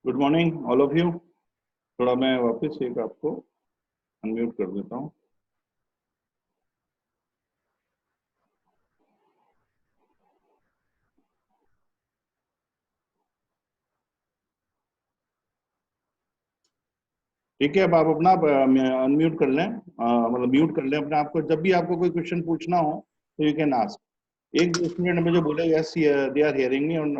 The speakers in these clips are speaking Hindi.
Good morning all of you. थोड़ा मैं वापस एक आपको अनम्यूट कर देता हूँ। ठीक है, अब आप अपना अनम्यूट कर लें, मतलब म्यूट कर लें अपने आप को। जब भी आपको कोई क्वेश्चन पूछना हो तो यू कैन आस्क। एक स्टूडेंट मुझे बोले yes they are hearing me on.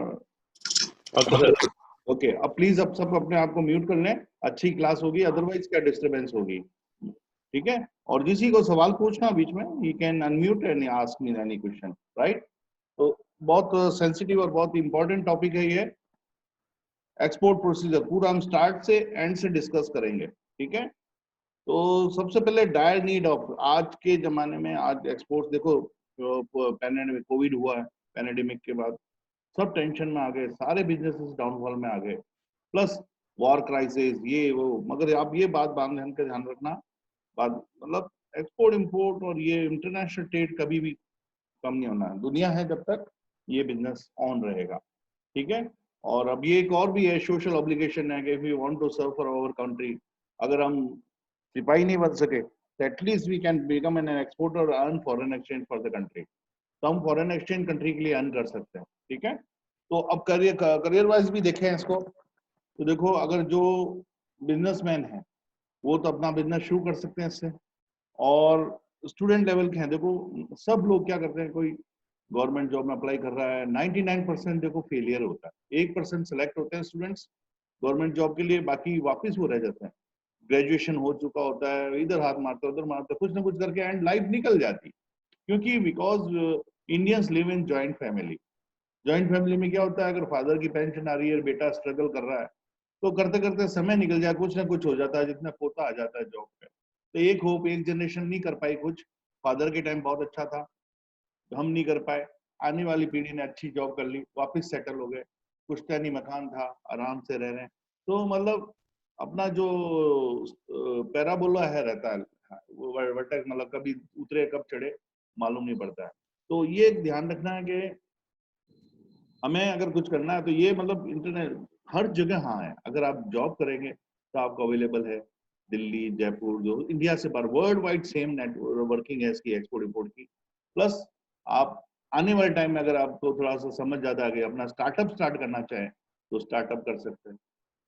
Okay, अब प्लीज अब सब अपने आप को म्यूट कर लें। अच्छी क्लास होगी, अदरवाइज क्या डिस्टरबेंस होगी। ठीक है, और किसी को सवाल पूछना बीच में, you can unmute and ask me any question, right. तो बहुत सेंसिटिव और बहुत इंपॉर्टेंट टॉपिक है ये। एक्सपोर्ट प्रोसीजर पूरा हम स्टार्ट से एंड से डिस्कस करेंगे। ठीक है, तो सबसे पहले डायर नीड ऑफ आज के जमाने में, आज एक्सपोर्ट देखो, पैंडेमिक कोविड हुआ है, पैंडेमिक के बाद सब टेंशन में आ गए, सारे बिजनेसेस डाउनफॉल में आ गए, प्लस वॉर क्राइसिस ये वो। मगर आप ये बात ध्यान रखना, बात मतलब एक्सपोर्ट इंपोर्ट और ये इंटरनेशनल ट्रेड कभी भी कम नहीं होना है। दुनिया है जब तक ये बिजनेस ऑन रहेगा। ठीक है, और अब ये एक और भी है, सोशल ऑब्लिगेशन है कि if you want to serve for our country, अगर हम सिपाही नहीं बन सके तो at least we can become an exporter और earn foreign exchange for the country. तो हम फॉरेन एक्सचेंज कंट्री के लिए अर्न कर सकते हैं। ठीक है, तो अब करियर वाइज भी देखें इसको, तो देखो अगर जो बिजनेसमैन है वो तो अपना बिजनेस शुरू कर सकते हैं इससे, और स्टूडेंट लेवल के हैं, देखो सब लोग क्या करते हैं, कोई गवर्नमेंट जॉब में अप्लाई कर रहा है, 99% देखो फेलियर होता है, 1% सेलेक्ट होते हैं स्टूडेंट्स गवर्नमेंट जॉब के लिए, बाकी वापस वो रह जाते हैं। ग्रेजुएशन हो चुका होता है, इधर हाथ मारते उधर मारते, कुछ ना कुछ करके एंड लाइफ निकल जाती। क्योंकि because Indians live in joint family. Joint family में क्या होता है, अगर फादर की पेंशन आ रही है, बेटा स्ट्रगल कर रहा है, तो करते करते समय निकल जाए, कुछ ना कुछ हो जाता है, जितना पोता आ जाता है जॉब पे। तो एक होप, एक जनरेशन नहीं कर पाई कुछ, फादर के टाइम बहुत अच्छा था, हम नहीं कर पाए, आने वाली पीढ़ी ने अच्छी जॉब कर ली, वापस सेटल हो गए, पुश्तैनी मकान था, आराम से रह रहे हैं। तो मतलब अपना जो पैराबोला है रहता है, वो वर्टेक्स, मतलब कभी उतरे कब चढ़े मालूम नहीं पड़ता है। तो ये ध्यान रखना है कि हमें अगर कुछ करना है तो ये मतलब इंटरनेट हर जगह हाँ है। अगर आप जॉब करेंगे तो आपको अवेलेबल है, दिल्ली जयपुर, जो इंडिया से बाहर world wide same network working है इसकी, एक्सपोर्ट इंपोर्ट की। प्लस आप आने वाले टाइम में अगर आपको थोड़ा सा समझ ज्यादा आ गई, अपना स्टार्टअप स्टार्ट करना चाहें तो स्टार्टअप कर सकते हैं।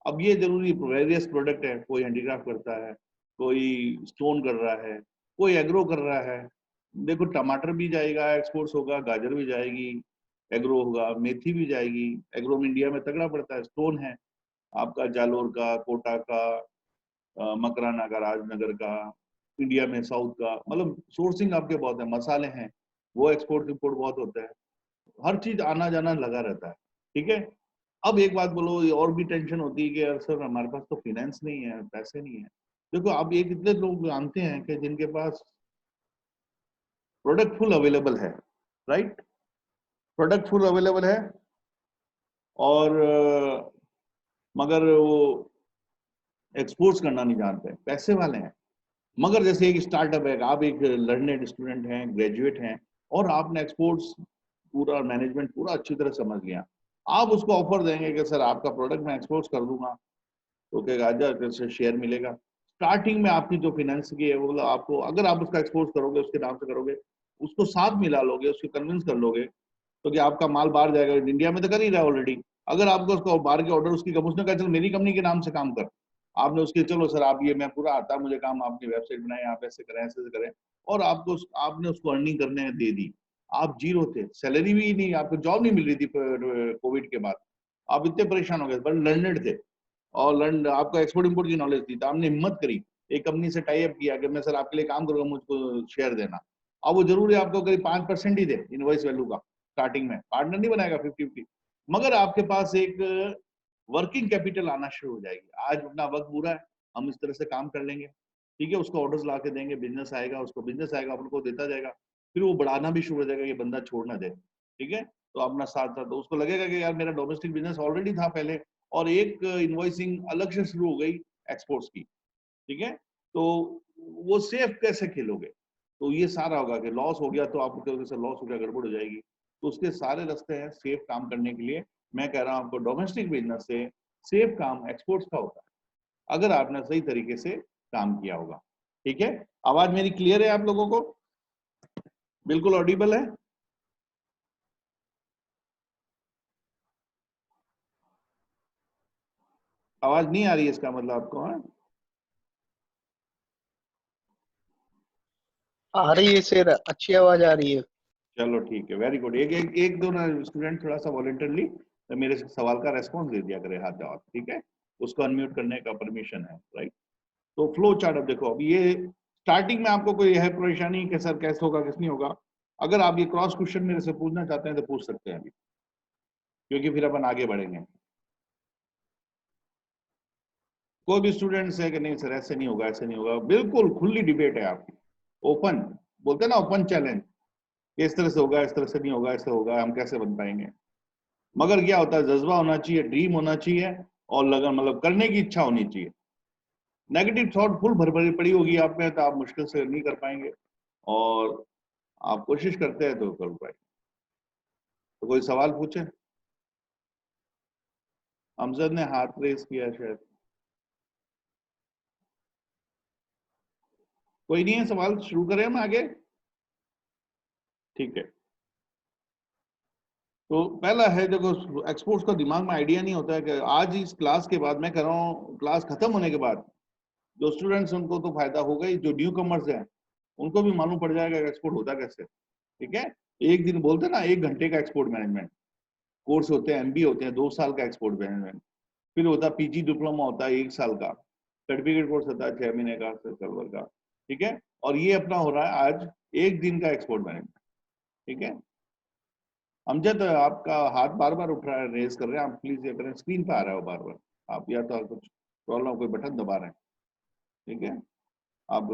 अब ये जरूरी वेरियस प्रोडक्ट है, कोई हैंडीक्राफ्ट करता है, कोई स्टोन कर रहा है, कोई एग्रो कर रहा है। देखो टमाटर भी जाएगा, एक्सपोर्ट्स होगा, गाजर भी जाएगी, एग्रो होगा, मेथी भी जाएगी। एग्रो में इंडिया में तगड़ा पड़ता है, स्टोन है आपका जालोर का, कोटा का, मकराना का, राजनगर का, इंडिया में साउथ का, मतलब सोर्सिंग आपके बहुत है। मसाले हैं, वो एक्सपोर्ट इंपोर्ट बहुत होता है, हर चीज आना जाना लगा रहता है। ठीक है, अब एक बात बोलो, ये और भी टेंशन होती है कि यार सर हमारे पास तो फाइनेंस नहीं है, पैसे नहीं है। देखो आप ये कितने लोग जानते हैं कि जिनके पास प्रोडक्ट फुल अवेलेबल है, राइट, प्रोडक्ट फुल अवेलेबल है, और मगर वो एक्सपोर्ट्स करना नहीं जानते, पैसे वाले हैं। मगर जैसे एक स्टार्टअप है, आप एक लर्नेड स्टूडेंट हैं, ग्रेजुएट हैं, और आपने एक्सपोर्ट्स पूरा मैनेजमेंट पूरा अच्छी तरह समझ लिया, आप उसको ऑफर देंगे कि सर आपका प्रोडक्ट मैं एक्सपोर्ट कर दूंगा, तो कहेगा आजा, कैसे शेयर मिलेगा। स्टार्टिंग में आपकी जो फाइनेंस की है वो मतलब आपको, अगर आप उसका एक्सपोर्ट करोगे, उसके नाम से करोगे, उसको साथ मिला लोगे, उसको कन्विंस कर लोगे, तो कि आपका माल बाहर जाएगा, इंडिया में तो कर ही रहा है ऑलरेडी। अगर आपको उसको बाहर के ऑर्डर उसकी उसने कहा चल मेरी कंपनी के नाम से काम कर, आपने उसके चलो सर आप ये मैं पूरा आता है मुझे काम, आपकी वेबसाइट बनाए, आप ऐसे करें ऐसे करें, और आपको आपने उसको अर्निंग करने दे दी। आप जीरो थे, सैलरी भी नहीं, आपको जॉब नहीं मिल रही थी कोविड के बाद, आप इतने परेशान हो गए, बट लर्नेड थे और लर्न आपको एक्सपोर्ट इंपोर्ट की नॉलेज थी, तो आपने हिम्मत करी, एक कंपनी से टाई अप किया कि मैं सर आपके लिए काम करूंगा, मुझको शेयर देना। अब वो जरूरी आपको करीब 5% ही दे इनवॉइस वैल्यू का, स्टार्टिंग में पार्टनर नहीं बनाएगा 50-50, मगर आपके पास एक वर्किंग कैपिटल आना शुरू हो जाएगी। आज अपना वक्त बुरा है, हम इस तरह से काम कर लेंगे, ठीक है, उसको ऑर्डर्स ला के देंगे, बिजनेस आएगा, उसको बिजनेस आएगा, अपन को देता जाएगा, फिर वो बढ़ाना भी शुरू हो जाएगा, ये बंदा छोड़ ना दे। ठीक है, तो अपना साथ साथ तो उसको लगेगा कि यार मेरा डोमेस्टिक बिजनेस ऑलरेडी था पहले, और एक इनवॉइसिंग अलग से शुरू हो गई एक्सपोर्ट्स की। ठीक है, तो वो सेफ कैसे खेलोगे, तो ये सारा होगा कि लॉस हो गया तो आपको क्या होगा, लॉस हो गया, गड़बड़ हो जाएगी। तो उसके सारे रास्ते हैं सेफ काम करने के लिए। मैं कह रहा हूँ आपको डोमेस्टिक बिजनेस से सेफ काम एक्सपोर्ट्स का होता है अगर आपने सही तरीके से काम किया होगा। ठीक है, आवाज मेरी क्लियर है आप लोगों को? बिल्कुल ऑडिबल है? आवाज नहीं आ रही है इसका मतलब आपको? हाँ, आ रही है सर, अच्छी आवाज आ रही है। चलो ठीक है, वेरी गुड। एक दो ना स्टूडेंट थोड़ा सा वॉलंटरली मेरे सवाल का रेस्पॉन्स दे दिया करे हाथ जवाब, ठीक है, उसको अनम्यूट करने का परमिशन है, राइट। तो फ्लो चार्ट अब देखो, अब ये स्टार्टिंग में आपको कोई है परेशानी कि सर कैसे होगा कैसे नहीं होगा, अगर आप ये क्रॉस क्वेश्चन मेरे से पूछना चाहते हैं तो पूछ सकते हैं अभी, क्योंकि फिर अपन आगे बढ़ेंगे। कोई भी स्टूडेंट्स है कि नहीं सर ऐसे नहीं होगा ऐसे नहीं होगा, बिल्कुल खुली डिबेट है आपकी, ओपन, बोलते हैं ना ओपन चैलेंज, इस तरह से होगा इस तरह से नहीं होगा, ऐसे होगा, हम कैसे बन पाएंगे। मगर क्या होता है, जज्बा होना चाहिए, ड्रीम होना चाहिए, और लगन मतलब करने की इच्छा होनी चाहिए। नेगेटिव थॉट फुल भर भरी पड़ी होगी आप में तो आप मुश्किल से नहीं कर पाएंगे, और आप कोशिश करते हैं तो कर पाएंगे। तो कोई सवाल पूछे? अमजद ने हाथ रेस किया शायद, कोई नहीं है, सवाल शुरू करें हम आगे। ठीक है, तो पहला है, देखो एक्सपोर्ट्स का दिमाग में आइडिया नहीं होता है कि आज इस क्लास के बाद, मैं कह रहा हूँ क्लास खत्म होने के बाद जो स्टूडेंट्स उनको तो फायदा होगा ही, जो न्यू कमर्स हैं उनको भी मालूम पड़ जाएगा कि एक्सपोर्ट होता कैसे। ठीक है, एक दिन बोलते हैं ना 1 घंटे का एक्सपोर्ट मैनेजमेंट कोर्स होते हैं, एमबी होते हैं 2 साल का एक्सपोर्ट मैनेजमेंट, फिर होता है पीजी डिप्लोमा होता है 1 साल का, सर्टिफिकेट कोर्स होता है 6 महीने का सर्वर का। ठीक है, और ये अपना हो रहा है आज 1 दिन का एक्सपोर्ट मैनेजमेंट। ठीक है, अमजद आपका हाथ बार बार उठ रहा है, रेज कर रहे हैं आप, प्लीज ये करें, स्क्रीन पे आ रहा है वो बार बार, आप या तो कुछ प्रॉब्लम कोई बटन दबा रहे हैं। ठीक है, आप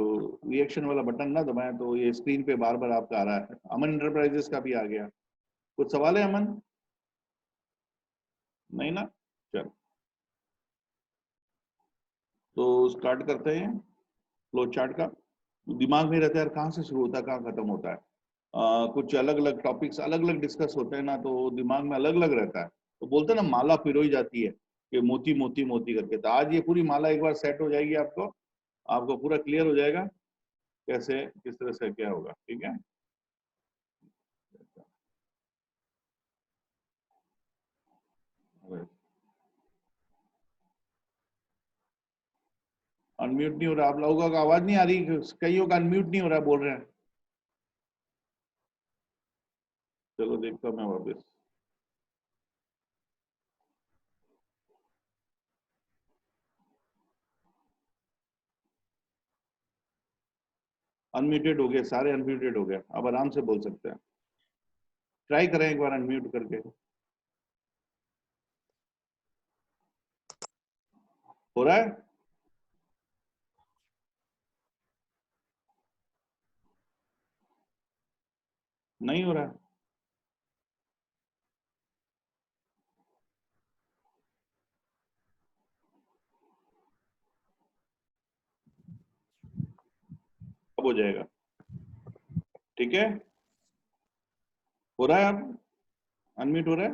रिएक्शन वाला बटन ना दबाएं तो ये स्क्रीन पे बार बार आपका आ रहा है। अमन इंटरप्राइजेस का भी आ गया, कुछ सवाल है अमन? नहीं ना, चल तो स्टार्ट करते हैं फ्लो चार्ट का। दिमाग में रहता है यार कहाँ से शुरू होता है कहाँ खत्म होता है, कुछ अलग अलग टॉपिक्स अलग अलग डिस्कस होते हैं ना, तो दिमाग में अलग अलग रहता है, तो बोलते हैं ना माला पिरोई जाती है कि मोती मोती मोती करके, तो आज ये पूरी माला एक बार सेट हो जाएगी, आपको आपको पूरा क्लियर हो जाएगा कैसे किस तरह से क्या होगा। ठीक है, अनम्यूट नहीं हो रहा, आप लोगों का आवाज नहीं आ रही, कईयों का अनम्यूट नहीं हो रहा बोल रहे हैं। चलो देखता हूँ मैं वापस, अनम्यूटेड हो गए सारे, अनम्यूटेड हो गए, अब आराम से बोल सकते हैं। ट्राई करें एक बार अनम्यूट करके, हो रहा है? नहीं हो रहा है? अब हो जाएगा। ठीक है, हो रहा है, अब अनम्यूट हो रहा है।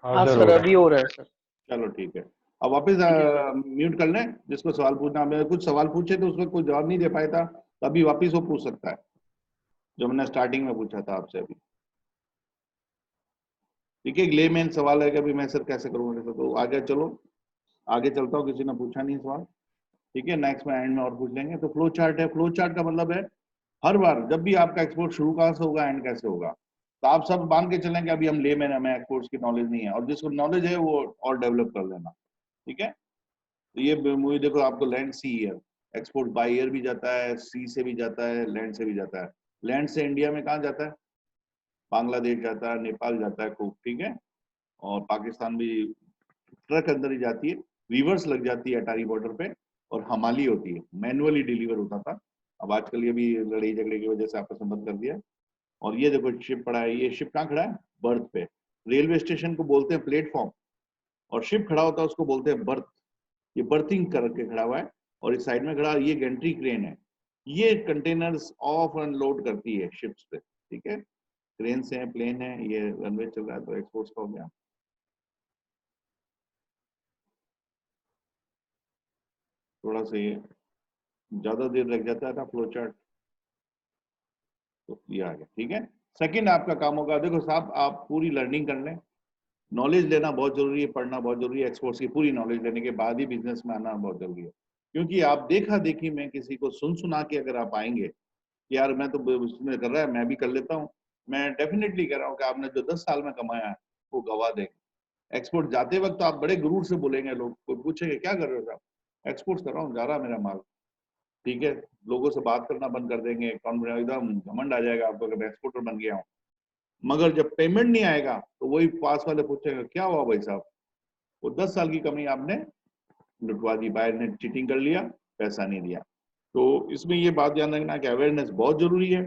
हाँ हाँ सर, सर, हो रहा अभी हो रहा है सर। चलो ठीक है, अब वापस ठीक है सर। म्यूट कर लें, जिसको सवाल पूछना, मैं कुछ सवाल पूछे तो उसमें कोई जवाब नहीं दे पाया था, तो अभी वापस वो पूछ सकता है जो मैंने स्टार्टिंग में पूछा था आपसे अभी। ठीक है, एक लेमैन सवाल है कि अभी मैं सर कैसे करूंगा कैसे, तो आगे चलो, आगे चलता हूँ, किसी ने पूछा नहीं सवाल। ठीक है, नेक्स्ट में एंड में और पूछ लेंगे। तो फ्लो चार्ट है, फ्लो चार्ट का मतलब है हर बार जब भी आपका एक्सपोर्ट शुरू कहाँ से होगा एंड कैसे होगा, तो आप सब मान के चलें कि अभी हम लेमैन, हमें एक्सपोर्ट्स की नॉलेज नहीं है, और जिसको नॉलेज है वो और डेवलप कर लेना। ठीक है, तो ये मूवी देखो, आपको land sea air, export by air भी जाता है, सी से भी जाता है, लैंड से भी जाता है। लैंड से इंडिया में कहाँ जाता है? बांग्लादेश जाता है, नेपाल जाता है खूब, ठीक है, और पाकिस्तान भी ट्रक अंदर ही जाती है, रिवर्स लग जाती है अटारी बॉर्डर पे, और हमाली होती है, मैनुअली डिलीवर होता था। अब आजकल ये भी लड़ाई झगड़े की वजह से आपस में बंद कर दिया। और ये देखो शिप पड़ा है, ये शिप कहाँ खड़ा है? बर्थ पे। रेलवे स्टेशन को बोलते हैं प्लेटफॉर्म, और शिप खड़ा होता है उसको बोलते हैं बर्थ। ये बर्थिंग करके खड़ा हुआ है, और इस साइड में खड़ा ये गेंट्री क्रेन है, ये कंटेनर्स ऑफ अनलोड करती है शिप्स पे। ठीक है, क्रेन से है, प्लेन है, ये रनवे चल रहा है, तो एक्सपोर्ट्स का हो गया। थोड़ा सा ये ज्यादा देर लग जाता है ना फ्लो चार्ट, तो ये आ गया। ठीक है, सेकंड आपका काम होगा, देखो साहब आप पूरी लर्निंग कर लें, नॉलेज लेना बहुत जरूरी है, पढ़ना बहुत जरूरी है, एक्सपोर्ट्स की पूरी नॉलेज लेने के बाद ही बिजनेस में आना बहुत जरूरी है। क्योंकि आप देखा देखी में किसी को सुन सुना के अगर आप आएंगे कि यार मैं तो उसमें कर रहा है मैं भी कर लेता हूँ, मैं डेफिनेटली कह रहा हूँ कि आपने जो 10 साल में कमाया है वो गवा देंगे। एक्सपोर्ट जाते वक्त तो आप बड़े गुरूर से बोलेंगे, लोग कोई पूछेंगे क्या कर रहे हो साहब, एक्सपोर्ट कर रहा हूँ, जा रहा है मेरा माल। ठीक है, लोगों से बात करना बंद कर देंगे, कॉन्फिडेंस एकदम घमंड आ जाएगा आपको कि मैं एक्सपोर्टर बन गया हूँ। मगर जब पेमेंट नहीं आएगा तो वही पास वाले पूछेंगे क्या हुआ भाई साहब, वो 10 साल की कमी आपने लुटवा दी, बायर ने चीटिंग कर लिया, पैसा नहीं दिया। तो इसमें ये बात ध्यान रखना कि अवेयरनेस बहुत जरूरी है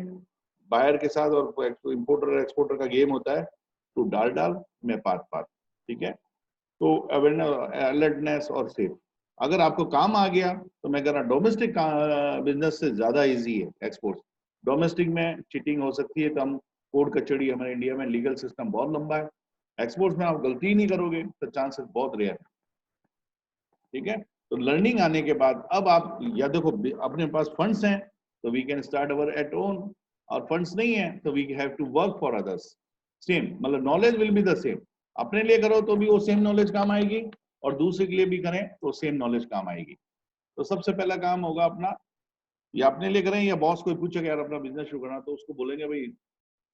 बायर के साथ, और इंपोर्टर एक्सपोर्टर का गेम होता है तू डाल डाल मैं पात पात। ठीक है, तो अवेयरनेस अलर्टनेस और सेफ, अगर आपको काम आ गया तो मैं कह रहा डोमेस्टिक बिजनेस से ज्यादा इजी है एक्सपोर्ट। डोमेस्टिक में चीटिंग हो सकती है, तो हम कोर्ट कचहरी, हमारे इंडिया में लीगल सिस्टम बहुत लंबा है, एक्सपोर्ट्स में आप गलती ही नहीं करोगे तो चांसेस बहुत रेयर है। ठीक है, तो लर्निंग आने के बाद अब आप या देखो अपने पास फंड्स हैं तो we can start our at own, और फंड्स नहीं है तो we have to work for others. Same मतलब knowledge will be the same, अपने लिए करो तो भी वो सेम नॉलेज काम आएगी, और दूसरे के लिए भी करें तो सेम नॉलेज काम आएगी। तो सबसे पहला काम होगा अपना, या अपने लिए करें या बॉस कोई पूछेगा यार अपना बिजनेस शुरू करना, तो उसको बोलेंगे भाई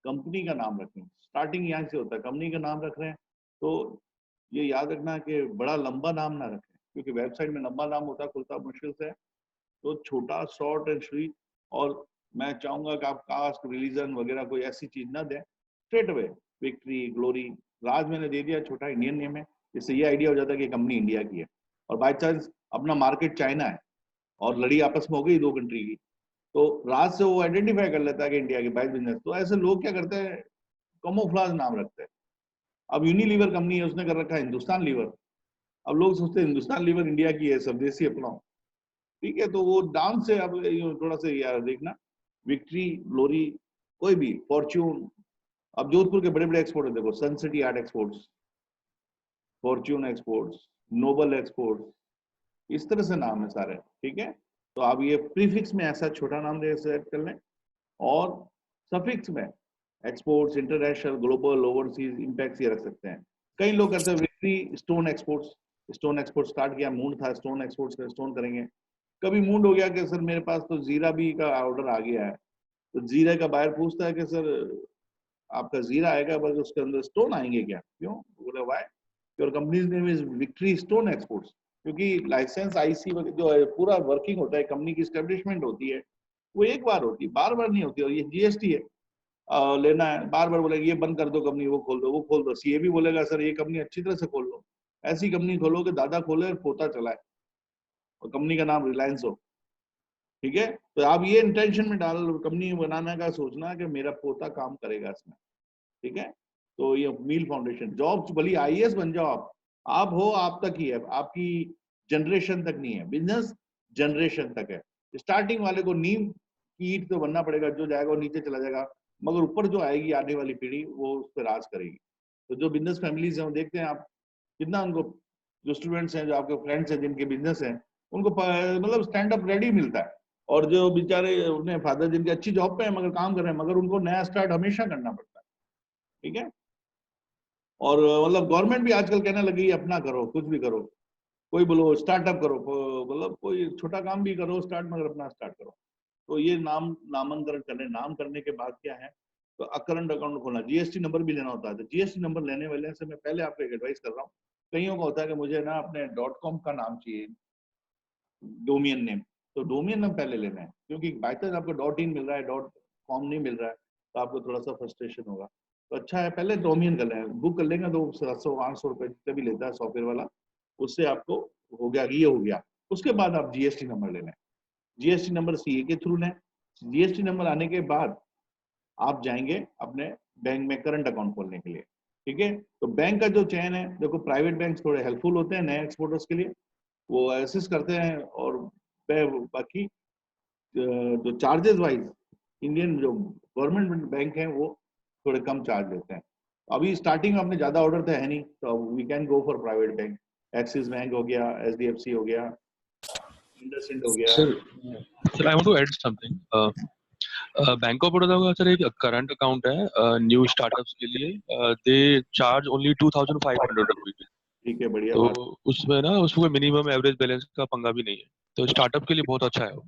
कंपनी का नाम रखें, स्टार्टिंग यहाँ से होता है, कंपनी का नाम रख रहे हैं तो ये याद रखना कि बड़ा लंबा नाम ना रखें, क्योंकि वेबसाइट में लंबा नाम होता है, खुलता मुश्किल से है, तो छोटा शॉर्ट एंड स्वीट। और मैं चाहूंगा कि आप कास्ट रिलीजन वगैरह कोई ऐसी चीज ना दें, स्ट्रेट अवे विक्ट्री ग्लोरी राज मैंने दे दिया, छोटा इंडियन नेम है, इससे ये आइडिया हो जाता है कि कंपनी इंडिया की है, और बाई चांस अपना मार्केट चाइना है और लड़ी आपस में हो गई दो कंट्री की, तो राज से वो आइडेंटिफाई कर लेता है कि इंडिया की बाइस बिजनेस। तो ऐसे लोग क्या करते हैं, कमोफ्लाज नाम रखते हैं। अब यूनिलीवर कंपनी है, उसने कर रखा है हिंदुस्तान लीवर, अब लोग सोचते हैं हिंदुस्तान लीवर इंडिया की है, स्वदेशी अपनाओ। ठीक है, तो वो डांस से अब थोड़ा सा यार देखना, विक्ट्री ग्लोरी कोई भी फॉर्च्यून, अब जोधपुर के बड़े बड़े एक्सपोर्टर देखो, sun city art exports, fortune exports, noble exports, इस तरह से नाम है सारे। ठीक है, तो आप ये प्रीफिक्स में ऐसा छोटा नाम दे सेलेक्ट कर लें, और सफिक्स में exports, international, global, overseas, impact ये रख सकते हैं। कई लोग करते हैं victory Stone exports, stone export start किया, मूड था स्टोन एक्सपोर्ट्स का, स्टोन करेंगे। कभी मूड हो गया कि सर मेरे पास तो जीरा भी का ऑर्डर आ गया है, तो जीरा का बायर पूछता है कि सर आपका जीरा आएगा बस उसके अंदर स्टोन आएंगे क्या, क्यों, बोले why, your company's name is Victory Stone Exports. क्योंकि लाइसेंस आईसी जो है पूरा वर्किंग होता है, कंपनी की स्टैब्लिशमेंट होती है, वो एक बार होती है, बार बार नहीं होती, और ये जीएसटी है, लेना है, बार बार बोलेगा ये बंद कर दो कंपनी, वो खोल दो, वो खोल दो, सीए भी बोलेगा सर ये कंपनी अच्छी तरह से खोल लो। ऐसी कंपनी खोलो कि दादा खोले और पोता चलाए, और कंपनी का नाम रिलायंस हो। ठीक है, तो आप ये इंटेंशन में डाल कंपनी बनाने का सोचना कि मेरा पोता काम करेगा इसमें। ठीक है, तो ये मील फाउंडेशन जॉब्स भली आईएएस बन जाओ आप हो, आप तक ही है, आपकी जनरेशन तक नहीं है, बिजनेस जनरेशन तक है। स्टार्टिंग वाले को नींव की ईंट तो बनना पड़ेगा, जो जाएगा वो नीचे चला जाएगा, मगर ऊपर जो आएगी आने वाली पीढ़ी वो उस पर राज करेगी। तो जो बिजनेस फैमिलीज हैं वो देखते हैं आप कितना उनको, जो स्टूडेंट्स हैं, जो आपके फ्रेंड्स हैं जिनके बिजनेस हैं, उनको मतलब स्टैंड अप रेडी मिलता है। और जो बेचारे उन्हें फादर जिनके अच्छी जॉब पे हैं मगर काम कर रहे हैं, मगर उनको नया स्टार्ट हमेशा करना पड़ता है। ठीक है, और मतलब गवर्नमेंट भी आजकल कहने लगी है अपना करो, कुछ भी करो, कोई बोलो स्टार्टअप करो, मतलब कोई छोटा काम भी करो स्टार्ट, मगर अपना स्टार्ट करो। तो ये नामांकन करने, नाम करने के बाद क्या है, तो करंट अकाउंट खोलना, जीएसटी नंबर भी लेना होता है। तो जीएसटी नंबर लेने वाले से मैं पहले आपको एक एडवाइस कर रहा हूँ, कईयों का होता है कि मुझे ना अपने .com का नाम चाहिए, डोमियन नेम, तो डोमियन नेम पहले लेना है, क्योंकि बाई चांस आपको .in मिल रहा है, .com नहीं मिल रहा है, तो आपको थोड़ा सा फ्रस्ट्रेशन होगा। तो अच्छा है पहले डोमियन कर लें, बुक कर लेंगे तो 700-800 रुपए जितने भी लेता है सॉफ्टवेयर वाला, उससे आपको हो गया, ये हो गया। उसके बाद आप जीएसटी नंबर ले लें, जीएसटी नंबर सीए के थ्रू लें। जीएसटी नंबर आने के बाद आप जाएंगे अपने बैंक में करंट अकाउंट खोलने के लिए। ठीक है, तो बैंक का जो चयन है, देखो प्राइवेट बैंक थोड़े हेल्पफुल होते हैं नए एक्सपोर्टर्स के लिए, वो असिस्ट करते हैं, और बाकी जो चार्जेस वाइज इंडियन जो गवर्नमेंट बैंक है वो थोड़े कम चार्ज लेते हैं। अभी स्टार्टिंग में अपने ज्यादा ऑर्डर तो है नहीं, तो we can go for private bank, Axis Bank हो गया, एचडीएफसी हो गया, इंडसइंड हो गया। Sir, I want to add something. Bank of Baroda का सर एक करंट अकाउंट है न्यू स्टार्टअप्स के लिए, दे चार्ज ओनली 2500 रुपीज। ठीक है, बढ़िया तो बात। उसमें ना उसमें मिनिमम एवरेज बैलेंस का पंगा भी नहीं है, तो स्टार्टअप के लिए बहुत अच्छा है वो।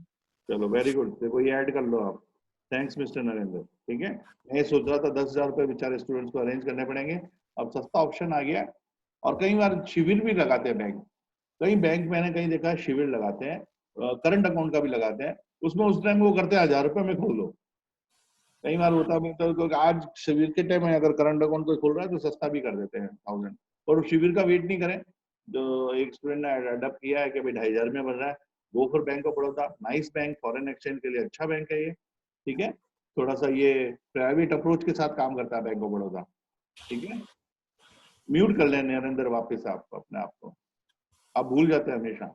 चलो वेरी गुड, देखो ये ऐड कर लो आप। Thanks mister Narendra. ठीक है, मैं सोच रहा था 10,000 रुपये बेचारे स्टूडेंट्स को अरेंज करने पड़ेंगे, अब सस्ता ऑप्शन आ गया। और कई बार शिविर भी लगाते हैं बैंक, कई बैंक मैंने कहीं देखा शिविर लगाते हैं, करंट अकाउंट का भी लगाते हैं। उसमें उस टाइम वो करते हैं 1,000 रुपये में खोल लो। कई बार होता है तो आज शिविर के टाइम में अगर करंट अकाउंट कोई खोल रहा है तो सस्ता भी कर देते हैं 1000। और शिविर का वेट नहीं करें, जो एक स्टूडेंट ने अडॉप्ट किया है कि भाई 2,500 में बन रहा है, go for bank of Baroda. Nice bank, foreign exchange के लिए अच्छा बैंक है ये। ठीक है, थोड़ा सा ये प्राइवेट अप्रोच के साथ काम करता है बैंक ऑफ बड़ौदा। ठीक है, म्यूट कर लें नरेंद्र वापस आप अपने आप को, आप भूल जाते हैं हमेशा,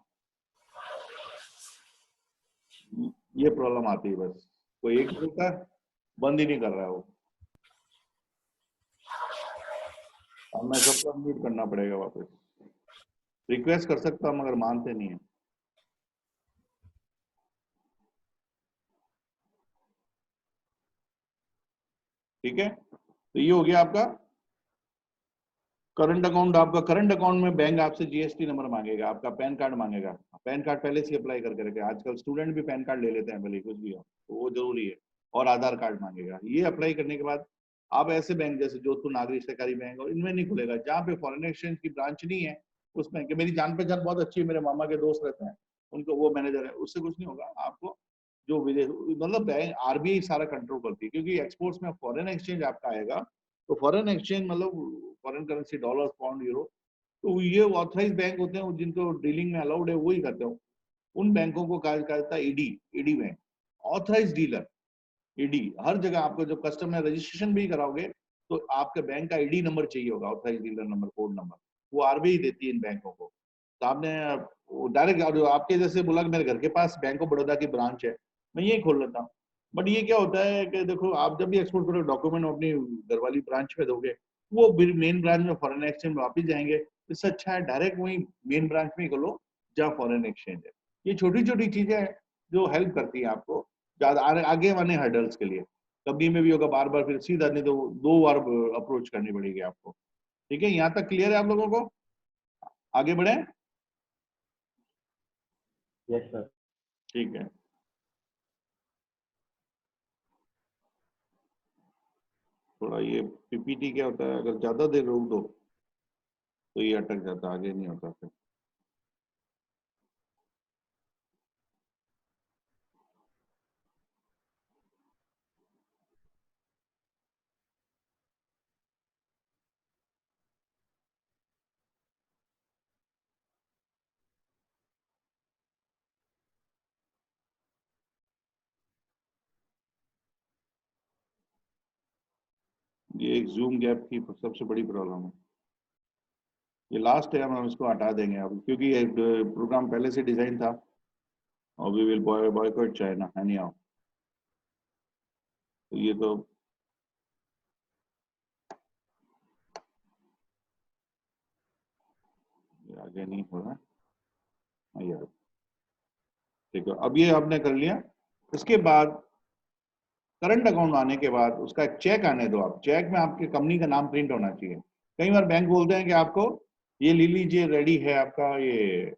ये प्रॉब्लम आती है बस। कोई एक बोलता है बंद ही नहीं कर रहा है वो, अब मैं सबको म्यूट करना पड़ेगा वापस। रिक्वेस्ट कर सकता हूँ मगर मानते नहीं है। ठीक है, तो ये हो गया आपका करंट अकाउंट। आपका करंट अकाउंट में बैंक आपसे जीएसटी नंबर मांगेगा, आपका पैन कार्ड मांगेगा। पैन कार्ड पहले से अप्लाई करके रखे, आजकल स्टूडेंट भी पैन कार्ड ले लेते हैं भले कुछ भी हो, तो वो जरूरी है। और आधार कार्ड मांगेगा। ये अप्लाई करने के बाद आप ऐसे बैंक जैसे जोधपुर नागरिक सहकारी बैंक और इनमें नहीं खुलेगा जहाँ पे फॉरेन एक्सचेंज की ब्रांच नहीं है। उस बैंक मेरी जान पहचान बहुत अच्छी है, मेरे मामा के दोस्त रहते हैं, उनको वो मैनेजर है, उससे कुछ नहीं होगा आपको। जो विदेश मतलब बैंक आरबीआई सारा कंट्रोल करती है, क्योंकि एक्सपोर्ट्स में फॉरेन एक्सचेंज आपका आएगा, तो फॉरेन एक्सचेंज मतलब foreign currency dollar pound euro, तो ये ऑथराइज बैंक होते हैं जिनको डीलिंग में अलाउड है वही करते हो। उन बैंकों को कहा जाता है ED, ED bank, authorise dealer. ED हर जगह आपको जब कस्टमर रजिस्ट्रेशन भी कराओगे तो आपके बैंक का ईडी नंबर चाहिए होगा, authorise dealer number, code number, वो आरबीआई देती है इन बैंकों को। तो आपने डायरेक्ट आपके जैसे बोला कि मेरे घर के पास बैंक ऑफ बड़ौदा की ब्रांच है, मैं यही खोल लेता हूँ। बट ये क्या होता है कि देखो आप जब भी एक्सपोर्ट करोगे डॉक्यूमेंट अपनी घर वाली ब्रांच में दोगे, वो मेन ब्रांच में फॉरेन एक्सचेंज में वापिस जाएंगे। इससे अच्छा है डायरेक्ट वही मेन ब्रांच में खोलो जहाँ फॉरेन एक्सचेंज है। ये छोटी छोटी चीजें जो हेल्प करती है आपको ज्यादा आगे वाले हर्डल्स के लिए। कभी में भी होगा बार बार फिर सीधा, नहीं तो 2 बार अप्रोच करनी पड़ेगी आपको। ठीक है, यहाँ तक क्लियर है आप लोगों को? आगे बढ़े? Yes sir. ठीक है, थोड़ा ये पीपीटी क्या होता है, अगर ज्यादा देर रोक दो तो ये अटक जाता, आगे नहीं होता फिर। ये एक जूम गैप की सबसे बड़ी प्रॉब्लम है। ये लास्ट है, हम इसको हटा देंगे अब, क्योंकि ये प्रोग्राम पहले से डिजाइन था और we will boycott China anyhow. तो ये तो ये आगे नहीं हो रहा है यार। ठीक है, अब ये आपने कर लिया। इसके बाद करंट अकाउंट आने के बाद उसका एक चेक आने दो आप। चेक में आपके कंपनी का नाम प्रिंट होना चाहिए। कई बार बैंक बोलते हैं कि आपको ये ले लीजिए, रेडी है आपका ये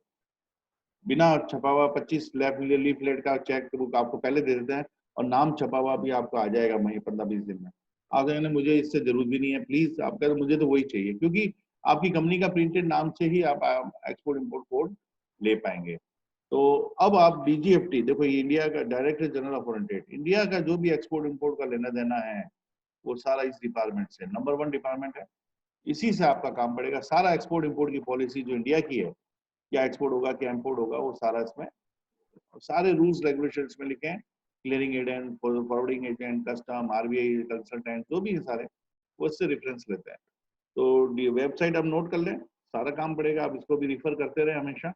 बिना छपा हुआ 25 लीफलेट का चेक बुक आपको पहले दे देते हैं, और नाम छपा हुआ भी आपको आ जाएगा वहीं 15-20 दिन में। आप कहेंगे मुझे इससे जरूरत भी नहीं है, प्लीज आप कहें मुझे तो वही चाहिए, क्योंकि आपकी कंपनी का प्रिंटेड नाम से ही आप एक्सपोर्ट इम्पोर्ट कोड ले पाएंगे। तो अब आप डीजीएफटी देखो, ये इंडिया का director general of foreign trade, India का जो भी एक्सपोर्ट इम्पोर्ट का लेना देना है वो सारा इस डिपार्टमेंट से, नंबर 1 डिपार्टमेंट है, इसी से आपका काम पड़ेगा। सारा एक्सपोर्ट इम्पोर्ट की पॉलिसी जो इंडिया की है, क्या एक्सपोर्ट होगा क्या इम्पोर्ट होगा, वो सारा इसमें सारे रूल्स रेगुलेशंस में लिखे हैं। Clearing agent, forwarding agent, custom, RBI consultant, जो भी है सारे वो इससे रेफरेंस लेते हैं। तो वेबसाइट आप नोट कर लें, सारा काम पड़ेगा, आप इसको भी रिफर करते रहे हमेशा।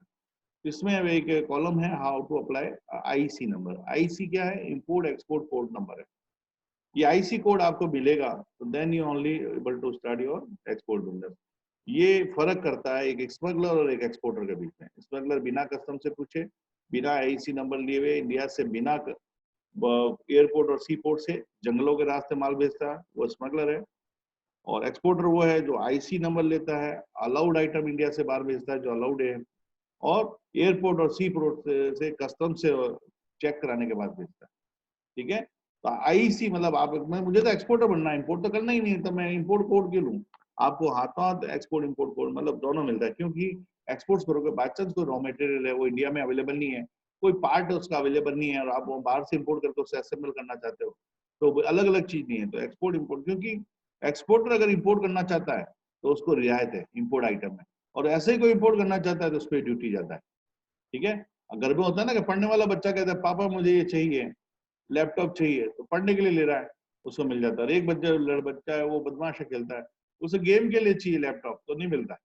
इसमें अब एक कॉलम है how to apply IC number. IC क्या है? इंपोर्ट एक्सपोर्ट कोड नंबर है। ये आईसी कोड आपको मिलेगा तो then you only able to start your export business. ये फर्क करता है एक स्मगलर और एक एक्सपोर्टर के बीच में। स्मगलर बिना कस्टम से पूछे बिना आईसी नंबर लिए हुए इंडिया से बिना एयरपोर्ट और सी पोर्ट से जंगलों के रास्ते माल भेजता है, वो स्मगलर है। और एक्सपोर्टर वो है जो आईसी नंबर लेता है, अलाउड आइटम इंडिया से बाहर भेजता है जो अलाउड है, और एयरपोर्ट और सी पोर्ट से कस्टम से चेक कराने के बाद भेजता है। ठीक है, तो आईसी मतलब आप, मुझे तो एक्सपोर्टर बनना है, इंपोर्ट तो करना ही नहीं है, तो मैं इंपोर्ट कोड क्यों लूँ? आपको हाथों हाथ एक्सपोर्ट इंपोर्ट कोड मतलब दोनों मिलता है, क्योंकि एक्सपोर्ट्स करोगे बाई चांस कोई रॉ मटेरियल है वो इंडिया में अवेलेबल नहीं है, कोई पार्ट उसका अवेलेबल नहीं है और आप वो बाहर से इंपोर्ट करके उसे असेंबल करना चाहते हो, तो अलग अलग चीज नहीं है। तो एक्सपोर्ट इंपोर्ट, क्योंकि एक्सपोर्टर अगर इंपोर्ट करना चाहता है तो उसको रियायत है इंपोर्ट आइटम में, और ऐसे ही कोई इंपोर्ट करना चाहता है तो उस पर ड्यूटी जाता है। ठीक है, घर में होता है ना कि पढ़ने वाला बच्चा कहता है पापा मुझे ये चाहिए, लैपटॉप चाहिए, तो पढ़ने के लिए ले रहा है, उसको मिल जाता है। एक बच्चा है वो बदमाश खेलता है, उसे गेम के लिए चाहिए लैपटॉप, तो नहीं मिलता है।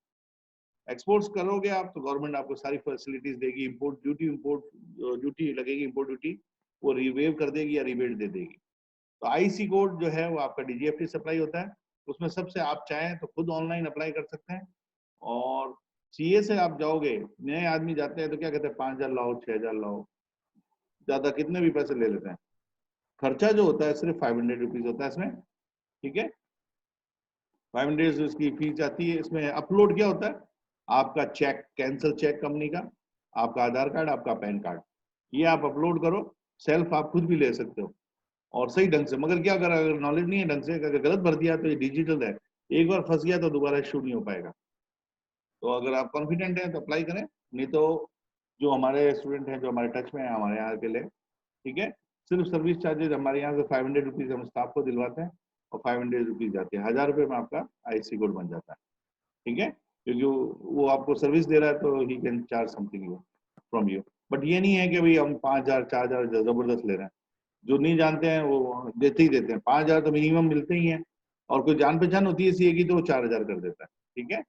एक्सपोर्ट्स करोगे आप तो गवर्नमेंट आपको सारी फैसिलिटीज देगी, इंपोर्ट ड्यूटी लगेगी, इंपोर्ट ड्यूटी वो रिवेव कर देगी या रिबेट दे देगी। तो आईसी कोड जो है वो आपका डीजीएफटी सप्लाई होता है, उसमें सबसे आप चाहें तो खुद ऑनलाइन अप्लाई कर सकते हैं। और सीए से आप जाओगे, नए आदमी जाते हैं तो क्या कहते हैं 5,000 लाओ, 6,000 लाओ, ज्यादा कितने भी पैसे ले लेते हैं। खर्चा जो होता है सिर्फ 500 रुपीज होता है इसमें। ठीक है, 500 इसकी फीस आती है। इसमें अपलोड क्या होता है, आपका चेक, कैंसल चेक कंपनी का, आपका आधार कार्ड, आपका पैन कार्ड, ये आप अपलोड करो। सेल्फ आप खुद भी ले सकते हो और सही ढंग से, मगर क्या अगर नॉलेज नहीं है ढंग से, अगर गलत भर दिया तो ये डिजिटल है, एक बार फंस गया तो दोबारा इशू नहीं हो पाएगा। तो अगर आप कॉन्फिडेंट हैं तो अप्लाई करें, नहीं तो जो हमारे स्टूडेंट हैं जो हमारे टच में है हमारे यहाँ के लिए, ठीक है, सिर्फ सर्विस चार्जेज हमारे यहाँ से 500 रुपीज हम स्टाफ को दिलवाते हैं और 500 रुपीज जाती है, 1000 रुपये में आपका आईसी कोड बन जाता है। ठीक है, क्योंकि वो आपको सर्विस दे रहा है तो he can charge something from you. But ये नहीं है कि भाई हम 5,000 4,000 जबरदस्त ले रहे हैं, जो नहीं जानते हैं वो देते ही देते हैं। 5,000 तो मिनिमम मिलते ही हैं, और कोई जान पहचान होती है सीए की तो वो 4,000 कर देता है। ठीक है,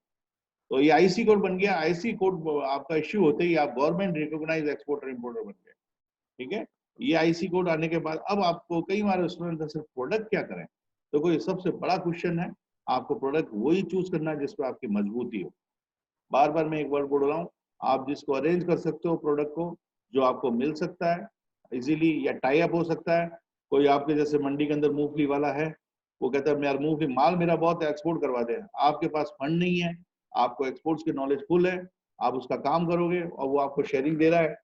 तो ये आईसी कोड बन गया। आईसी कोड आपका इश्यू होते ही आप गवर्नमेंट रिकॉग्नाइज एक्सपोर्टर इंपोर्टर बन गए। ठीक है, ये आईसी कोड आने के बाद अब आपको कई बार स्टूडेंट सिर्फ प्रोडक्ट क्या करें, तो कोई सबसे बड़ा क्वेश्चन है, आपको प्रोडक्ट वही चूज करना है जिसपे आपकी मजबूती हो। बार बार मैं एक वर्ड बोल रहा हूँ, आप जिसको अरेंज कर सकते हो प्रोडक्ट को, जो आपको मिल सकता है इजीली, या टाई अप हो सकता है। कोई आपके जैसे मंडी के अंदर मूंगफली वाला है, वो कहता है यार मूंगफली माल मेरा बहुत है, एक्सपोर्ट करवा दे। आपके पास फंड नहीं है, आपको एक्सपोर्ट्स की नॉलेज फुल है, आप उसका काम करोगे और वो आपको शेयरिंग दे रहा है,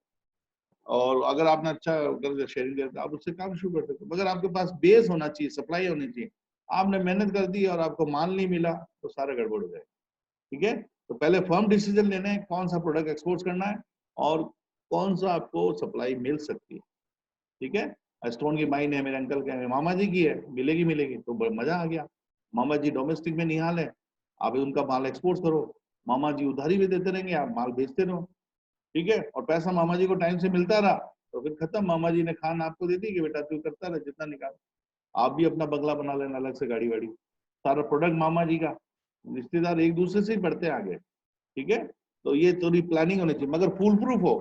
और अगर आपने अच्छा अगर शेयरिंग दिया तो आप उससे काम शुरू कर सकते हो। मगर आपके पास बेस होना चाहिए, सप्लाई होनी चाहिए। आपने मेहनत कर दी और आपको माल नहीं मिला तो सारा गड़बड़ हो जाएगा। ठीक है, तो पहले फर्म डिसीजन लेना है कौन सा प्रोडक्ट एक्सपोर्ट करना है और कौन सा आपको सप्लाई मिल सकती है। ठीक है, स्टोन की माइन है मेरे अंकल के, मामा जी की है, मिलेगी मिलेगी तो मजा आ गया। मामा जी डोमेस्टिक में निहाल है, आप उनका माल एक्सपोर्ट करो, मामा जी उधारी भी देते रहेंगे, आप माल बेचते रहो। ठीक है, और पैसा मामा जी को टाइम से मिलता रहा तो फिर खत्म, मामा जी ने खान आपको दे दी कि बेटा तू करता रहे जितना निकाल। आप भी अपना बंगला बना लेना अलग से, गाड़ी वाड़ी, सारा प्रोडक्ट मामा जी का। रिश्तेदार एक दूसरे से ही बढ़ते आगे। ठीक है, तो ये थोड़ी प्लानिंग होनी चाहिए, मगर फुल प्रूफ हो।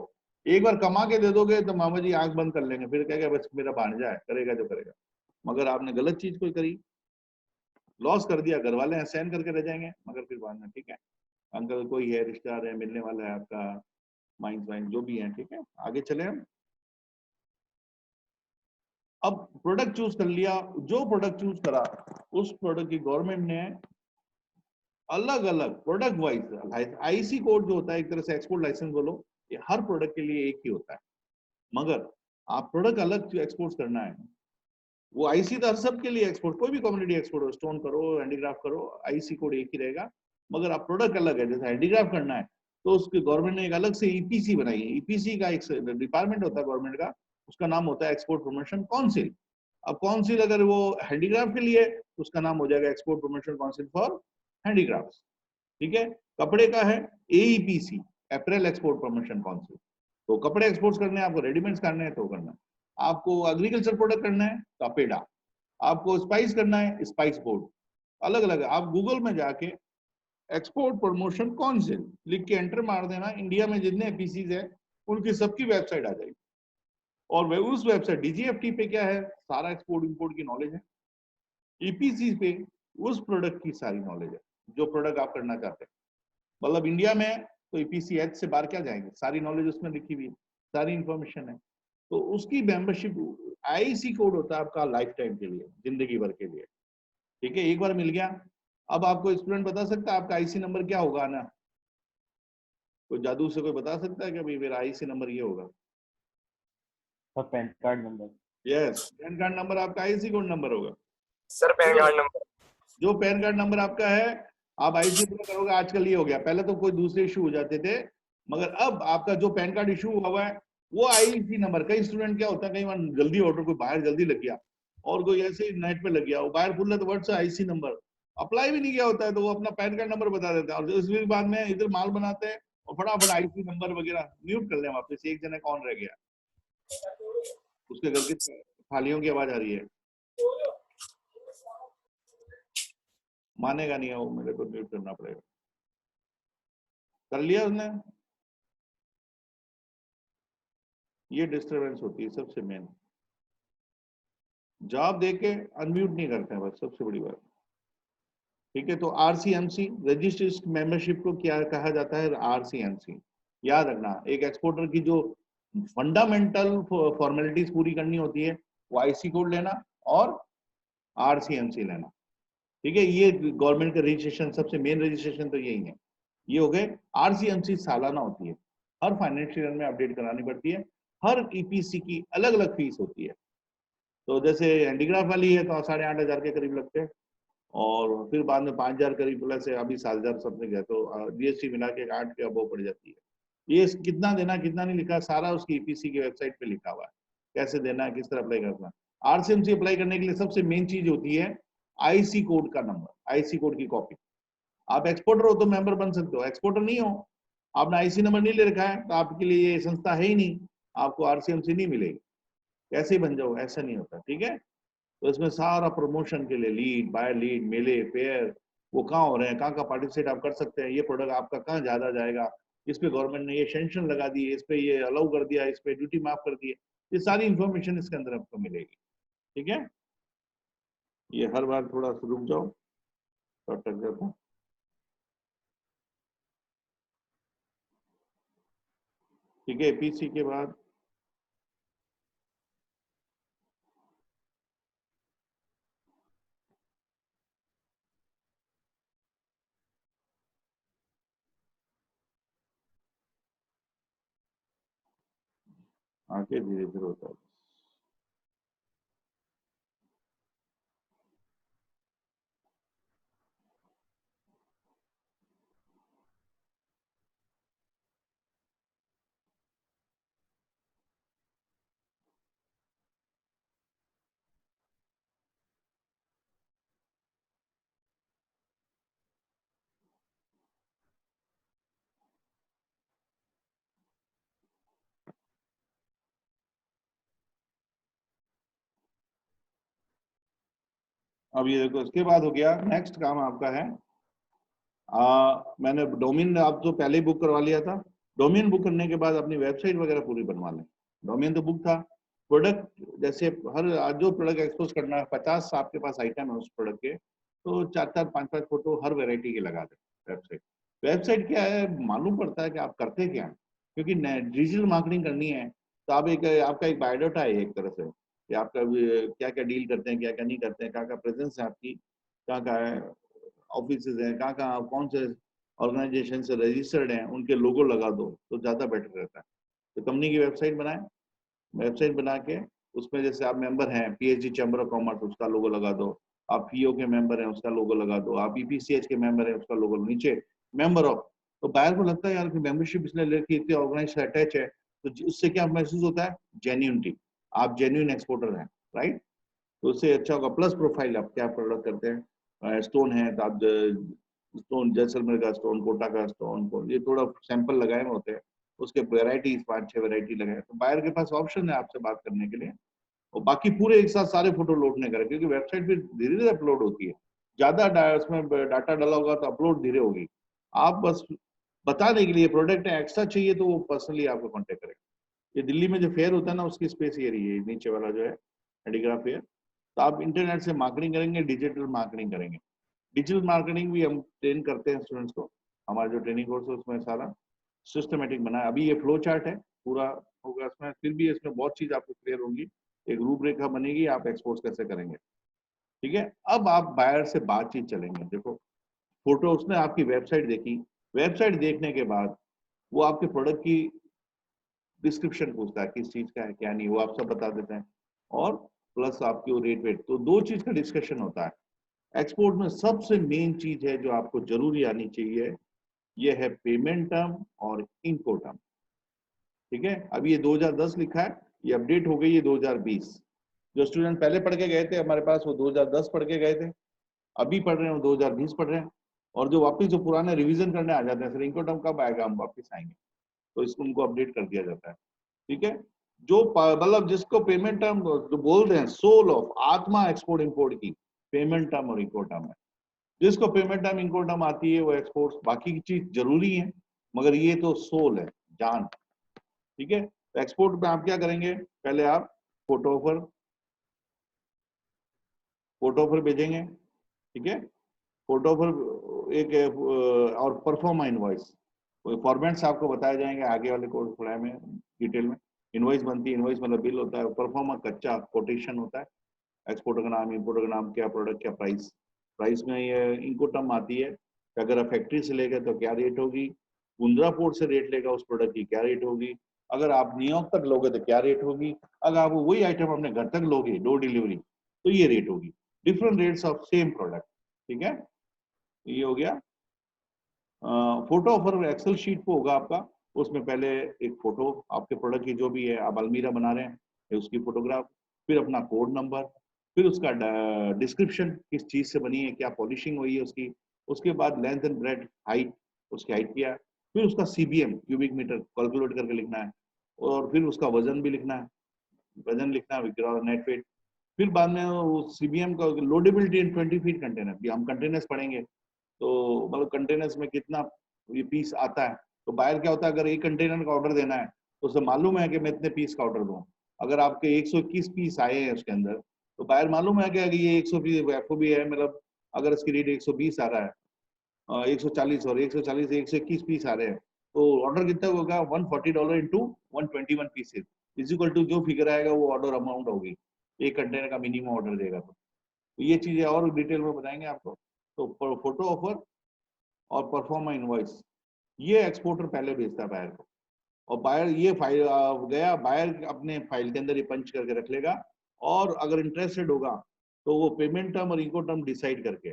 एक बार कमा के दे दोगे तो मामा जी आंख बंद कर लेंगे, फिर कहेगा बस मेरा भांजा है, करेगा जो करेगा। मगर आपने गलत चीज कोई करी, लॉस कर दिया, घर वाले सहन करके रह जाएंगे, मगर फिर बाद में ठीक है, अंकल कोई है, रिश्तेदार है, मिलने वाला है आपका, माइंड वाइंड जो भी है। ठीक है, आगे चले हम। अब प्रोडक्ट चूज कर लिया, जो प्रोडक्ट चूज करा उस प्रोडक्ट की गवर्नमेंट ने अलग अलग प्रोडक्ट वाइज आईसी कोड जो होता है, एक तरह से एक्सपोर्ट लाइसेंस बोलो, ये हर प्रोडक्ट के लिए एक ही होता है। मगर आप प्रोडक्ट अलग एक्सपोर्ट करना है, वो आईसी तो हर सब के लिए एक्सपोर्ट, कोई भी कम्युनिटी एक्सपोर्ट हो, स्टोन करो हैंडीक्राफ्ट करो, आईसी कोड एक ही रहेगा। मगर आप प्रोडक्ट अलग है, जैसे हैंडीक्राफ्ट करना है तो उसकी गवर्नमेंट ने एक अलग से ईपीसी बनाई है। ईपीसी का एक डिपार्टमेंट होता है गवर्नमेंट का, उसका नाम होता है एक्सपोर्ट प्रमोशन काउंसिल। अब काउंसिल अगर वो हैंडीक्राफ्ट के लिए तो उसका नाम हो जाएगा export promotion council for handicraft. ठीक है, कपड़े का है एईपीसी, अप्रैल एक्सपोर्ट प्रमोशन काउंसिल। तो कपड़े एक्सपोर्ट करने हैं आपको, रेडीमेड्स करने हैं तो करना है, आपको एग्रीकल्चर प्रोडक्ट करना है तो अपेडा, आपको स्पाइस करना है स्पाइस बोर्ड, अलग अलग है। आप गूगल में जाके एक्सपोर्ट प्रमोशन काउंसिल लिख के एंटर मार देना, इंडिया में जितने एपीसीज है उनकी सबकी वेबसाइट आ जाएगी, और वे उस वेबसाइट डीजीएफटी पे क्या है, सारा एक्सपोर्ट इंपोर्ट की नॉलेज है, ईपीसी पे उस प्रोडक्ट की सारी नॉलेज है जो प्रोडक्ट आप करना चाहते हैं। मतलब इंडिया में तो ईपीसी एच से बाहर क्या जाएंगे, सारी नॉलेज उसमें लिखी हुई है। सारी इंफॉर्मेशन है। तो उसकी मेंबरशिप आईसी कोड होता है आपका लाइफ टाइम के लिए, जिंदगी भर के लिए, ठीक है, एक बार मिल गया। अब आपको स्टूडेंट बता सकता है आपका आईसी नंबर क्या होगा ना? कोई जादू से कोई बता सकता है कि भाई मेरा आईसी नंबर ये होगा? Sir pan card number. Yes, pan card number आपका आईसी कोड नंबर होगा। Sir pan card number. जो पैन कार्ड नंबर आपका है, आप आईसी पूरा करोगे। आजकल ये हो गया, पहले तो कोई दूसरे इशू हो जाते थे, मगर अब आपका जो पैन कार्ड इशू हुआ है वो आईसी नंबर। कई स्टूडेंट क्या होता है, कई बार जल्दी ऑर्डर, कोई बाहर जल्दी लग गया और कोई ऐसे ही नेट पे लग गया, वो बाहर बोल रहा, तो वर्ड से आईसी नंबर अप्लाई भी नहीं किया होता है, तो वो अपना पैन कार्ड नंबर बता देता है, और उसके बाद में इधर माल बनाते हैं और फटाफट आईसी नंबर वगैरह म्यूट कर लें वापस। एक जना कौन रह गया, उसके घर की थालियों की आवाज आ रही है, मानेगा नहीं है वो, मेरे को म्यूट करना पड़ेगा। कर लिया उसने? ये डिस्टरबेंस होती है सबसे मेन, जॉब देके अनम्यूट नहीं करते हैं, बस सबसे बड़ी बात, ठीक है। तो आरसीएमसी रजिस्टर्ड मेंबरशिप को क्या कहा जाता है? आरसीएमसी। याद रखना, एक एक्सपोर्टर की जो फंडामेंटल फॉर्मेलिटीज पूरी करनी होती है वो आईसी कोड लेना और आरसीएमसी लेना, ठीक है। ये गवर्नमेंट का रजिस्ट्रेशन, सबसे मेन रजिस्ट्रेशन तो यही है। ये हो गए। आरसीएमसी सालाना होती है, हर फाइनेंशियल ईयर में अपडेट करानी पड़ती है। हर ईपीसी की अलग अलग फीस होती है। तो जैसे हैंडीक्राफ्ट वाली है तो 8,500 के करीब लगते हैं, और फिर बाद में 5,000 करीब प्लस है, अभी 7,000 समथिंग है, तो जीएसटी मिला के 8 के अबव पड़ जाती है। ये कितना देना कितना नहीं लिखा, सारा उसकी ईपीसी की वेबसाइट पे लिखा हुआ है, कैसे देना है, किस तरह अप्लाई करना। आरसीएमसी अप्लाई करने के लिए सबसे मेन चीज होती है आईसी कोड का नंबर, आईसी कोड की कॉपी। आप एक्सपोर्टर हो तो मेंबर बन सकते हो, एक्सपोर्टर नहीं हो, आपने आईसी नंबर नहीं ले रखा है, तो आपके लिए ये संस्था है ही नहीं, आपको आरसीएमसी नहीं मिलेगी। कैसे बन जाओ, ऐसा नहीं होता, ठीक है। तो इसमें सारा प्रमोशन के लिए लीड, बाय लीड, मेले, फेयर, वो कहाँ हो रहे हैं, कहाँ पार्टिसिपेट आप कर सकते हैं, ये प्रोडक्ट आपका कहाँ ज्यादा जाएगा, इस पे गवर्नमेंट ने ये सेंक्शन लगा दी है, इस पे ये अलाउ कर दिया, इस पे ड्यूटी माफ कर दी है, ये सारी इंफॉर्मेशन इसके अंदर आपको मिलेगी, ठीक है। ये हर बार थोड़ा सा रुक जाओ, अटक जाता, ठीक है। पीसी के बाद आके धीरे धीरे होता है। अब ये देखो, इसके बाद हो गया, नेक्स्ट काम आपका है, मैंने डोमेन आप तो पहले ही बुक करवा लिया था। डोमेन बुक करने के बाद अपनी वेबसाइट वगैरह पूरी बनवा लें। डोमेन तो बुक था, प्रोडक्ट जैसे हर जो प्रोडक्ट एक्सपोज करना है, 50 आपके पास आइटम है उस प्रोडक्ट के, तो 4-4, 5-5 फोटो हर वेराइटी के लगा दें। वेबसाइट वेबसाइट क्या है, मालूम पड़ता है कि आप करते क्या हैं, क्योंकि डिजिटल मार्केटिंग करनी है तो आप एक, आपका एक बायोडाटा है एक तरह से, कि आपका क्या क्या डील करते हैं, क्या क्या नहीं करते हैं, क्या क्या प्रेजेंस है आपकी, क्या क्या है ऑफिस हैं, कहाँ कहाँ कौन से ऑर्गेनाइजेशन से रजिस्टर्ड हैं, उनके लोगो लगा दो तो ज़्यादा बेटर रहता है। तो कंपनी की वेबसाइट बनाएं, वेबसाइट बना के उसमें जैसे आप मेंबर हैं पीएचडी चैम्बर ऑफ कॉमर्स, उसका लोगो लगा दो, आप पीओ के मेंबर हैं उसका लोगो लगा दो, आप ईपीसीएच के मेंबर हैं उसका लोगो, नीचे मेंबर ऑफ, तो बाहर को लगता है यार कि मेंबरशिप इसने लेके इतने ऑर्गेनाइज से अटैच है, तो उससे क्या महसूस होता है, जेन्युइनिटी, आप जेन्युइन एक्सपोर्टर हैं, राइट। तो उससे अच्छा होगा। प्लस प्रोफाइल, आप क्या प्रोडक्ट करते हैं, स्टोन है तो आप स्टोन, जैसलमेर का स्टोन, कोटा का स्टोन, ये थोड़ा सैंपल लगाए हुए होते हैं, उसके वेराइटी 5-6 वेराइटी लगाए, तो बायर के पास ऑप्शन है आपसे बात करने के लिए। और बाकी पूरे एक साथ सारे फोटो लोड नहीं करें, क्योंकि वेबसाइट फिर धीरे धीरे अपलोड होती है, ज्यादा उसमें डाटा डाला होगा तो अपलोड धीरे होगी। आप बस बताने के लिए प्रोडक्ट है, एक्स्ट्रा चाहिए तो वो पर्सनली आपको कॉन्टेक्ट करेंगे। ये दिल्ली में जो फेयर होता है ना, उसकी स्पेस ये रही है, नीचे वाला जो है हैंडीक्राफ्ट फेयर। तो आप इंटरनेट से मार्केटिंग करेंगे, डिजिटल मार्केटिंग करेंगे। डिजिटल मार्केटिंग भी हम ट्रेन करते हैं स्टूडेंट्स को, हमारा जो ट्रेनिंग कोर्स है उसमें सारा सिस्टमेटिक बना है। अभी ये फ्लो चार्ट है पूरा होगा इसमें, फिर भी इसमें बहुत चीज आपको क्लियर होगी, एक रूपरेखा बनेगी आप एक्सपोर्ट कैसे करेंगे। ठीक है, अब आप बायर से बातचीत चलेंगे। देखो फोटो, उसने आपकी वेबसाइट देखी, वेबसाइट देखने के बाद वो आपके प्रोडक्ट की डिस्क्रिप्शन पूछता है, किस चीज का है क्या नहीं, वो आप सब बता देते हैं, और प्लस आपके वो रेट वेट, तो दो चीज का डिस्कशन होता है। एक्सपोर्ट में सबसे मेन चीज है जो आपको जरूरी आनी चाहिए, ये है पेमेंट टर्म और इनको टर्म। ठीक है, अभी ये 2010 लिखा है, ये अपडेट हो गई है 2020। जो स्टूडेंट पहले पढ़ के गए थे हमारे पास वो 2010 पढ़ के गए थे, अभी पढ़ रहे हैं वो 2020 पढ़ रहे हैं, और जो वापस जो पुराने रिवीजन करने आ जाते हैं सर इनको टर्म कब आएगा, हम वापस आएंगे, तो इसको उनको अपडेट कर दिया जाता है। ठीक है, जो मतलब जिसको पेमेंट टर्म जो बोल रहे हैं, सोल ऑफ आत्मा एक्सपोर्ट इंपोर्ट की पेमेंट टर्म और इनको टर्म है। जिसको पेमेंट टर्म इनको टर्म आती है वो एक्सपोर्ट, बाकी की चीज जरूरी है मगर ये तो सोल है, जान। ठीक है, तो एक्सपोर्ट में आप क्या करेंगे, पहले आप फोटो ऑफर भेजेंगे। ठीक है, फोटो ऑफर एक और परफॉर्मा इनवॉइस, फॉर्मेट्स आपको बताए जाएंगे आगे वाले कोर्स पढ़ाए में डिटेल में। इनवॉइस बनती है, इनवॉइस मतलब बिल होता है, परफॉर्मा कच्चा कोटेशन होता है, एक्सपोर्टर का नाम, इंपोर्टर का नाम, क्या प्रोडक्ट, क्या प्राइस। प्राइस में ये इनको टर्म आती है कि अगर आप फैक्ट्री से लेगा तो क्या रेट होगी, कुंद्रा पोर्ट से रेट लेगा उस प्रोडक्ट की क्या रेट होगी, अगर आप न्यूयॉर्क तक लोगे तो क्या रेट होगी, अगर आप वही आइटम अपने घर तक लोगे डोर डिलीवरी तो ये रेट होगी, different rates of same product. ठीक है, ये हो गया। फोटो ऑफर एक्सेल शीट पे होगा आपका, उसमें पहले एक फोटो आपके प्रोडक्ट की जो भी है, आप अलमीरा बना रहे हैं उसकी फोटोग्राफ, फिर अपना कोड नंबर, फिर उसका डिस्क्रिप्शन किस चीज से बनी है, क्या पॉलिशिंग हुई है उसकी, उसके बाद लेंथ एंड ब्रेड हाइट, उसकी हाइट क्या है, फिर उसका सीबीएम क्यूबिक मीटर कैलकुलेट करके लिखना है, और फिर उसका वजन भी लिखना है, वजन लिखना है नेट वेट। फिर बाद में सीबीएम का लोडेबिलिटी इन 20 फीट कंटेनर, हम कंटेनर्स पढ़ेंगे तो मतलब कंटेनर्स में कितना ये पीस आता है, तो बायर क्या होता है, अगर एक कंटेनर का ऑर्डर देना है तो उसे मालूम है कि मैं इतने पीस का ऑर्डर दूं। अगर आपके 121 पीस आए हैं उसके अंदर, तो बायर मालूम है कि अगर ये 100 पीस एफओबी है, मतलब अगर इसकी रेट 120 आ रहा है, 140 और 140 121 पीस आ रहे हैं, तो ऑर्डर कितना होगा, $140 into 121 pieces is equal to जो फिगर आएगा वो ऑर्डर अमाउंट होगी, एक कंटेनर का मिनिमम ऑर्डर देगा। तो ये चीजें और डिटेल में बताएंगे आपको। तो फोटो ऑफर और परफॉर्मा इनवॉइस ये एक्सपोर्टर पहले भेजता है बायर को, और बायर ये फाइल गया, बायर अपने फाइल के अंदर ये पंच करके रख लेगा, और अगर इंटरेस्टेड होगा तो वो पेमेंट टर्म और इनको टर्म डिसाइड करके,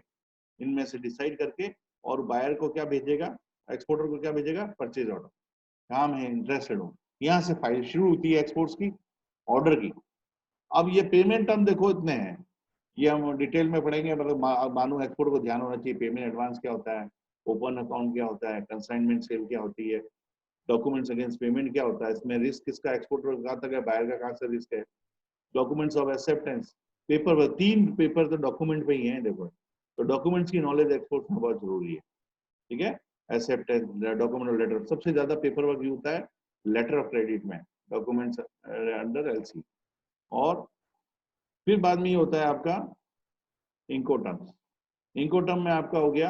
इनमें से डिसाइड करके, और बायर को क्या भेजेगा, एक्सपोर्टर को क्या भेजेगा, परचेज ऑर्डर, काम है इंटरेस्टेड हो, यहाँ से फाइल शुरू होती है एक्सपोर्ट्स की, ऑर्डर की। अब ये पेमेंट टर्म देखो इतने हैं, ये हम डिटेल में पढ़ेंगे, मतलब मानो एक्सपोर्ट को ध्यान होना चाहिए, पेमेंट एडवांस क्या होता है, ओपन अकाउंट क्या होता है, कंसाइनमेंट सेल क्या होती है, डॉक्यूमेंट्स अगेंस्ट पेमेंट क्या होता है, इसमें रिस्क किसका, एक्सपोर्टर कहाँ तक है, बायर का कहाँ से रिस्क है, documents of acceptance, paper, 3 paper तो डॉक्यूमेंट पे ही है देखो, तो डॉक्यूमेंट्स की नॉलेज एक्सपोर्ट में बहुत जरूरी है। ठीक है, एक्सेप्टेंस, डॉक्यूमेंट लेटर, सबसे ज्यादा पेपर वर्क होता है लेटर ऑफ क्रेडिट में, डॉक्यूमेंट्स अंडर एलसी, और फिर बाद में ये होता है आपका इंकोटर्म्स। इंकोटर्म में आपका हो गया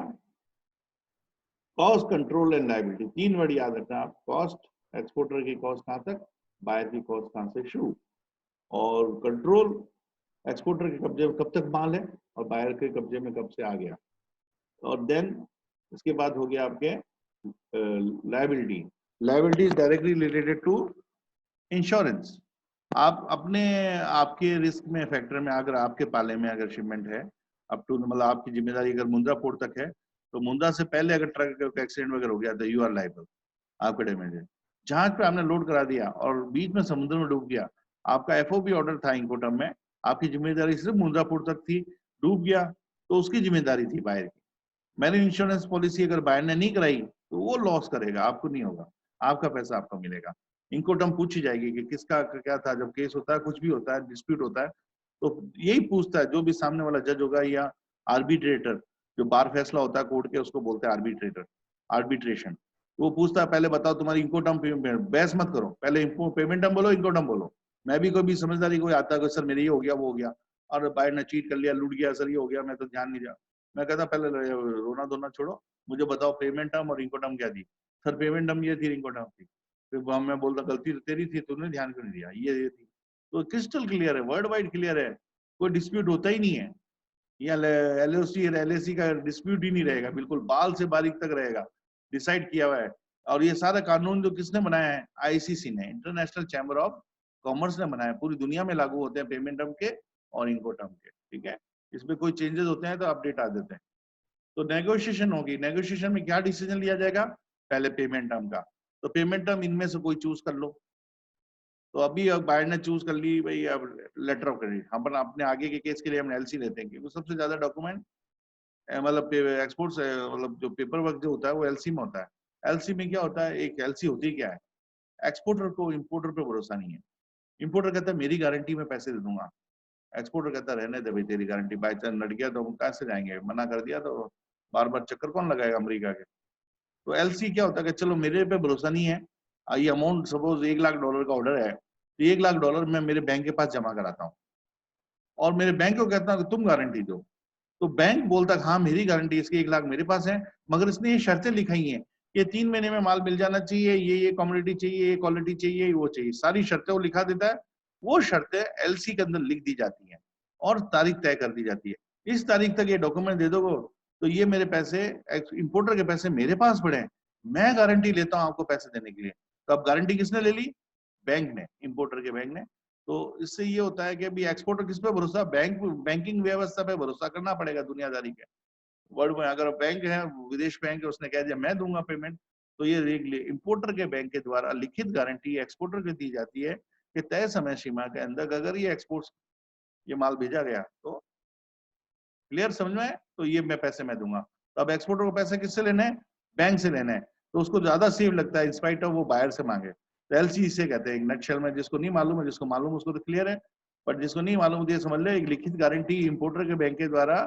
cost, control and liability, 3 word याद रखना आप, कॉस्ट, एक्सपोर्टर की कॉस्ट कहाँ तक, बायर की कॉस्ट कहाँ से शुरू, और कंट्रोल, एक्सपोर्टर के कब्जे में कब तक माल है और बायर के कब्जे में कब से आ गया, और देन इसके बाद हो गया आपके liability. Liability is directly related to insurance. आप अपने आपके रिस्क में फैक्टर में, अगर आपके पाले में अगर शिपमेंट है अप टू, मतलब आपकी जिम्मेदारी अगर मुंद्रा पोर्ट तक है, तो मुंद्रा से पहले अगर ट्रक का एक्सीडेंट वगैरह हो गया तो यू आर लायबल, आपके डैमेज है। जहाज पे आपने लोड करा दिया और बीच में समुद्र में डूब गया, आपका एफओबी ऑर्डर था इंकोटर्म में, आपकी जिम्मेदारी सिर्फ मुंद्रा पोर्ट तक थी, डूब गया तो उसकी जिम्मेदारी थी बायर की। मैंने इंश्योरेंस पॉलिसी अगर बायर ने नहीं कराई तो वो लॉस करेगा, आपको नहीं होगा, आपका पैसा आपको मिलेगा। इनकोटर्म पूछी जाएगी कि किसका क्या था, जब केस होता है, कुछ भी होता है, डिस्प्यूट होता है, तो यही पूछता है जो भी सामने वाला जज होगा या आर्बिट्रेटर, जो बार फैसला होता है कोर्ट के, उसको बोलते हैं आर्बिट्रेटर, आर्बिट्रेशन। वो पूछता है पहले बताओ तुम्हारी इनकोटर्म, बहस मत करो, पहले पेमेंट टर्म बोलो, इनकोटर्म बोलो। मैं भी कोई भी समझदारी कोई आता है सर मेरे ये हो गया वो हो गया, और बायर ने चीट कर लिया, लूट गया, सर ये हो गया, मैं तो ध्यान नहीं दिया, मैं कहता पहले रोना धोना छोड़ो, मुझे बताओ पेमेंट टर्म और इनकोटर्म क्या थी, सर पेमेंट टर्म ये थी, इनकोटर्म थी, फिर मैं बोलता गलती तो तेरी थी, तूने ध्यान क्यों नहीं दिया, ये थी। तो क्रिस्टल क्लियर है, वर्ल्ड वाइड क्लियर है, कोई डिस्प्यूट होता ही नहीं है। या एलओसी और एलएसी का डिस्प्यूट ही नहीं रहेगा, बिल्कुल बाल से बारीक तक रहेगा, डिसाइड किया हुआ है। और ये सारा कानून जो किसने बनाया है, आईसीसी ने, इंटरनेशनल चैम्बर ऑफ कॉमर्स ने बनाया, पूरी दुनिया में लागू होते हैं पेमेंट टर्म के और इनकोटर्म के, ठीक है। इसमें कोई चेंजेस होते हैं तो अपडेट आ देते हैं। तो नेगोशिएशन होगी, नेगोशिएशन में क्या डिसीजन लिया जाएगा, पहले पेमेंट टर्म का, तो पेमेंट टर्म इनमें से कोई चूज कर लो। तो अभी अब बायर ने चूज कर ली भाई, अब लेटर ऑफ क्रेडिट, हम अपने आगे के केस के लिए हम एलसी लेते हैं, क्योंकि सबसे ज्यादा डॉक्यूमेंट मतलब एक्सपोर्ट्स मतलब जो पेपर वर्क जो होता है वो एलसी में होता है। एलसी में क्या होता है, एक एलसी होती क्या है, एक्सपोर्टर को इंपोर्टर पे भरोसा नहीं है। इंपोर्टर कहता है मेरी गारंटी में पैसे दे दूंगा, एक्सपोर्टर कहता है रहने दे भाई तेरी गारंटी, बाई चांस लड़ गया तो हम कहाँ से जाएंगे, मना कर दिया तो बार बार चक्कर कौन लगाएगा अमेरिका के। तो एलसी क्या होता है कि चलो मेरे पे भरोसा नहीं है, ये अमाउंट सपोज $1 लाख का ऑर्डर है, तो $1 लाख मैं मेरे बैंक के पास जमा कराता हूँ और मेरे बैंक को कहता हूँ कि तुम गारंटी दो। तो बैंक बोलता है हाँ मेरी गारंटी, इसके 1 लाख मेरे पास है, मगर इसने ये शर्तें लिखाई हैं कि 3 महीने में माल मिल जाना चाहिए, ये कम्युनिटी चाहिए, ये क्वालिटी चाहिए, वो चाहिए, सारी शर्तें वो लिखा देता है। वो शर्तें एलसी के अंदर लिख दी जाती हैं और तारीख तय कर दी जाती है, इस तारीख तक ये डॉक्यूमेंट दे दोगे तो ये मेरे पैसे, इंपोर्टर के पैसे मेरे पास पड़े हैं, मैं गारंटी लेता हूँ आपको पैसे देने के लिए। तो अब गारंटी किसने ले ली, बैंक ने, इंपोर्टर के बैंक ने। तो इससे ये होता है कि अभी एक्सपोर्टर किस पे भरोसा, बैंकिंग व्यवस्था पे भरोसा करना पड़ेगा दुनियादारी के वर्ल्ड में। अगर बैंक है, विदेश बैंक है, उसने कह दिया मैं दूंगा पेमेंट, तो ये इंपोर्टर के बैंक के द्वारा लिखित गारंटी एक्सपोर्टर को दी जाती है कि तय समय सीमा के अंदर अगर ये एक्सपोर्ट ये माल भेजा गया तो क्लियर समझ में है, तो ये मैं पैसे मैं दूंगा। तो अब एक्सपोर्टर को पैसे किससे लेने हैं, बैंक से लेने हैं, तो उसको ज्यादा सेफ लगता है इंस्पाइट ऑफ वो बायर से मांगे। तो एलसी इसे कहते हैं नटशेल में, जिसको नहीं मालूम है, जिसको मालूम है उसको तो क्लियर है, बट जिसको नहीं मालूम तो ये समझ ले, एक लिखित गारंटी इंपोर्टर के बैंक के द्वारा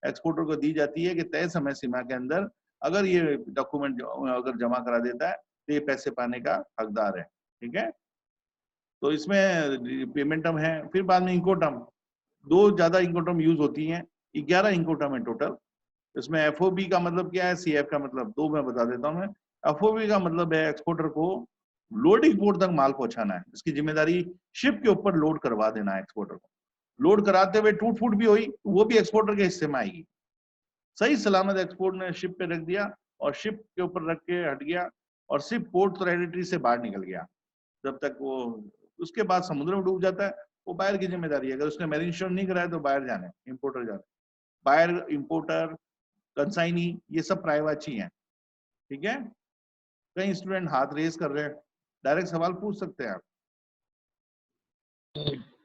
एक्सपोर्टर को दी जाती है कि तय समय सीमा के अंदर अगर ये डॉक्यूमेंट अगर जमा करा देता है तो ये पैसे पाने का हकदार है, ठीक है। तो इसमें पेमेंट टर्म है, फिर बाद में इंकोटर्म, दो ज्यादा इंकोटर्म यूज होती हैं, 11 इंकोटर्म है टोटल। इसमें एफओबी का मतलब क्या है, सीएफ का मतलब, दो मैं बता देता हूँ मैं। एफओबी का मतलब है एक्सपोर्टर को लोडिंग पोर्ट तक माल पहुंचाना है, इसकी जिम्मेदारी शिप के ऊपर लोड करवा देना है एक्सपोर्टर को। लोड कराते हुए टूट फूट भी हुई वो भी एक्सपोर्टर के हिस्से में आएगी। सही सलामत एक्सपोर्ट ने शिप पे रख दिया और शिप के ऊपर रख के हट गया और शिप पोर्ट टेरिटरी से बाहर निकल गया, जब तक वो उसके बाद समुद्र में डूब जाता है वो बायर की जिम्मेदारी है। अगर उसने मैरिन इंश्योरेंस नहीं कराया तो बायर जाने, इंपोर्टर जाने। बायर, इंपोर्टर, कंसाइनी, ये सब प्राइवाची हैं, ठीक है। कई स्टूडेंट हाथ रेस कर रहे हैं, डायरेक्ट सवाल पूछ सकते हैं आप।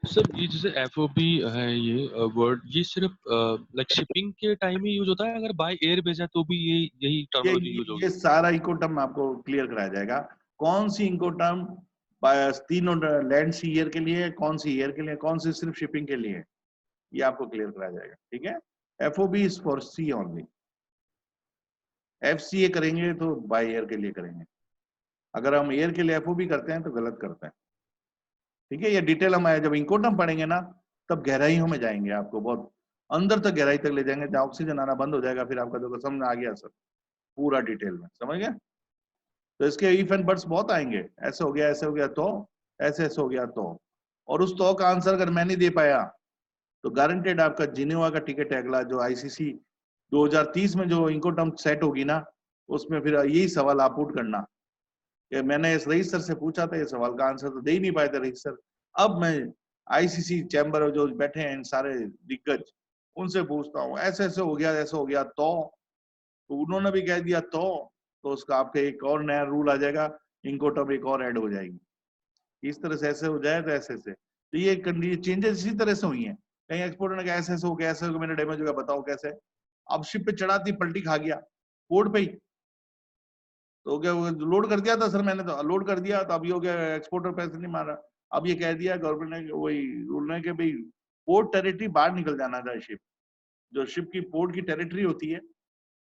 सर ये जैसे एफओबी है ये वर्ड, ये सिर्फ लाइक शिपिंग के टाइम ही यूज होता है, अगर बाय एयर भेजा तो भी ये यही टर्मिनोलॉजी यूज होगी? ये सारा इकोटर्म आपको क्लियर कराया जाएगा, कौन सी इकोटर्म तीनों लैंड सी एयर के लिए, कौन सी एयर के लिए, कौन सी सिर्फ शिपिंग के लिए, ये आपको क्लियर कराया जाएगा, ठीक है। FOB is for sea only, FCA करेंगे तो बाय एयर के लिए करेंगे, अगर हम एयर के लिए एफओबी करते हैं तो गलत करते हैं, ठीक है। ये डिटेल हम जब इंकोटर्म पढ़ेंगे ना तब गहराइयों में जाएंगे, आपको बहुत अंदर तक गहराई तक ले जाएंगे, जहाँ ऑक्सीजन आना बंद हो जाएगा, फिर आपका देखो समझ आ गया सर पूरा डिटेल में, समझ गए। तो इसके इफ एंड बट्स बहुत आएंगे, ऐसे हो गया, ऐसे हो गया तो, ऐसे ऐसे हो गया तो, और उस तो का आंसर अगर मैं नहीं दे पाया तो गारंटेड आपका जिनेवा का टिकट है अगला, जो आईसीसी 2030 में जो इनकोटर्म सेट होगी ना, उसमें फिर यही सवाल आप पुट करना कि मैंने इस रईस सर से पूछा था, ये सवाल का आंसर तो दे ही नहीं पाए थे रईस सर, अब मैं आईसीसी चैम्बर जो बैठे हैं इन सारे दिग्गज उनसे पूछता हूँ, ऐसे ऐसे हो गया, ऐसे हो गया तो उन्होंने भी कह दिया तो उसका आपके एक और नया रूल आ जाएगा, इनकोटर्म एक और ऐड हो जाएगी, इस तरह से ऐसे हो जाए तो ऐसे से। तो ये चेंजेस इसी तरह से हुई हैं, कहीं एक्सपोर्टर ने कहा ऐसे ऐसे हो गया, ऐसे हो गया, मैंने डैमेज हो गया, बताओ कैसे। अब शिप पे चढ़ाती पलटी खा गया पोर्ट पे ही, तो क्या लोड कर दिया था सर मैंने, तो लोड कर दिया, तो अब ये हो गया एक्सपोर्टर पैसे नहीं मारा। अब ये कह दिया गवर्नमेंट ने, वही रूल ने कि भाई पोर्ट टेरिटरी बाहर निकल जाना था शिप, जो शिप की पोर्ट की टेरिटरी होती है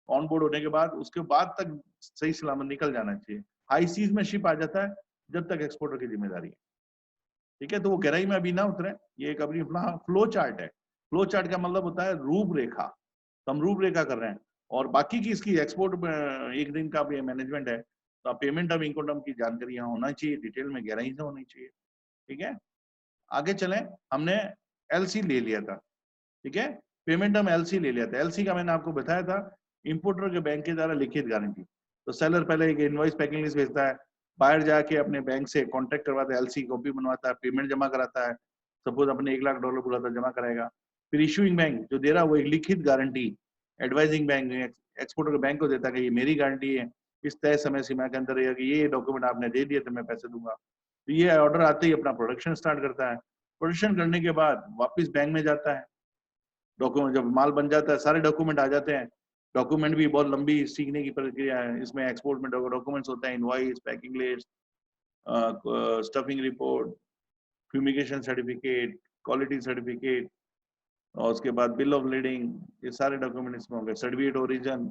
ऑन बोर्ड होने के बाद, उसके बाद तक सही सलामत निकल जाना चाहिए। हाई सीज में शिप आ जाता है जब तक एक्सपोर्टर की जिम्मेदारी है, ठीक है। तो वो गहराई में अभी ना उतरे, ये एक अभी अपना फ्लो चार्ट है। फ्लो चार्ट का मतलब होता है रूपरेखा, तो हम रूपरेखा कर रहे हैं, और बाकी की इसकी एक्सपोर्ट एक दिन का भी मैनेजमेंट है, तो पेमेंट ऑफ इनकम की जानकारी यहाँ होना चाहिए, डिटेल में गहराई से होनी चाहिए। ठीक है, आगे चलें। हमने एलसी ले लिया था, ठीक है, पेमेंट हम एलसी ले लिया था। एलसी का मैंने आपको बताया था, इंपोर्टर के बैंक के द्वारा लिखित गारंटी। तो सेलर पहले एक इनवॉइस पैकिंग लिस्ट भेजता है, बाहर जाके अपने बैंक से कॉन्टेक्ट करवाता है, एलसी कॉपी बनवाता है, पेमेंट जमा कराता है। सपोज अपने $1 लाख बोला था, जमा कराएगा। फिर इशूइंग बैंक जो दे रहा है वो एक लिखित गारंटी एडवाइजिंग बैंक एक्सपोर्टर के बैंक को देता है कि ये मेरी गारंटी है, इस तय समय सीमा के अंदर ये डॉक्यूमेंट आपने दे दिए तो मैं पैसे दूंगा। तो ये ऑर्डर आते ही अपना प्रोडक्शन स्टार्ट करता है। प्रोडक्शन करने के बाद वापस बैंक में जाता है, डॉक्यूमेंट जब माल बन जाता है सारे डॉक्यूमेंट आ जाते हैं। डॉक्यूमेंट भी बहुत लंबी सीखने की प्रक्रिया है, इसमें एक्सपोर्ट में डॉक्यूमेंट्स होते हैं, invoice, packing list, stuffing report, fumigation certificate, quality certificate, और उसके बाद बिल ऑफ लीडिंग, ये सारे डॉक्यूमेंट इसमें होंगे। सर्टिफिकेट ओरिजिन,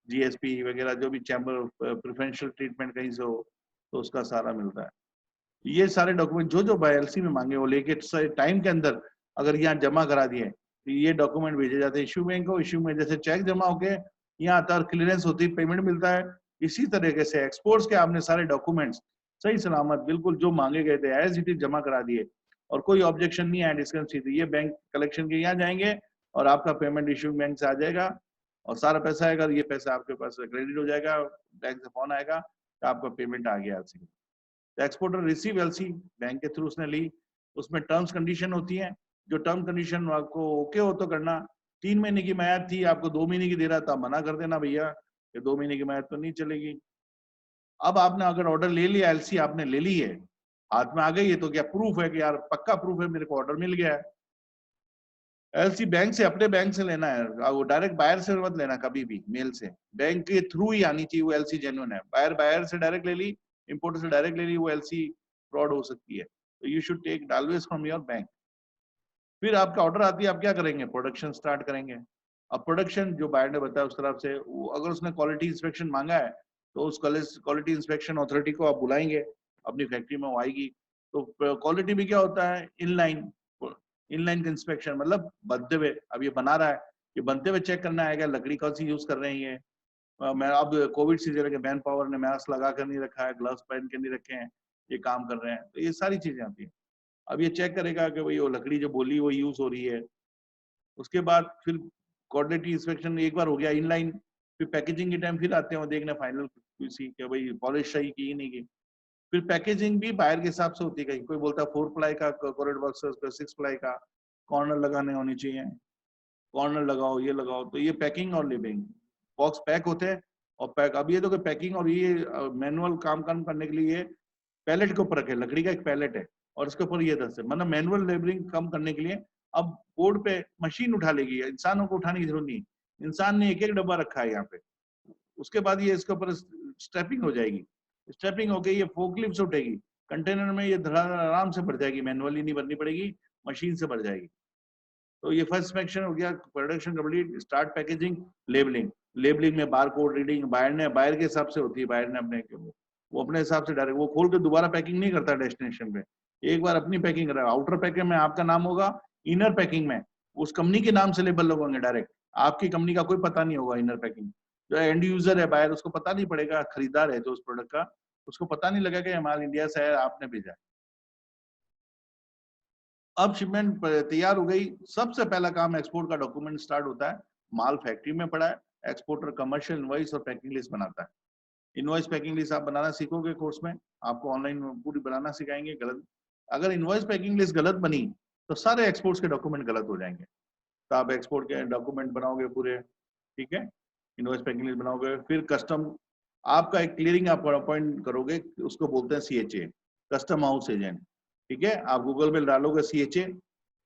जीएसपी वगैरह जो भी चैम्बर प्रेफरेंशियल ट्रीटमेंट कहीं से हो तो उसका सारा मिलता है। ये सारे डॉक्यूमेंट जो जो एलसी में मांगे वो लेके टाइम के अंदर अगर यहाँ जमा करा दिए तो ये डॉक्यूमेंट भेजे जाते हैं इशू बैंक को। इशू में जैसे चेक जमा होके यहाँ आता है, क्लियरेंस होती है, पेमेंट मिलता है, इसी तरीके से एक्सपोर्ट्स के आपने सारे डॉक्यूमेंट्स सही सलामत बिल्कुल जो मांगे गए थे एज इट इज जमा करा दिए और कोई ऑब्जेक्शन नहीं है, डिस्क्रिपेंसी, ये बैंक कलेक्शन के यहाँ जाएंगे और आपका पेमेंट इशू बैंक से आ जाएगा और सारा पैसा आएगा, ये पैसा आपके पास क्रेडिट हो जाएगा, बैंक से फोन आएगा कि आपका पेमेंट आ गया LC. Exporter receive LC bank के थ्रू उसने ली, उसमें टर्म्स कंडीशन होती हैं, जो टर्म कंडीशन आपको ओके हो तो करना। 3 महीने की मैद थी, आपको 2 महीने की दे रहा था, मना कर देना भैया ये 2 महीने की मैद तो नहीं चलेगी। अब आपने अगर ऑर्डर ले लिया, एलसी आपने ले ली है, हाथ में आ गई है, तो क्या प्रूफ है कि यार पक्का प्रूफ है मेरे को ऑर्डर मिल गया है। एलसी बैंक से, अपने बैंक से लेना है, वो डायरेक्ट बायर से मत लेना कभी भी, मेल से, बैंक के थ्रू ही आनी चाहिए, वो एलसी जेन्युइन है। बायर से डायरेक्ट ले ली, इंपोर्टर से डायरेक्ट ले ली, वो एलसी फ्रॉड हो सकती है। तो you should take always from your bank. फिर आपका ऑर्डर आती है, आप क्या करेंगे, प्रोडक्शन स्टार्ट करेंगे। अब प्रोडक्शन जो बायर ने बताया उस तरफ से, अगर उसने क्वालिटी इंस्पेक्शन मांगा है तो उस क्वालिटी इंस्पेक्शन अथॉरिटी को आप बुलाएंगे, अपनी फैक्ट्री में वो आएगी। तो क्वालिटी भी क्या होता है, इनलाइन का इंस्पेक्शन, मतलब बनते हुए, अब ये बना रहा है, ये बनते हुए चेक करना आएगा, लकड़ी कौन सी यूज कर रहे हैं ये। मैं अब कोविड सीजन के मैन पावर ने मास्क लगा कर नहीं रखा है, ग्लव्स पहन के नहीं रखे हैं, ये काम कर रहे हैं, तो ये सारी चीजें आती हैं। अब ये चेक करेगा कि भाई वो लकड़ी जो बोली वो यूज हो रही है। उसके बाद फिर क्वालिटी इंस्पेक्शन एक बार हो गया इनलाइन, फिर पैकेजिंग के टाइम फिर आते हैं वो देखने फाइनल किसी कि भाई पॉलिश सही की नहीं की। फिर पैकेजिंग भी बाहर के हिसाब से होती है, कोई बोलता है 4 प्लाई का कॉर्नर बॉक्स, 6 प्लाई का, कॉर्नर लगाने होनी चाहिए, कॉर्नर लगाओ, ये लगाओ। तो ये पैकिंग और लेबलिंग, बॉक्स पैक होते हैं और पैक। अब ये तो कि पैकिंग और ये मैनुअल काम करने के लिए पैलेट के ऊपर रखे, लकड़ी का एक पैलेट है और इसके ऊपर ये 10 है, मतलब मैनुअल लेबलिंग कम करने के लिए अब बोर्ड पे मशीन उठा लेगी, इंसानों को उठाने की जरूरत नहीं। इंसान ने एक डब्बा रखा है यहाँ पे, उसके बाद ये इसके ऊपर स्ट्रैपिंग हो जाएगी, स्ट्रैपिंग होके ये फोकलिफ्ट से उठेगी, कंटेनर में ये आराम से भर जाएगी, मैनुअली नहीं भरनी पड़ेगी, मशीन से भर जाएगी। तो ये फर्स्ट सेक्शन हो गया, production complete, start packaging, labelling. Labelling में बार कोड रीडिंग बायर के हिसाब से होती है, बायर ने अपने वो अपने हिसाब से डायरेक्ट वो खोल के दोबारा पैकिंग नहीं करता डेस्टिनेशन पे, एक बार अपनी पैकिंग कर रहा है। आउटर पैकिंग में आपका नाम होगा, इनर पैकिंग में उस कंपनी के नाम से लेबल लगवाएंगे डायरेक्ट, आपकी कंपनी का कोई पता नहीं होगा। इनर पैकिंग जो एंड यूजर है बायर, उसको पता नहीं पड़ेगा, खरीदार है जो उस प्रोडक्ट का, उसको पता नहीं लगा कि माल इंडिया से है, आपने भेजा। अब शिपमेंट तैयार हो गई, सबसे पहला काम एक्सपोर्ट का डॉक्यूमेंट स्टार्ट होता है। माल फैक्ट्री में पड़ा है, एक्सपोर्टर कमर्शियल इनवॉइस और पैकिंग लिस्ट बनाता है। इनवॉइस पैकिंग लिस्ट आप बनाना सीखोगे कोर्स में, आपको ऑनलाइन पूरी बनाना सिखाएंगे। गलत अगर इनवॉइस पैकिंग लिस्ट गलत बनी तो सारे एक्सपोर्ट्स के डॉक्यूमेंट गलत हो जाएंगे। तो आप एक्सपोर्ट के डॉक्यूमेंट बनाओगे पूरे, ठीक है, इनवॉइस पैकिंग लिस्ट बनाओगे। फिर कस्टम आपका एक क्लियरिंग आप अपॉइंट करोगे, उसको बोलते हैं CHA, कस्टम हाउस एजेंट, ठीक है। आप गूगल में डालोगे CHA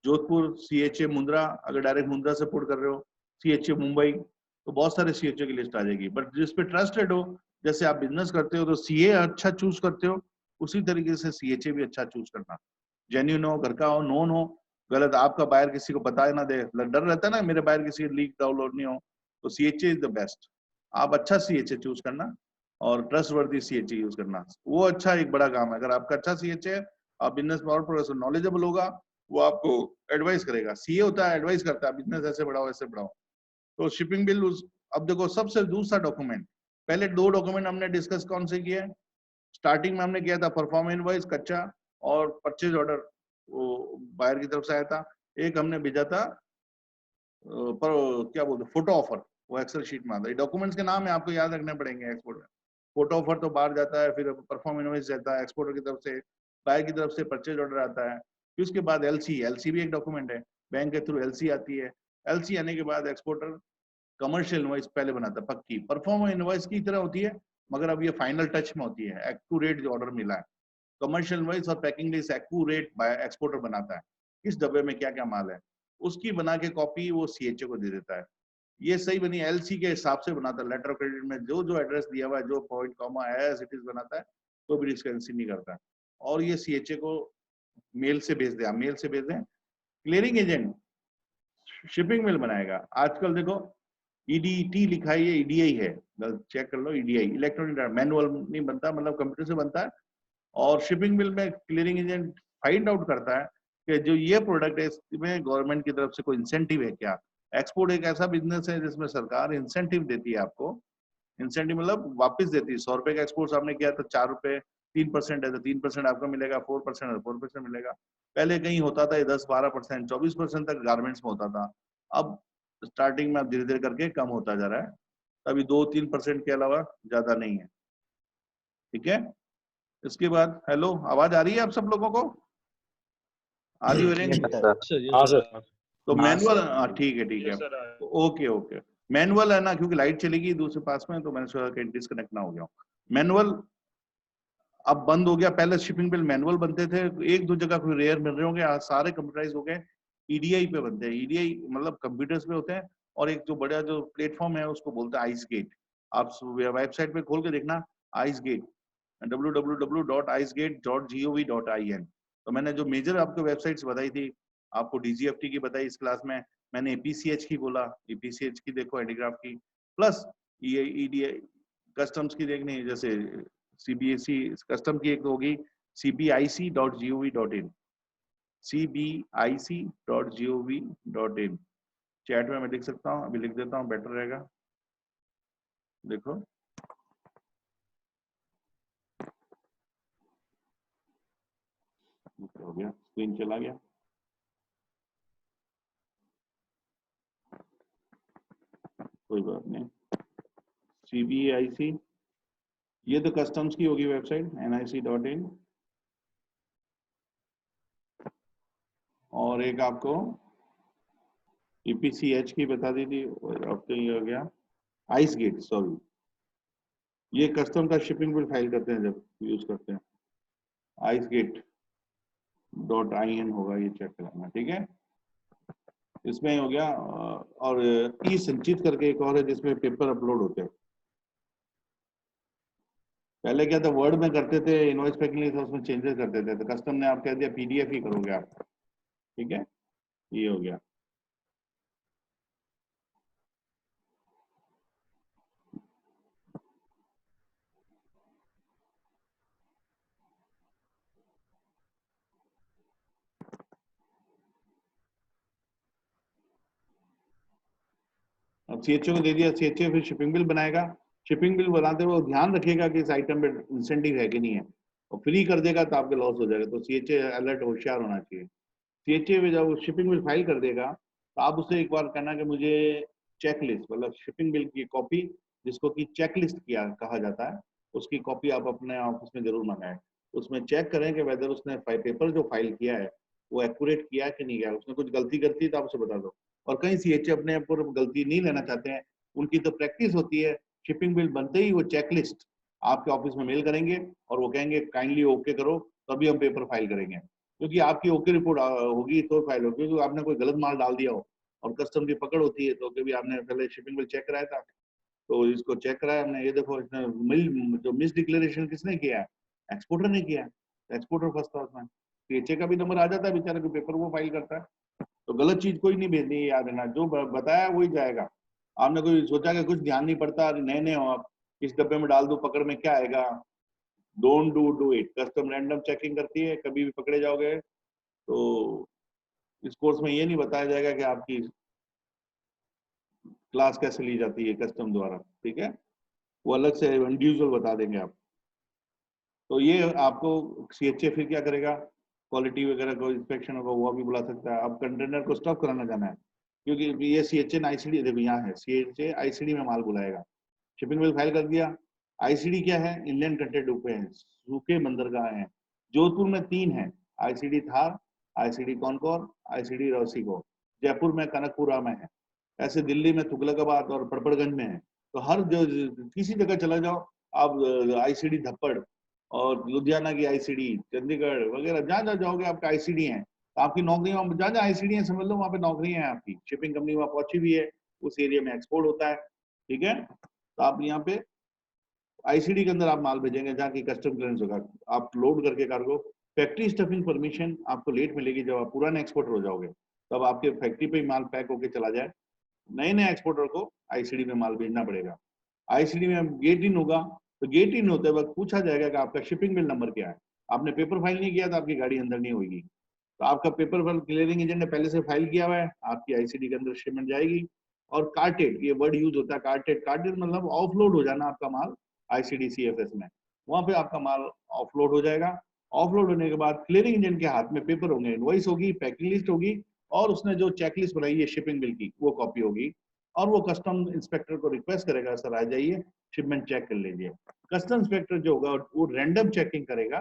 जोधपुर, CHA मुंद्रा, अगर डायरेक्ट मुंद्रा से पुट कर रहे हो, CHA मुंबई, तो बहुत सारे CHA की लिस्ट आ जाएगी। बट जिस पे ट्रस्टेड हो, जैसे आप बिजनेस करते हो तो CA अच्छा चूज करते हो, उसी तरीके से CHA भी अच्छा चूज करना, जेन्युइन हो, घर का हो, नोन हो, गलत आपका बायर किसी को बता ना दे, डर रहता है ना मेरे बायर किसी लीक डाउनलोड नहीं हो, तो CHA इज द बेस्ट। आप अच्छा CHA चूज करना और ट्रस्ट वर्दी CHA यूज करना, वो अच्छा एक बड़ा काम है। अगर आपका अच्छा CHA है, आप बिजनेस में और प्रोफेशनल नॉलेजेबल होगा, वो आपको एडवाइस करेगा। CA होता है एडवाइस करता है, बिजनेस ऐसे बढ़ाओ ऐसे बढ़ाओ। तो शिपिंग बिल अब देखो सबसे दूसरा डॉक्यूमेंट पहले 2 डॉक्यूमेंट हमने डिस्कस कौन से किए? स्टार्टिंग में हमने किया था परफॉर्म इनवॉइस कच्चा और परचेज ऑर्डर वो बायर की तरफ से आया था। एक हमने भेजा था पर क्या बोलते फोटो ऑफर, वो एक्सेल शीट में आता है। डॉक्यूमेंट्स के नाम है, आपको याद रखने पड़ेंगे। एक्सपोर्ट में फोटो ऑफर तो बाहर जाता है, फिर परफॉर्म इनवॉइस जाता है एक्सपोर्टर की तरफ से, बायर की तरफ से परचेज ऑर्डर आता है, फिर उसके बाद एलसी, एलसी भी एक डॉक्यूमेंट है, बैंक के थ्रू एलसी आती है। एलसी आने के बाद एक्सपोर्टर कमर्शियल इनवॉइस पहले बनाता है, पक्की परफॉर्म इनवॉइस की तरह होती है, मगर अब ये फाइनल टच में होती है, एक्यूरेट जो ऑर्डर मिला है। कमर्शियल इनवॉइस और पैकिंग लिस्ट एक्यूरेट एक्सपोर्टर बनाता है, किस डब्बे में क्या क्या माल है, उसकी बना के कॉपी वो सीएचओ को दे देता है। ये सही बनी एलसी के हिसाब से बनाता है, लेटर ऑफ क्रेडिट में जो जो एड्रेस दिया हुआ है, जो point comma as it is बनाता है, तो भी इसका एलसी नहीं करता है। और ये सीएचओ को मेल से भेज दे, मेल से भेज दें। क्लियरिंग एजेंट शिपिंग मिल बनाएगा। आजकल देखो ईडीटी लिखा है, ये ईडीआई है, चेक कर लो, ईडीआई इलेक्ट्रॉनिक मैनुअल नहीं बनता, मतलब कंप्यूटर से बनता है। और शिपिंग बिल में क्लियरिंग एजेंट फाइंड आउट करता है कि जो ये प्रोडक्ट है इसमें गवर्नमेंट की तरफ से कोई इंसेंटिव है क्या। एक्सपोर्ट एक ऐसा बिजनेस है जिसमें सरकार इंसेंटिव देती है आपको, इंसेंटिव मतलब वापस देती है। 100 रुपए का एक्सपोर्ट आपने किया तो 4 रुपए 3% है तो 3% आपको मिलेगा, 4% है तो 4% मिलेगा। पहले कहीं होता था ये 10-12%, 24% तक गारमेंट्स में होता था। अब स्टार्टिंग में अब धीरे धीरे करके कम होता जा रहा है, अभी 2-3% के अलावा ज्यादा नहीं है। ठीक है, इसके बाद हेलो, आवाज आ रही है आप सब लोगों को? आ रही है? हाँ सर। तो मैनुअल, ठीक है ठीक है, ओके ओके। मैनुअल है ना, क्योंकि लाइट चलेगी दूसरे पास में, तो मैंने सोचा कि डिस्कनेक्ट ना हो गया। मैनुअल अब बंद हो गया, पहले शिपिंग बिल मैनुअल बनते थे, एक दो जगह कोई रेयर मिल रहे होंगे, आज सारे कंप्यूटराइज हो गए, ईडीआई पे बनते हैं। ईडीआई मतलब कंप्यूटर्स पे होते हैं, और एक जो बड़ा जो प्लेटफॉर्म है उसको बोलते हैं आइस गेट। आप वेबसाइट पे खोल के देखना आइस गेट, www.icegate.gov.in। तो मैंने जो मेजर आपको वेबसाइट्स बताई थी, आपको डीजीएफटी की बताई इस क्लास में, मैंने एपीसीएच की बोला, एपीसीएच की देखो, हैंडीक्राफ्ट की, प्लस ये ईडीआई कस्टम्स की देखनी है, जैसे सीबीएसई कस्टम की एक होगी cbic.gov.in, cbic.gov.in। चैट में मैं लिख सकता हूँ, अभी लिख देता हूँ, बेटर रहेगा। देखो हो गया, स्क्रीन चला गया। कोई बात नहीं, CBIC, ये तो कस्टम्स की होगी वेबसाइट, nic.in। और एक आपको EPCH की बता दी थी, अब तो ये हो गया आइस गेट, सॉरी, ये कस्टम का शिपिंग बिल फाइल करते हैं जब यूज करते हैं, iceGate.in होगा, ये चेक करना, ठीक है। इसमें हो गया, और ई संचित करके एक और है जिसमें पेपर अपलोड होते हैं। पहले क्या था, वर्ड में करते थे इनवॉइस पैकिंग था, उसमें चेंजेस करते थे, तो कस्टम ने आप कह दिया पीडीएफ ही करोगे आप, ठीक है, ये हो गया। अब सीएचओ को दे दिया, सीएचओ फिर शिपिंग बिल बनाएगा। शिपिंग बिल बनाते हुए ध्यान रखिएगा कि इस आइटम पे इंसेंटिव है कि नहीं है, और फ्री कर देगा तो आपके लॉस हो जाएगा, तो सीएचओ अलर्ट होशियार होना चाहिए। सीएचओ में जब शिपिंग बिल फाइल कर देगा तो आप उससे एक बार कहना कि मुझे चेकलिस्ट, मतलब शिपिंग बिल की कॉपी, जिसको कि चेकलिस्ट किया कहा जाता है, उसकी कॉपी आप अपने ऑफिस में जरूर मंगाएं। उसमें चेक करें कि वेदर उसने पेपर जो फाइल किया है वो एक्यूरेट किया कि नहीं किया, उसने कुछ गलती करती है तो आप उसे बता दो। और कई सीएचओ अपने ऊपर गलती नहीं लेना चाहते हैं, उनकी तो प्रैक्टिस होती है, शिपिंग बिल बनते ही वो चेकलिस्ट आपके ऑफिस में मेल करेंगे और वो कहेंगे काइंडली ओके करो, तभी हम पेपर फाइल करेंगे। क्योंकि आपकी ओके रिपोर्ट होगी तो फाइल होगी, क्योंकि आपने कोई गलत माल डाल दिया हो और कस्टम की पकड़ होती है, तो क्योंकि आपने पहले शिपिंग बिल चेक कराया था, तो इसको चेक कराया हमने, ये देखो इसने जो मिस डिक्लेरेशन किसने किया है, एक्सपोर्टर ने किया है, एक्सपोर्टर फंसता है उसमें, सीएचए का भी नंबर आ जाता है बेचारे को, पेपर वो फाइल करता है। तो गलत चीज कोई नहीं भेजनी है, याद रखना, जो बताया वही जाएगा। आपने कोई सोचा कि कुछ ध्यान नहीं पड़ता, नए नए हो आप, इस डब्बे में डाल दो, पकड़ में क्या आएगा, don't do it. Custom random checking करती है, कभी भी पकड़े जाओगे तो इस कोर्स में ये नहीं बताया जाएगा कि आपकी क्लास कैसे ली जाती है कस्टम द्वारा, ठीक है। वो अलग से इंडिविजुअल बता देंगे आप। तो ये आपको CHA फिर क्या करेगा, क्वालिटी वगैरह को इंस्पेक्शन होगा वो भी बुला सकता है। अब कंटेनर को स्टॉप कराना जाना है, क्योंकि ये CHA ना ICD, देखो यहाँ है CHA ICD में माल बुलाएगा। शिपिंग बिल फाइल कर दिया। ICD क्या है, इंडियन कंटेंट रूपे हैं, सूखे बंदरगाह हैं। जोधपुर में 3 है, ICD Thar, ICD Concor, ICD रौसीको। Jaipur में कनकपुरा में है। ऐसे दिल्ली में तुगलकाबाद और पड़पड़गंज में है। तो हर जो किसी जगह चला जाओ आप, ICD धप्पड़ और लुधियाना की ICD, चंडीगढ़ वगैरह जहाँ जहाँ जाओगे आपका ICD है। तो आपकी नौकरी वहाँ जहाँ जहाँ ICD है समझ लो वहाँ पे नौकरी है आपकी। शिपिंग कंपनी वहाँ पहुंची भी है, उस एरिया में एक्सपोर्ट होता है। ठीक है, तो आप यहाँ पे ICD के अंदर आप माल भेजेंगे जहाँ की कस्टम क्लियरेंस होगा। आप लोड करके कार्गो, फैक्ट्री स्टफिंग परमिशन आपको लेट मिलेगी जब आप पुराने एक्सपोर्टर हो जाओगे, तब आपके फैक्ट्री पे ही माल पैक होके चला जाए। नए नए एक्सपोर्टर को ICD में माल भेजना पड़ेगा। ICD में गेट इन होगा, तो गेट इन होते वक्त पूछा जाएगा कि आपका शिपिंग बिल नंबर क्या है। आपने पेपर फाइल नहीं किया तो आपकी गाड़ी अंदर नहीं होगी। तो आपका पेपर फाइल क्लियरिंग एजेंट ने पहले से फाइल किया हुआ है, आपकी ICD के अंदर शिपमेंट जाएगी। और कार्टेड, ये वर्ड यूज होता है कार्टेड। कार्टेड मतलब ऑफलोड हो जाना आपका माल ICD CFS में, वहां पे आपका माल ऑफलोड हो जाएगा। ऑफलोड होने के बाद क्लियरिंग एजेंट के हाथ में पेपर होंगे, इनवॉइस होगी, पैकिंग लिस्ट होगी, और उसने जो चेकलिस्ट बनाई है शिपिंग बिल की वो कॉपी होगी। और वो कस्टम इंस्पेक्टर को रिक्वेस्ट करेगा, सर आ जाइए शिपमेंट चेक कर लीजिए। कस्टम इंस्पेक्टर जो होगा वो रैंडम चेकिंग करेगा।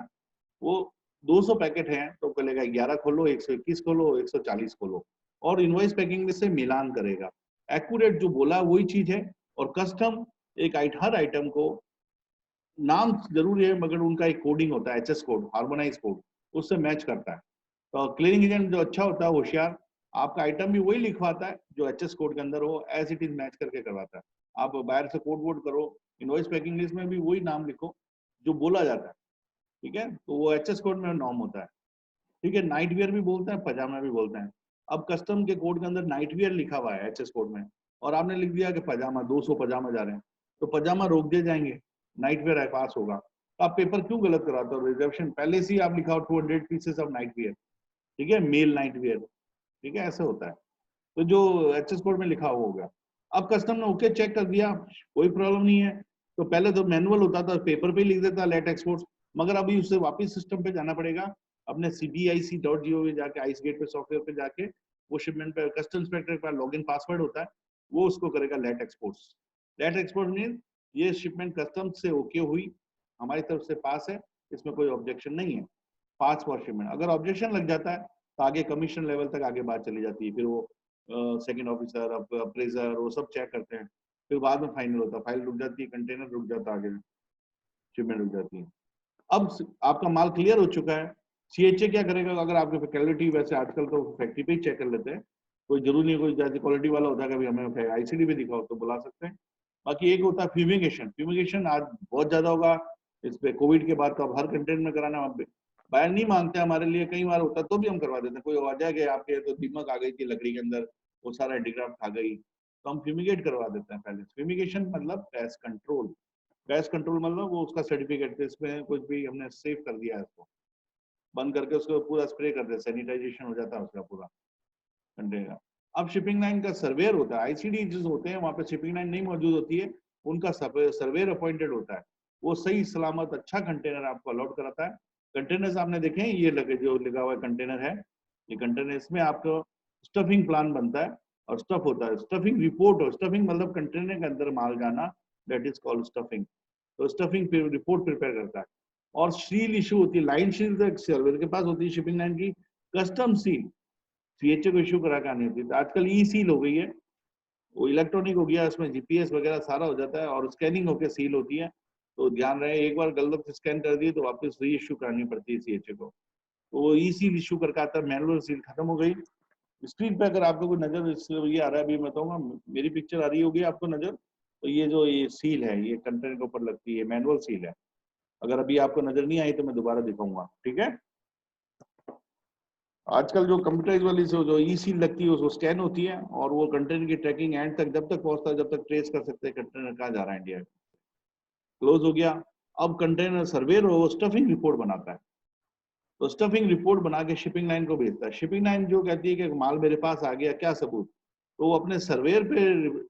वो 200 पैकेट हैं तो बोलेगा 11 खोलो, 121 खोलो, 140 खोलो, और इनवॉइस पैकिंग में से मिलान करेगा। एक्यूरेट जो बोला वही चीज है। और कस्टम एक हर आइटम को, नाम जरूरी है मगर उनका एक कोडिंग होता है, HS कोड, हार्मोनाइज कोड, उससे मैच करता है। तो क्लियरिंग एजेंट जो अच्छा होता है, होशियार, आपका आइटम भी वही लिखवाता है जो HS कोड के अंदर हो, एज इट इज मैच करके करवाता है। आप बाहर से कोड वोड करो, इनवॉइस पैकिंग लिस्ट में भी वही नाम लिखो जो बोला जाता है। ठीक है, तो वो HS कोड में नॉर्म होता है। ठीक है, नाइट वियर भी बोलते हैं, पजामा भी बोलते हैं। अब कस्टम के कोड के अंदर नाइट वियर लिखा हुआ है HS कोड में, और आपने लिख दिया कि पजामा, 200 पजामा जा रहे हैं, तो पजामा रोक दिए जाएंगे, नाइट वियर पास होगा। तो आप पेपर क्यों गलत कराते हो? रिजर्वेशन पहले से ही आप लिखा हो 200 पीसेस ऑफ नाइट वियर, ठीक है, मेल नाइट वियर, ठीक है, ऐसे होता है। तो जो HS कोड में लिखा हुआ होगा। अब कस्टम ने ओके चेक कर दिया, कोई प्रॉब्लम नहीं है। तो पहले तो मैनुअल होता था, पेपर पे लिख देता लेट एक्सपोर्ट, मगर अभी उससे वापस सिस्टम पे जाना पड़ेगा, अपने cbic.gov जाके, आइस गेट पे सॉफ्टवेयर पे जाके, वो शिपमेंट पे कस्टम इंस्पेक्टर का लॉगिन पासवर्ड होता है, वो उसको करेगा let exports. Let export mean ये शिपमेंट कस्टम से ओके हुई, हमारी तरफ से पास है, इसमें कोई ऑब्जेक्शन नहीं है, पास फॉर शिपमेंट। अगर ऑब्जेक्शन लग जाता है तो आगे कमीशन लेवल तक आगे बात चली जाती है, फिर वो सेकंड ऑफिसर, अप्रेजर, वो सब चेक करते हैं, फिर बाद में फाइनल होता है, फाइल रुक जाती है, कंटेनर रुक जाता है, आगे शिपमेंट रुक जाती है। अब आपका माल क्लियर हो चुका है, CHA क्या करेगा? अगर आपके क्वालिटी, वैसे आजकल तो फैक्ट्री पे ही चेक कर लेते हैं, कोई जरूरी नहीं कोई जैसे क्वालिटी वाला होता है कि हमें ICD भी दिखाओ तो बुला सकते हैं। बाकी एक होता है फ्यूमिगेशन। फ्यूमिगेशन आज बहुत ज्यादा होगा इस पे, कोविड के बाद तो अब हर कंटेंट में कराना, बाहर नहीं मांगते हमारे लिए, कई बार होता तो भी हम करवा देते हैं। कोई आ जाएगा आपके तो दीमक आ गई थी लकड़ी के अंदर, वो सारा हैंडीक्राफ्ट खा गई, तो हम फ्यूमिगेट करवा देते हैं पहले। फ्यूमिगेशन मतलब पेस्ट कंट्रोल। पेस्ट कंट्रोल मतलब वो उसका सर्टिफिकेट, इसमें कुछ भी हमने सेव कर दिया है, इसको बंद करके उसको पूरा स्प्रे कर दे, सैनिटाइजेशन हो जाता है उसका पूरा कंटेनर। अब शिपिंग लाइन का सर्वेयर होता है, ICD जो होते हैं वहाँ पे शिपिंग लाइन नहीं मौजूद होती है, उनका सर्वेयर अपॉइंटेड होता है, वो सही सलामत अच्छा कंटेनर आपको अलॉट कराता है। कंटेनर्स आपने देखे हैं, ये लगे जो लगा हुआ कंटेनर है, ये कंटेनर, इसमें आपको स्टफिंग प्लान बनता है और स्टफ होता है, स्टफिंग रिपोर्ट, और स्टफिंग मतलब कंटेनर के अंदर माल जाना, दैट इज कॉल्ड स्टफिंग। तो स्टफिंग रिपोर्ट प्रिपेयर करता है। और सील इशू होती है, लाइन सील सर्वेयर के पास होती है शिपिंग लाइन की, कस्टम सील CHA को इशू करा के आनी होती है। तो आजकल सील हो गई है, वो इलेक्ट्रॉनिक हो गया, उसमें GPS वगैरह सारा हो जाता है और स्कैनिंग होकर सील होती है। तो ध्यान रहे, एक बार गलत से स्कैन कर दी तो वापस री इशू करानी पड़ती है CHA को। तो वो सील इशू करके आता है, मैनुअल सील खत्म हो गई। स्क्रीन पे अगर आपको कोई नजर ये आ रहा है, अभी मैं बताऊंगा, मेरी पिक्चर आ रही होगी आपको नजर, तो ये जो ये सील है, ये कंटेनर के ऊपर लगती है, मैनुअल सील है। अगर अभी आपको नजर नहीं आई तो मैं दोबारा दिखाऊंगा, ठीक है। आजकल जो कंप्यूटराइज वाली जो सील लगती है उसको स्कैन होती है और वो कंटेनर की ट्रैकिंग एंड तक जब तक पहुंचता है, जब तक ट्रेस कर सकते हैं कंटेनर कहाँ जा रहा है इंडिया। क्लोज हो गया। अब कंटेनर सर्वेयर हो, स्टफिंग रिपोर्ट बनाता है, तो स्टफिंग रिपोर्ट बना के शिपिंग लाइन को भेजता है। शिपिंग लाइन जो कहती है कि माल मेरे पास आ गया, क्या सबूत, तो वो अपने सर्वेयर पे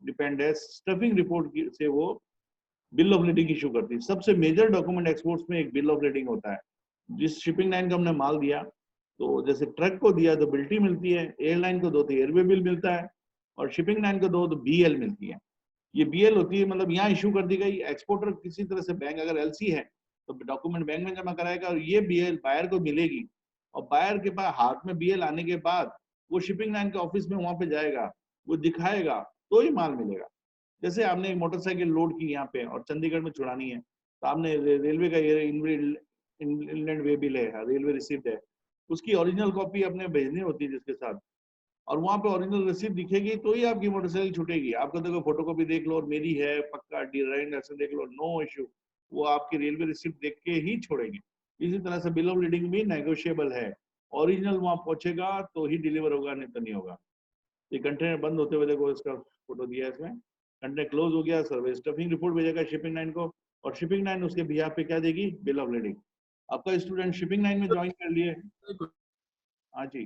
डिपेंड है। स्टफिंग रिपोर्ट से वो बिल ऑफ लीडिंग इशू करती है। सबसे मेजर डॉक्यूमेंट एक्सपोर्ट्स में एक बिल ऑफ लीडिंग होता है। जिस शिपिंग लाइन को हमने माल दिया, तो जैसे ट्रक को दिया तो बिल्टी मिलती है, एयरलाइन को दो तो एयरवे बिल मिलता है, और शिपिंग लाइन को दो तो बीएल मिलती है। ये बीएल होती है, मतलब यहाँ इशू कर दी गई। एक्सपोर्टर किसी तरह से बैंक, अगर एलसी है तो डॉक्यूमेंट बैंक में जमा कराएगा, और ये बीएल बायर को मिलेगी, और बायर के पास हाथ में बीएल आने के बाद वो शिपिंग लाइन के ऑफिस में वहां पे जाएगा, वो दिखाएगा तो ही माल मिलेगा। जैसे आपने एक मोटरसाइकिल लोड की यहाँ पे और चंडीगढ़ में छुड़ानी है, तो आपने रेलवे का ये इनलैंड वे बिल है, रेलवे रिसिप्ट है, उसकी ओरिजिनल कॉपी अपने भेजनी होती है जिसके साथ, और वहां पे ओरिजिनल रिसिप्ट दिखेगी तो ही आपकी मोटरसाइकिल छूटेगी। आपको देखो फोटोकॉपी देख लो और मेरी है पक्का डिजाइन ऐसे देख लो, नो इश्यू, वो आपकी रेलवे रिसिप्ट देख के ही छोड़ेंगे। इसी तरह से बिल ऑफ लीडिंग भी नेगोशिएबल है, ओरिजिनल वहां पहुंचेगा तो ही डिलीवर होगा, नहीं तो नहीं होगा। ये कंटेनर बंद होते हुए देखो, इसका फोटो दिया है इसमें, कंटेनर क्लोज हो गया, सर्विस स्टफिंग रिपोर्ट भेजेगा शिपिंग लाइन को, और शिपिंग लाइन उसके बिहाफ पे क्या देगी, बिल ऑफ लीडिंग। आपका स्टूडेंट शिपिंग लाइन में ज्वाइन कर लिए, हाँ जी,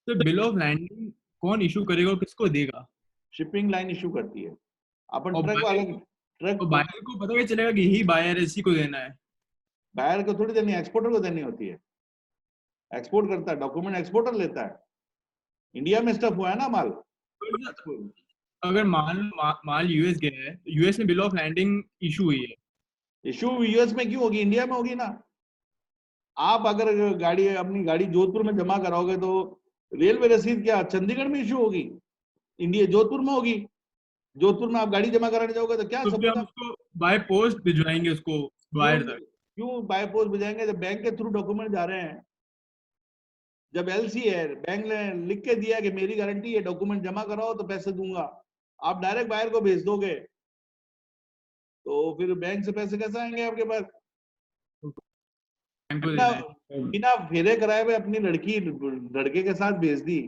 तो बिल ऑफ लैंडिंग कौन इशू करेगा और किसको देगा? शिपिंग लाइन इशू करती है। अपन और ट्रक वाले, ट्रक बायर को पता कैसे चलेगा कि यही बायर है, इसी को देना है? बायर को थोड़ी देनी है, एक्सपोर्टर को देनी होती है। एक्सपोर्ट करता है, डॉक्यूमेंट एक्सपोर्टर लेता है। इंडिया में स्टफ हुआ है ना माल, अगर माल यूएस गया है तो यूएस में बिल ऑफ लैंडिंग इशू हुई है, इशू यूएस में क्यों होगी, इंडिया में होगी ना। आप अगर गाड़ी, अपनी गाड़ी जोधपुर में जमा कराओगे तो रेलवे रसीद क्या चंडीगढ़ में इशू होगी, इंडिया जोधपुर में होगी। जोधपुर में आप गाड़ी जमा कराने जाओगे तो क्या तो फिर हम सब उसको बाय पोस्ट भिजवाएंगे उसको बायर तक। क्यों बाय पोस्ट भेजेंगे, जब बैंक के थ्रू डॉक्यूमेंट जा रहे हैं। जब एलसी है, बैंक ने लिख के दिया कि मेरी गारंटी है, डॉक्यूमेंट जमा कराओ तो पैसे दूंगा, आप डायरेक्ट बायर को भेज दोगे तो फिर बैंक से पैसे कैसे आएंगे आपके पास। बैंक को देना है। बिना फेरे कराए हुए अपनी लड़की लड़के के साथ भेज दी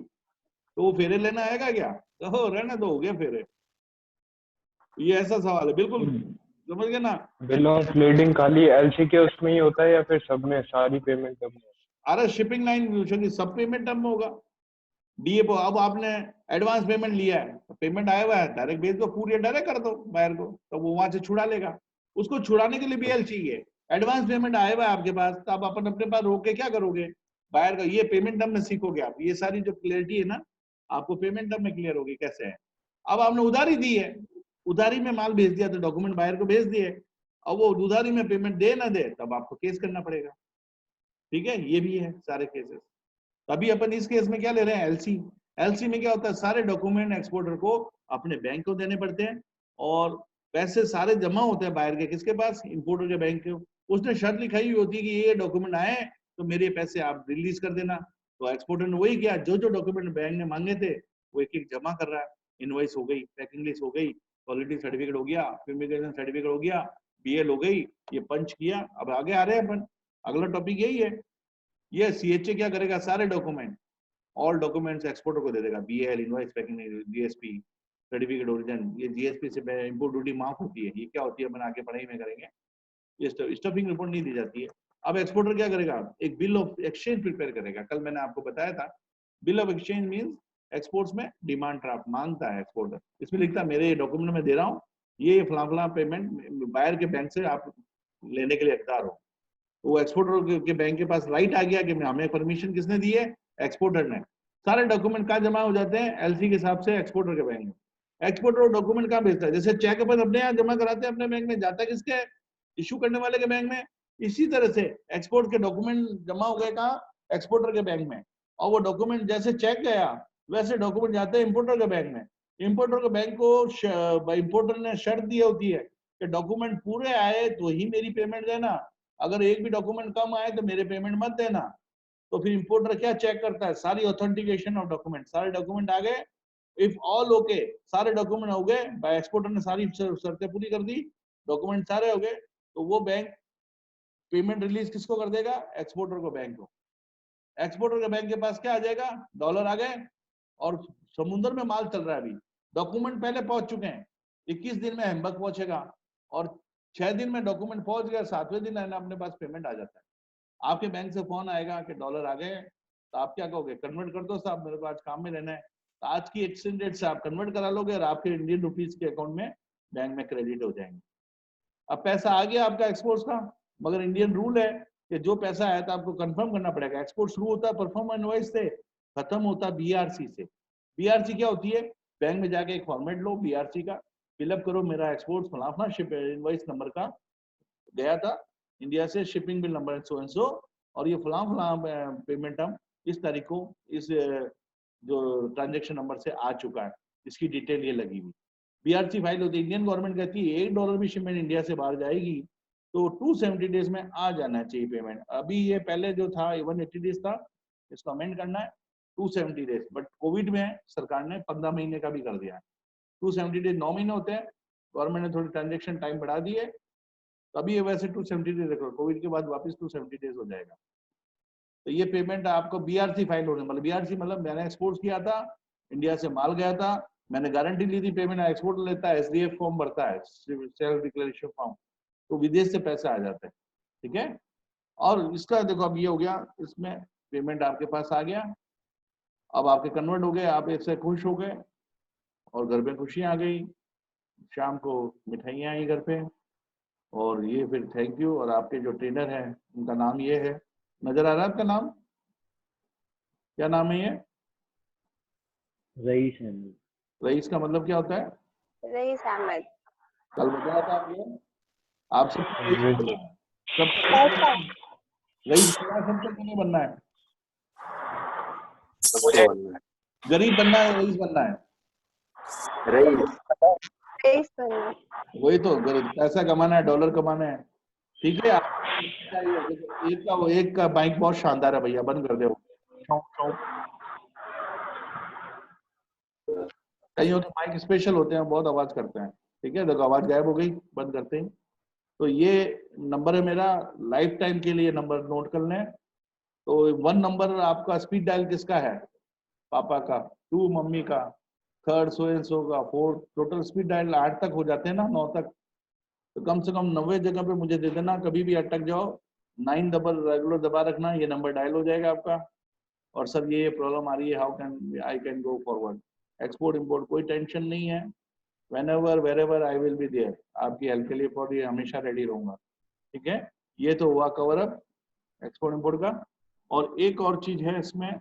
तो वो फेरे लेना आएगा क्या, तो रहने दो, हो गया फेरे। ये ऐसा सवाल है, बिल्कुल समझ गए ना। बिल ऑफ लीडिंग खाली एलसी के उसमें ही होता है या फिर सब में सारी पेमेंट सब में? अरे शिपिंग लाइन सब पेमेंट टर्म में होगा। डीएपो, अब आपने एडवांस पेमेंट लिया है, तो पेमेंट आया हुआ है, डायरेक्ट भेज दो, पूरी डायरेक्ट कर दो बायर को, तो वो वहां से छुड़ा लेगा। उसको छुड़ाने के लिए भी एल चाहिए। एडवांस पेमेंट आया हुआ है आपके पास, तो आप अपन अपने पास रोक के क्या करोगे, बायर का ये पेमेंट टर्म में सीखोगे आप। ये सारी जो क्लियरिटी है ना, आपको पेमेंट टर्म में क्लियर होगी कैसे है। अब आपने उधारी दी है, उधारी में माल भेज दिया तो डॉक्यूमेंट बायर को भेज दिए, अब वो उधारी में पेमेंट दे ना दे तब आपको केस करना पड़ेगा। ठीक है, ये भी है सारे केसेस। तभी अपन इस केस में क्या ले रहे हैं, एलसी। एलसी में क्या होता है, सारे डॉक्यूमेंट एक्सपोर्टर को अपने बैंक को देने पड़ते हैं, और पैसे सारे जमा होते हैं बाहर के किसके पास, इंपोर्टर के बैंक के। उसने शर्त लिखाई हुई होती है कि ये डॉक्यूमेंट आए तो मेरे पैसे आप रिलीज कर देना। तो एक्सपोर्टर ने वही किया, जो जो डॉक्यूमेंट बैंक ने मांगे थे वो एक एक जमा कर रहा है। इनवॉइस हो गई, पैकिंग लिस्ट हो गई, क्वालिटी सर्टिफिकेट हो गया, फ्यूमिगेशन सर्टिफिकेट हो गया, बीएल हो गई, ये पंच किया। अब आगे आ रहे हैं अपन, अगला टॉपिक यही है। ये सीएचए क्या करेगा, सारे डॉक्यूमेंट, ऑल डॉक्यूमेंट्स एक्सपोर्टर को दे देगा, BL, invoice, packing, GSP, certificate origin. ये जीएसपी से इंपोर्ट ड्यूटी माफ होती है। ये क्या होती है अपन आगे पढ़ाई में करेंगे। ये स्टफिंग रिपोर्ट नहीं दी जाती है। अब एक्सपोर्टर क्या करेगा, एक बिल ऑफ एक्सचेंज प्रिपेयर करेगा। कल मैंने आपको बताया था, bill of exchange means exports में डिमांड ड्राफ्ट मांगता है एक्सपोर्टर। इसमें लिखता है मेरे डॉक्यूमेंट में दे रहा हूँ, ये फला पेमेंट बायर के बैंक से आप लेने के लिए हकदार हो। वो एक्सपोर्टर के बैंक के पास राइट आ गया कि हमें परमिशन किसने दी है, एक्सपोर्टर ने। सारे डॉक्यूमेंट कहाँ जमा हो जाते हैं, एलसी के हिसाब से एक्सपोर्टर के बैंक में। एक्सपोर्टर डॉक्यूमेंट कहाँ भेजता है, जैसे चेक अपन अपने यहाँ जमा कराते हैं अपने बैंक में, जाता है किसके, इशू करने वाले के बैंक में। इसी तरह से एक्सपोर्ट के डॉक्यूमेंट जमा हो गए कहाँ, एक्सपोर्टर के बैंक में। और वो डॉक्यूमेंट जैसे चेक गया वैसे डॉक्यूमेंट जाते हैं इंपोर्टर के बैंक में। इंपोर्टर के बैंक को इंपोर्टर ने शर्त दी होती है कि डॉक्यूमेंट पूरे आए तो ही मेरी पेमेंट देना, अगर एक भी डॉक्यूमेंट कम आए तो मेरे पेमेंट मत देना। तो फिर इंपोर्टर क्या चेक करता है, सारी ऑथेंटिकेशन ऑफ डॉक्यूमेंट, सारे डॉक्यूमेंट आ गए, इफ ऑल ओके, सारे डॉक्यूमेंट हो गए, बाय एक्सपोर्टर ने सारी शर्तें पूरी कर दी, डॉक्यूमेंट सारे हो गए, तो वो बैंक पेमेंट रिलीज किसको कर देगा, एक्सपोर्टर को, बैंक को। एक्सपोर्टर के बैंक के पास क्या आ जाएगा, डॉलर आ गए, और समुद्र में माल चल रहा है अभी, डॉक्यूमेंट पहले पहुंच चुके हैं, 21 दिन में हैम्बर्ग पहुंचेगा, और 6 दिन में डॉक्यूमेंट पहुंच गया, 7वें दिन अपने पास पेमेंट आ जाता है। आपके बैंक से फोन आएगा कि डॉलर आ गए, तो आप क्या कहोगे, कन्वर्ट कर दो साहब, मेरे को आज काम में रहना है। तो आज की एक्सचेंज रेट से आप कन्वर्ट करा लोगे और आपके इंडियन रुपीज के अकाउंट में बैंक में क्रेडिट हो जाएंगे। अब पैसा आ गया आपका एक्सपोर्ट्स का, मगर इंडियन रूल है कि जो पैसा आया था आपको कंफर्म करना पड़ेगा। एक्सपोर्ट शुरू होता है परफॉर्म इनवॉइस से, खत्म होता बीआरसी से। बीआरसी क्या होती है? बैंक में जाके एक फॉर्मेट लो बीआरसी का, फिलअप करो मेरा एक्सपोर्ट फलाफला शिप इनवॉइस नंबर का गया था इंडिया से, shipping bill number so and so, और ये फलां पेमेंट हम इस तारीख को इस जो ट्रांजेक्शन नंबर से आ चुका है, इसकी डिटेल ये लगी हुई। बीआरसी फाइल होती है। इंडियन गवर्नमेंट कहती है $1 भी शिपमेंट इंडिया से बाहर जाएगी तो 270 डेज में आ जाना चाहिए पेमेंट। अभी ये पहले जो था 180 डेज था, इसको अमेंड करना है 270 डेज, बट कोविड में सरकार ने 15 महीने का भी कर दिया है। 270 डेज 9 महीने होते हैं, गवर्नमेंट ने थोड़ी ट्रांजेक्शन टाइम बढ़ा दी है, अभी ये वैसे 270 डेज रखो, कोविड के बाद वापस 270 डेज हो जाएगा। तो ये पेमेंट आपको बीआरसी फाइल होने, मतलब बीआरसी मतलब मैंने एक्सपोर्ट किया था, इंडिया से माल गया था, मैंने गारंटी ली थी, पेमेंट एक्सपोर्ट लेता है, एसडीएफ फॉर्म भरता है, सेल्फ डिक्लेरेशन फॉर्म, तो विदेश से पैसा आ जाता है, ठीक है। और इसका देखो अब ये हो गया, इसमें पेमेंट आपके पास आ गया, अब आपके कन्वर्ट हो गए, आप इससे खुश हो गए और घर पे खुशियां आ गई, शाम को मिठाइयाँ आई घर पे, और ये फिर थैंक यू। और आपके जो ट्रेनर हैं उनका नाम ये है, नजर आ रहा है आपका नाम? क्या नाम है ये? रईस अहमद। रईस का मतलब क्या होता है? रईस अहमद। कल बताया था आपने, आप सब रईस सबसे क्यों नहीं बनना है? मुझे गरीब बनना है, रईस बनना है? रईस बनना। वही तो, गरीब पैसा कमाना है, डॉलर कमाना है, ठीक है। एक का बाइक बहुत शानदार है भैया, बंद कर दो। कई होते माइक स्पेशल होते हैं, बहुत आवाज करते हैं, ठीक है। देखो आवाज गायब हो गई, बंद करते हैं। तो ये नंबर है मेरा, लाइफ टाइम के लिए नंबर नोट कर लें। तो 1 नंबर आपका स्पीड डायल किसका है? पापा का। 2 मम्मी का, 3rd सो एंड सो का, 4th टोटल स्पीड डायल 8 तक हो जाते हैं ना, 9 तक। तो कम से कम 90 जगह पे मुझे दे देना, कभी भी अटक जाओ 9 डबल रेगुलर दबा रखना, ये नंबर डायल हो जाएगा आपका। और सर ये प्रॉब्लम आ रही है, how can I can go forward, export import कोई टेंशन नहीं है, whenever wherever I will be there, आपकी हेल्प के लिए फॉर ये हमेशा रेडी रहूंगा, ठीक है। ये तो हुआ कवर अप एक्सपोर्ट इंपोर्ट का। और एक और चीज है इसमें,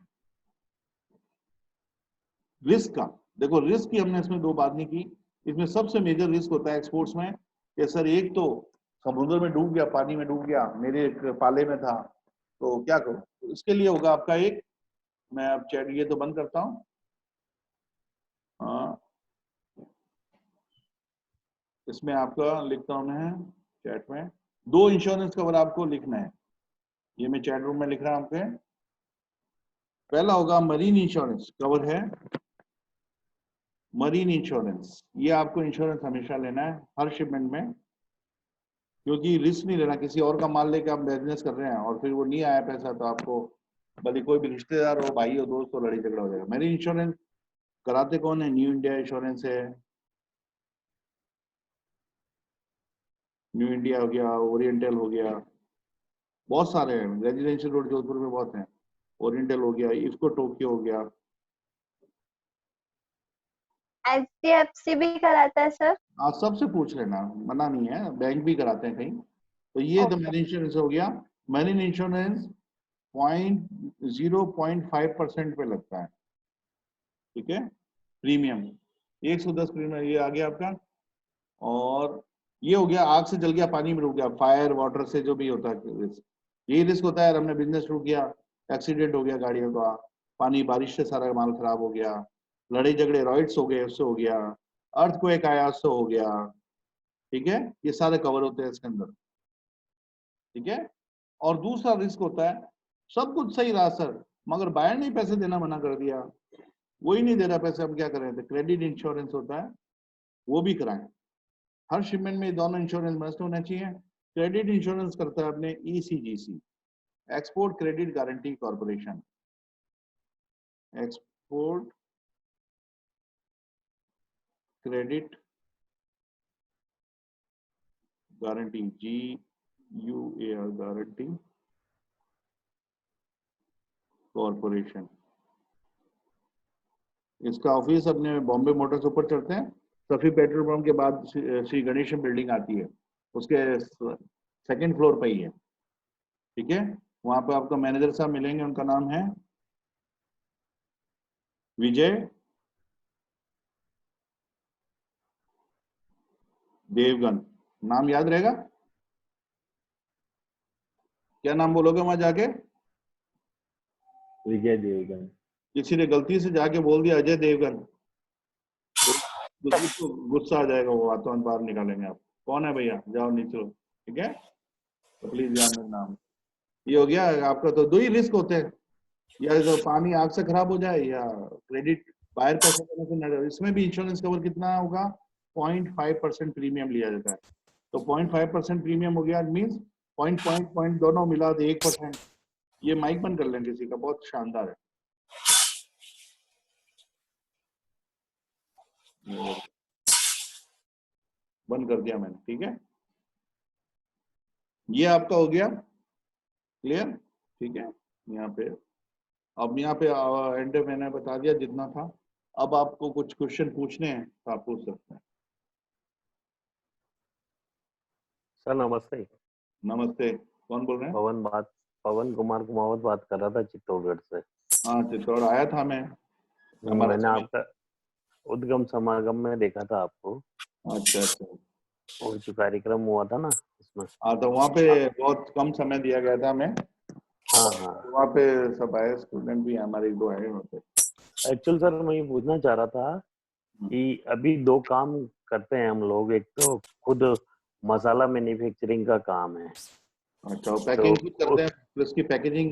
रिस्क का। देखो रिस्क की हमने इसमें 2 बात नहीं की। इसमें सबसे मेजर रिस्क होता है एक्सपोर्ट्स में कि सर एक तो समुद्र में डूब गया, पानी में डूब गया, मेरे एक पाले में था, तो क्या करूं? तो इसके लिए होगा आपका एक, मैं अब चैट ये तो बंद करता हूं, इसमें आपका लिखता हूं मैं चैट में 2 इंश्योरेंस कवर आपको लिखना है, ये मैं चैट रूम में लिख रहा हूं आपके। पहला होगा मरीन इंश्योरेंस कवर है, मरीन इंश्योरेंस, ये आपको इंश्योरेंस हमेशा लेना है हर शिपमेंट में, क्योंकि रिस्क नहीं लेना। किसी और का माल लेके आप बिजनेस कर रहे हैं और फिर वो नहीं आया पैसा, तो आपको भले कोई भी रिश्तेदार हो, भाई हो, दोस्त हो, लड़ाई झगड़ा हो जाएगा। मरीन इंश्योरेंस कराते कौन है? न्यू इंडिया इंश्योरेंस है, न्यू इंडिया हो गया, ओरिएंटल हो गया, बहुत सारे हैं, रेजिडेंशियल रोड जोधपुर में बहुत हैं, ओरिएंटल हो गया, इफ्को टोक्यो हो गया। HDFC भी कराता है सर? आप सबसे पूछ लेना, मना नहीं है, बैंक भी कराते हैं कहीं। तो ये तो मरीन इंश्योरेंस हो गया। मरीन इंश्योरेंस 0.5% पे लगता है, ठीक है, प्रीमियम 110 प्रीमियम ये आ गया आपका। और ये हो गया आग से जल गया, पानी में डूब गया, फायर वाटर से जो भी होता है रिस्क, यही रिस्क होता है। हमने बिजनेस शुरू किया, एक्सीडेंट हो गया गाड़ियों का, पानी बारिश से सारा माल खराब हो गया, लड़ाई झगड़े रॉइड्स हो गए उससे हो गया, अर्थक्वेक आया उससे हो गया, ठीक है। ये सारे कवर होते हैं इसके अंदर, ठीक है। और दूसरा रिस्क होता है, सब कुछ सही रहा सर, मगर बायर ने पैसे देना मना कर दिया, वही नहीं दे रहा पैसे, हम क्या करें? तो क्रेडिट इंश्योरेंस होता है, वो भी कराएं। हर शिपमेंट में दोनों इंश्योरेंस मस्ट होना चाहिए। क्रेडिट इंश्योरेंस करता है अपने ECGC, export credit guarantee corporation, export credit guarantee, GUAR guarantee corporation. इसका ऑफिस अपने बॉम्बे मोटर्स ऊपर चढ़ते हैं, सफी पेट्रोल पंप के बाद श्री गणेश बिल्डिंग आती है, उसके सेकंड फ्लोर पे ही है, ठीक है। वहां पे आपको मैनेजर साहब मिलेंगे, उनका नाम है विजय देवगन। नाम याद रहेगा? क्या नाम बोलोगे वहां जाके? विजय देवगन। किसी ने गलती से जाके बोल दिया अजय देवगन, तो को गुस्सा आ जाएगा, वो हाथों हाथ बाहर निकालेंगे आप। कौन है भैया, जाओ नीचे, ठीक है। तो प्लीज ध्यान रखना नाम। ये हो गया आपका। तो दो ही रिस्क होते हैं, या तो पानी आग से खराब हो जाए, या क्रेडिट बाहर पैसा देने से न। इसमें भी इंश्योरेंस कवर कितना होगा? 0.5% प्रीमियम लिया जाता है। तो 0.5% प्रीमियम हो गया, मीन्स पॉइंट दोनों मिला तो 1%। ये माइक बंद कर लें किसी का, बहुत शानदार है। बंद कर दिया मैंने, ठीक है। ये आपका हो गया क्लियर, ठीक है। यहाँ पे अब यहाँ पे एंड मैंने बता दिया जितना था। अब आपको कुछ क्वेश्चन पूछने हैं तो आप पूछ सकते हैं। सर नमस्ते। नमस्ते, कौन बोल रहे हैं? पवन कुमार कुमावत बात कर रहा था चित्तौड़गढ़ से। हाँ, चित्तौड़ आया था मैं। मैंने आपका उद्गम समागम में देखा था आपको। अच्छा अच्छा। और जो कार्यक्रम हुआ था ना उसमें। हाँ, तो वहाँ पे बहुत कम समय दिया गया था मैं। हाँ हाँ। वहाँ पे सब आए, स्टूडेंट भी हमारे 1-2 आए वहाँ पे। एक्चुअल सर मैं ये पूछना चाह रहा था कि अभी 2 काम करते हैं हम लोग। एक तो खुद मसाला मैन्युफैक्चरिंग का काम है। अच्छा, पैकिंग खुद करते हैं, फिर उसकी पैकेजिंग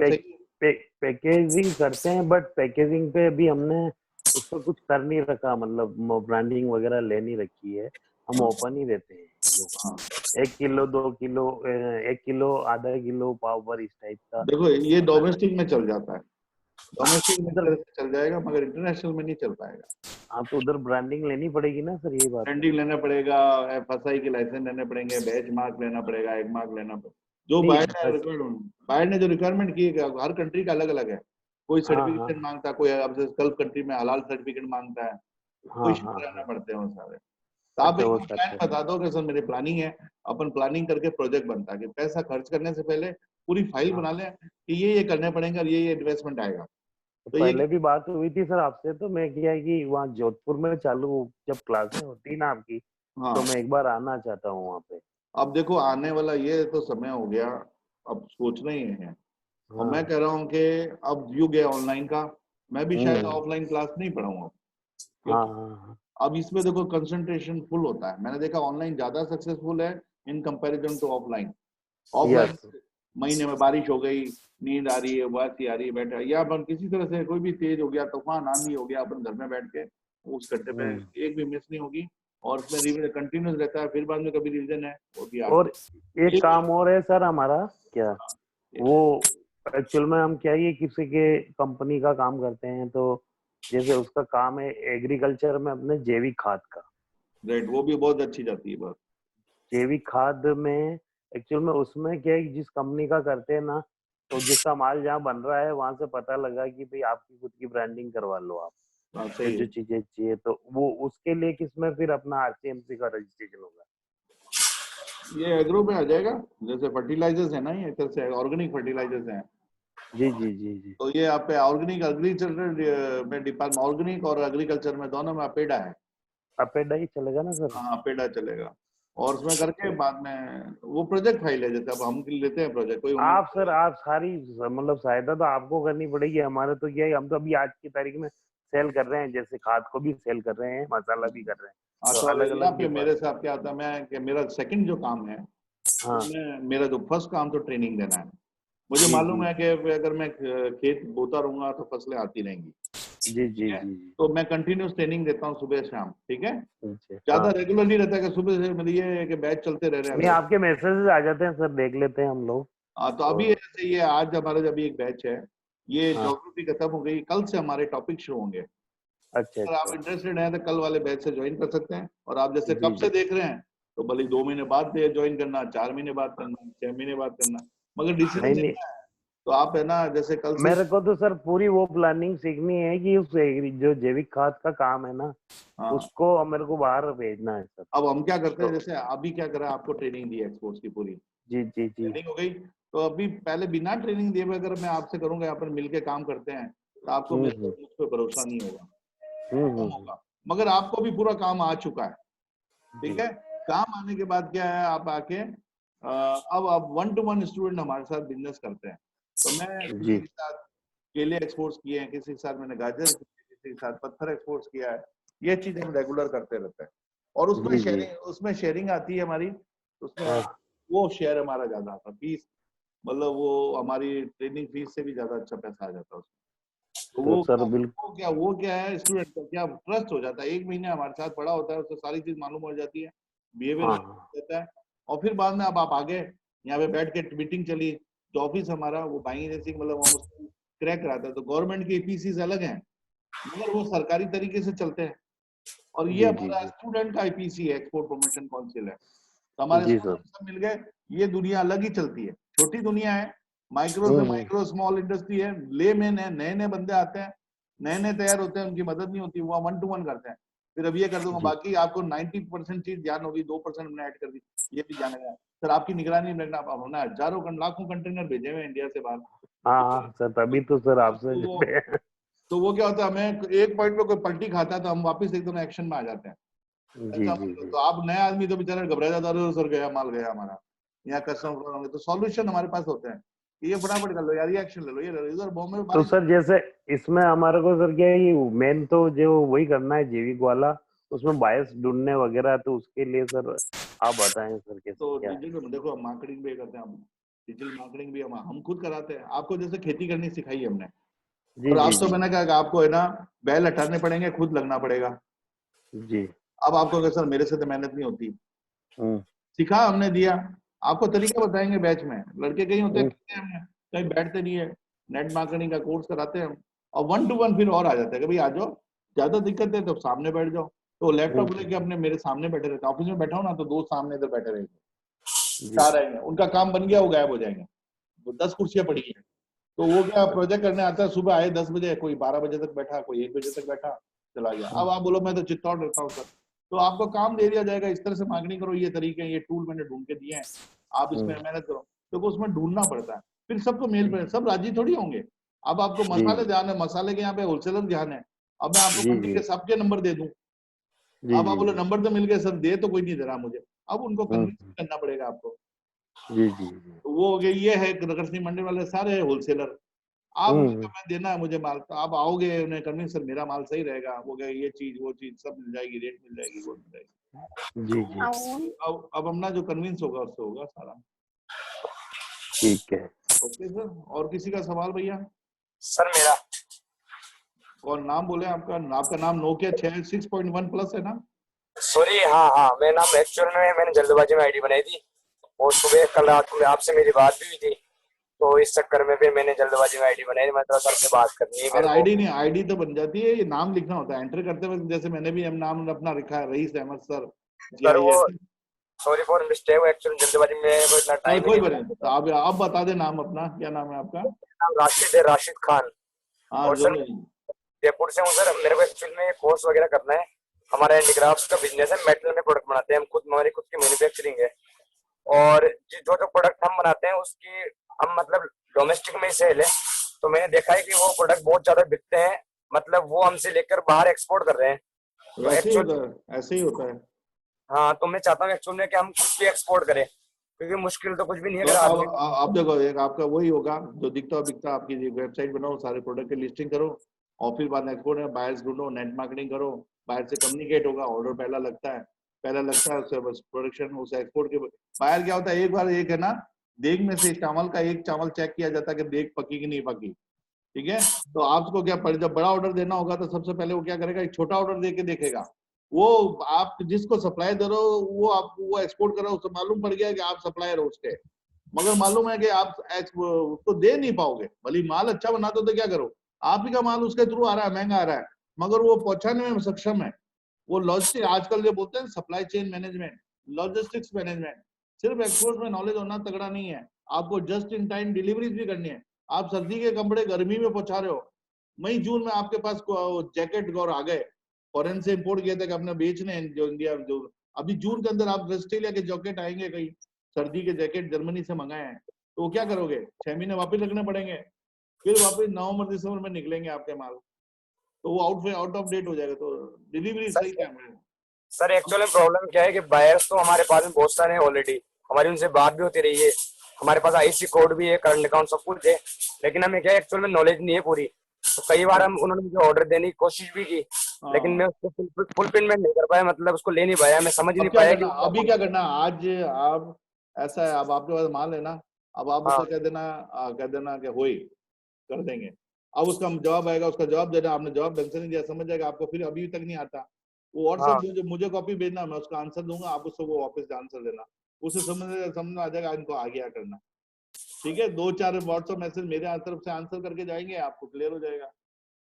पैकेजिंग करते हैं, बट पैकेजिंग पे अभी हमने उस पर कुछ कर नहीं रखा, मतलब ब्रांडिंग वगैरह ले नहीं रखी है। हम ओपन ही देते हैं जो 1 किलो 2 किलो 1 किलो आधा किलो पाव भर इस टाइप का। देखो ये डोमेस्टिक में चल जाता है, डोमेस्टिक में चल जाएगा, मगर इंटरनेशनल में नहीं चल पाएगा। हाँ, तो उधर ब्रांडिंग लेनी पड़ेगी ना सर, ये बात। ब्रांडिंग लेना पड़ेगा, FSI के लाइसेंस लेने पड़ेंगे, बैच मार्क लेना पड़ेगा, एग मार्क लेना पड़ेगा। जो बायर ने जो रिक्वायरमेंट की है, हर कंट्री का अलग अलग है। कोई सर्टिफिकेशन मांगता है, कोई अब गल्फ कंट्री में हलाल सर्टिफिकेट मांगता है, कोई कराना पड़ते हैं वो सारे। तो आप एक प्लान बता दो कि सर मेरी प्लानिंग है, अपन प्लानिंग करके प्रोजेक्ट बनता है कि पैसा खर्च करने से पहले पूरी फाइल बना लें कि ये करने पड़ेंगे और ये इन्वेस्टमेंट आएगा। तो पहले भी बात हुई थी सर आपसे, तो मैं क्या है कि वहाँ जोधपुर में चालू जब क्लासें होती ना आपकी, तो मैं एक बार आना चाहता हूँ वहाँ पे। अब देखो आने वाला ये तो समय हो गया, अब सोचना ही है। और मैं कह रहा हूँ कि अब युग है ऑनलाइन का, मैं भी शायद ऑफलाइन क्लास नहीं पढ़ाऊंगा। अब इसमें देखो कंसंट्रेशन फुल होता है, मैंने देखा ऑनलाइन ज्यादा सक्सेसफुल है in comparison to offline. Offline महीने में बारिश हो गई, नींद आ रही है, बात आ रही है, बैठा, या अपन किसी तरह से कोई भी तेज हो गया, तूफान आंधी हो गया, अपन घर में बैठ के उस घंटे में एक भी मिस नहीं होगी, और उसमें रिवीजन कंटिन्यूस रहता है। फिर बाद में कभी रिवीजन है वो भी। और एक काम और है सर हमारा, क्या वो एक्चुअल में हम क्या ये किसी के कंपनी का काम करते हैं, तो जैसे उसका काम है एग्रीकल्चर में अपने जैविक खाद का। राइट, वो भी बहुत अच्छी जाती है बात। जैविक खाद में एक्चुअल में उसमें क्या है, जिस कंपनी का करते हैं ना, तो जिसका माल जहाँ बन रहा है वहां से पता लगा कि भाई आपकी खुद की ब्रांडिंग करवा लो आप। तो जो चीजें चाहिए तो वो उसके लिए किसमें फिर अपना RCMP का रजिस्ट्रेशन होगा। ये एग्रो में आ जाएगा, जैसे फर्टिलाइजर्स है ना, ये तरह से ऑर्गेनिक फर्टिलाइजर्स हैं। जी जी जी जी। तो ये आप पे ऑर्गेनिक एग्रीकल्चर में डिपार्टमेंट, ऑर्गेनिक और एग्रीकल्चर में दोनों में अपेडा है। अपेडा ही चलेगा ना सर? हाँ, अपेडा चलेगा। और उसमें करके बाद में वो प्रोजेक्ट फाइल है, जैसे अब हम लेते हैं प्रोजेक्ट कोई। आप सर आप सारी मतलब सहायता तो आपको करनी पड़ेगी, हमारे तो क्या है, हम तो अभी आज की तारीख में सेल कर रहे हैं, जैसे खाद को भी सेल कर रहे हैं, मसाला भी कर रहे हैं। तो अलग अलग मेरे साथ क्या होता है, मैं कि मेरा सेकंड जो काम है, मेरा जो फर्स्ट काम तो ट्रेनिंग देना है। मुझे मालूम है कि अगर मैं खेत बोता रहूंगा तो फसलें आती रहेंगी। जी जी जी। तो मैं कंटिन्यूस ट्रेनिंग देता हूँ सुबह शाम, ठीक है। ज्यादा रेगुलर नहीं रहता कि सुबह से मतलब ये है कि बैच चलते रह रहे हैं। नहीं, आपके मैसेजेस आ जाते हैं सर, देख लेते हैं हम लोग। हाँ, तो अभी ऐसे ये आज हमारा जब एक बैच है, ये ज्योग्राफी खत्म हो गई, कल से हमारे टॉपिक शुरू होंगे। अच्छा, अगर आप इंटरेस्टेड हैं तो कल वाले बैच से ज्वाइन कर सकते हैं। और आप जैसे कब से देख रहे हैं, तो भले 2 महीने बाद ज्वाइन करना, 4 महीने बाद करना, 6 महीने बाद करना, मगर डिसीजन लेना है। तो आप है ना जैसे कल से मेरे को तो सर पूरी वो प्लानिंग सीखनी है कि उस जो जैविक खाद का काम है ना, हाँ, उसको मेरे को बाहर भेजना है सर। अब हम क्या करते हैं, तो जैसे अभी क्या करा, आपको ट्रेनिंग दी एक्सपोर्ट्स की पूरी जी जी जी। ट्रेनिंग हो गई, तो अभी पहले बिना ट्रेनिंग दिए हुए अगर मैं आपसे करूंगा, यहाँ पर मिलके काम करते हैं, तो आपको मुझ पे भरोसा नहीं होगा, कम होगा। मगर आपको भी पूरा काम आ चुका है, ठीक है। काम आने के बाद क्या है, आप आके अब आप 1-to-1 स्टूडेंट हमारे साथ बिजनेस करते हैं। तो मैं किसी के साथ केले एक्सपोर्ट्स किए हैं, किसी के साथ मैंने गाजर, किसी के साथ पत्थर एक्सपोर्ट्स किया है। ये चीज हम रेगुलर करते रहते हैं, और उसमें शेयरिंग आती है हमारी, उसमें वो शेयर हमारा ज्यादा आता है, फीस मतलब वो हमारी ट्रेनिंग फीस से भी ज्यादा अच्छा पैसा आ जाता है उसमें। तो वो क्या है, स्टूडेंट का क्या ट्रस्ट हो जाता है, 1 महीने हमारे साथ पढ़ा होता है, उससे सारी चीज मालूम हो जाती है, बिहेवियर रहता है। और फिर बाद में अब आप आगे यहाँ पे बैठ के मीटिंग चली, तो ऑफिस हमारा वो बाइंग जैसी मतलब हम उसको क्रैक कराते हैं। तो गवर्नमेंट के ईपीसीज अलग हैं, मगर वो सरकारी तरीके से चलते हैं, और ये हमारा स्टूडेंट का आईपीसी है, एक्सपोर्ट प्रमोशन काउंसिल है। तो हमारे स्टूडेंट सब मिल गए, ये दुनिया अलग ही चलती है, छोटी दुनिया है, माइक्रो से माइक्रो स्मॉल इंडस्ट्री है, ले मैन है, नए नए बंदे आते हैं, नए नए तैयार होते हैं, उनकी मदद नहीं होती, वो 1-to-1 करते हैं। फिर अब ये कर दूंगा, बाकी आपको 90% चीज ध्यान होगी, 2% हमने ऐड कर दी, ये भी जानेगा सर, आपकी निगरानी में रखना। अब हमने हजारों लाखों कंटेनर भेजे हुए इंडिया से बाहर। हाँ सर, तभी तो सर आपसे तो वो क्या होता है, हमें एक पॉइंट पे कोई पलटी खाता है तो हम वापस एकदम एक्शन में आ जाते हैं। अच्छा, तो आप नया आदमी तो बेचारा घबरा जाता है, सर गया माल गया हमारा, यहाँ कस्टमर होंगे, तो सॉल्यूशन हमारे पास होते हैं, ये फटाफट कर लो यार, ये एक्शन ले लो, ये ले लो। इधर बॉम्बे में तो सर जैसे इसमें हमारे को सर क्या है, ये मेन तो जो वही करना है जैविक वाला, उसमें बायस ढूंढने वगैरह, तो उसके लिए सर आप बताएं सर कैसे तो क्या है? डिजिटल देखो, हम मार्केटिंग भी करते हैं, हम डिजिटल मार्केटिंग भी हम खुद कराते हैं। आपको जैसे खेती करनी सिखाई है हमने, और आप तो मैंने कहा कि आपको है ना बैल हटाने पड़ेंगे, खुद लगना पड़ेगा जी। अब आपको क्या सर, मेरे से तो मेहनत नहीं होती, सिखा हमने दिया, आपको तरीका बताएंगे बैच में, लड़के कहीं होते हैं कहीं बैठते नहीं है, नेट मार्केटिंग का कोर्स कराते हैं, और 1-to-1 फिर और आ जाता है कि भाई आ जाओ, ज्यादा दिक्कत है तो सामने बैठ जाओ। तो लैपटॉप लेके अपने मेरे सामने बैठे रहते, ऑफिस में बैठा हूं ना, तो 2 सामने इधर बैठे रहेंगे, 4 रहेंगे, उनका काम बन गया, वो गायब हो जाएंगे, तो 10 कुर्सियां पड़ी हैं। तो वो क्या प्रोजेक्ट करने आता है, सुबह आए 10 बजे, कोई 12 बजे तक बैठा, कोई 1 बजे तक बैठा, चला गया। अब आप बोलो मैं तो चित्तौड़ रहता हूँ सर, तो आपको काम दे दिया जाएगा, इस तरह से मार्केटिंग करो, ये तरीके हैं, ये टूल मैंने ढूंढ के दिए हैं, आप इसमें मेहनत करो। तो उसमें ढूंढना पड़ता है, फिर सबको मेल पे, सब राजी थोड़ी होंगे। अब आपको मसाले ध्यान है, मसाले के यहाँ पे होलसेलर ध्यान है, अब मैं आपको मंडी के सबके नंबर दे दूं, अब आप बोलो नंबर तो मिल गए सर, दे तो कोई नहीं दे रहा मुझे, अब उनको कन्विंस करना पड़ेगा आपको। तो वो हो गया, ये है नगर सिंह मंडी वाले सारे होलसेलर, आप मैं देना है मुझे माल, तो आप आओगे, उन्हें कन्विंस सर मेरा माल सही रहेगा, वो गए ये चीज वो चीज सब मिल जाएगी, रेट मिल जाएगी, वो मिल जाएगी। जी। अब अपना जो कन्विंस होगा उससे होगा सारा। ठीक है, ओके सर, और किसी का सवाल भैया? सर मेरा और नाम बोले आपका, आपका नाम नोकिया 6.1 प्लस है ना? सॉरी, हाँ मेरा नाम एक्चुअल में मैंने जल्दबाजी में आईडी बनाई थी, और सुबह कल रात को आपसे मेरी बात भी हुई थी, तो इस चक्कर में फिर मैंने जल्दबाजी में आईडी बनाई, मतलब सर से बात करनी है। और आईडी नहीं, आईडी तो बन जाती है, ये नाम लिखना होता है एंटर करते वक्त, जैसे मैंने भी नाम अपना लिखा है, Rais Ahmad sir. Sorry for mistake, actually जल्दबाजी में इतना टाइम कोई नहीं, तो आप बता दे नाम अपना, क्या नाम है आपका? नाम राशिद खान। हाँ, और सर जयपुर से हूँ सर, मेरे को एक्चुअल में कोर्स वगैरह करना है, हमारा हैंडीक्राफ्ट का बिजनेस है, मेटल में प्रोडक्ट बनाते हैं हम खुद, हमारी खुद की मैन्युफैक्चरिंग है, और जो प्रोडक्ट हम बनाते हैं उसकी हम मतलब डोमेस्टिक में ही सेल है, तो मैंने देखा है कि वो प्रोडक्ट बहुत ज्यादा बिकते हैं, मतलब वो हमसे लेकर बाहर एक्सपोर्ट कर रहे हैं, तो ऐसे ही होता है। हाँ, तो मैं चाहता हूँ एक्चुअल में कि हम खुद भी एक्सपोर्ट करें, क्योंकि मुश्किल तो कुछ भी नहीं है। तो आप देखो, एक आपका वही होगा जो दिखता बिकता, आपकी वेबसाइट बनाओ, सारे प्रोडक्ट की लिस्टिंग करो, और फिर बाद एक्सपोर्ट में बायर्स ढूंढो, नेट मार्केटिंग करो, बायर से कम्युनिकेट होगा, ऑर्डर पहला लगता है उससे बस प्रोडक्शन, उसे एक्सपोर्ट के बायर क्या होता है, एक बार एक है ना देग में से चावल का एक चावल चेक किया जाता है कि देग पकी कि नहीं पकी, ठीक है। तो आपको क्या जब बड़ा ऑर्डर देना होगा तो सबसे पहले वो क्या करेगा, एक छोटा ऑर्डर दे के देखेगा, वो आप जिसको सप्लाई दे रहे हो वो एक्सपोर्ट कर रहा हो, उसको मालूम पड़ गया कि आप सप्लायर हो उसके, मगर मालूम है कि आप उसको दे नहीं पाओगे, भले माल अच्छा बना दो तो क्या करो, आप ही का माल उसके थ्रू आ रहा है, महंगा आ रहा है, मगर वो पहुंचाने में सक्षम है। वो लॉजिस्टिक आजकल जो बोलते हैं supply chain management, logistics management, सिर्फ एक्सपोर्ट में नॉलेज होना तगड़ा नहीं है, आपको जस्ट इन टाइम डिलीवरीज भी करनी है। आप सर्दी के कपड़े गर्मी में पहुंचा रहे हो। मई जून में आपके पास जैकेट और आ गए, फॉरेन से इंपोर्ट किए थे कि अपने बेचने हैं जो इंडिया जो अभी जून के अंदर आप ऑस्ट्रेलिया के जैकेट आएंगे, कहीं सर्दी के जैकेट जर्मनी से मंगाए हैं, तो वो क्या करोगे? 6 महीने वापस रखने पड़ेंगे, फिर वापस नवंबर दिसंबर में निकलेंगे आपके माल, तो वो आउट ऑफ डेट हो जाएगा। तो डिलीवरी सही टाइम है। सर एक्चुअली प्रॉब्लम क्या है कि बायर्स तो हमारे पास में बहुत सारे हैं ऑलरेडी, हमारी उनसे बात भी होती रही है, हमारे पास आईसी कोड भी है, करंट अकाउंट सब कुछ है, लेकिन हमें क्या एक्चुअल में नॉलेज नहीं है पूरी। तो कई बार हम उन्होंने मुझे ऑर्डर देने की कोशिश भी की, लेकिन मैं उसको फुल पेमेंट नहीं कर पाया, मतलब उसको ले नहीं पाया, मैं समझ नहीं पाया कि अभी क्या करना, आज आप ऐसा है, अब आपके पास माल है ना, अब आप हाँ। उससे कह देना कि होई कर देंगे। अब उसका जवाब आएगा, उसका जवाब देना, आपने जवाब ढंग से नहीं दिया, समझ जाएगा आपको, फिर अभी तक नहीं आता वो व्हाट्सएप मुझे कॉपी भेजना, मैं उसका आंसर दूंगा, आप उसको वो वापस आंसर देना, उसे समझ आ जाएगा इनको आगे क्या करना। ठीक है, 2-4 व्हाट्सएप मैसेज मेरे तरफ से आंसर करके जाएंगे, आपको क्लियर हो जाएगा।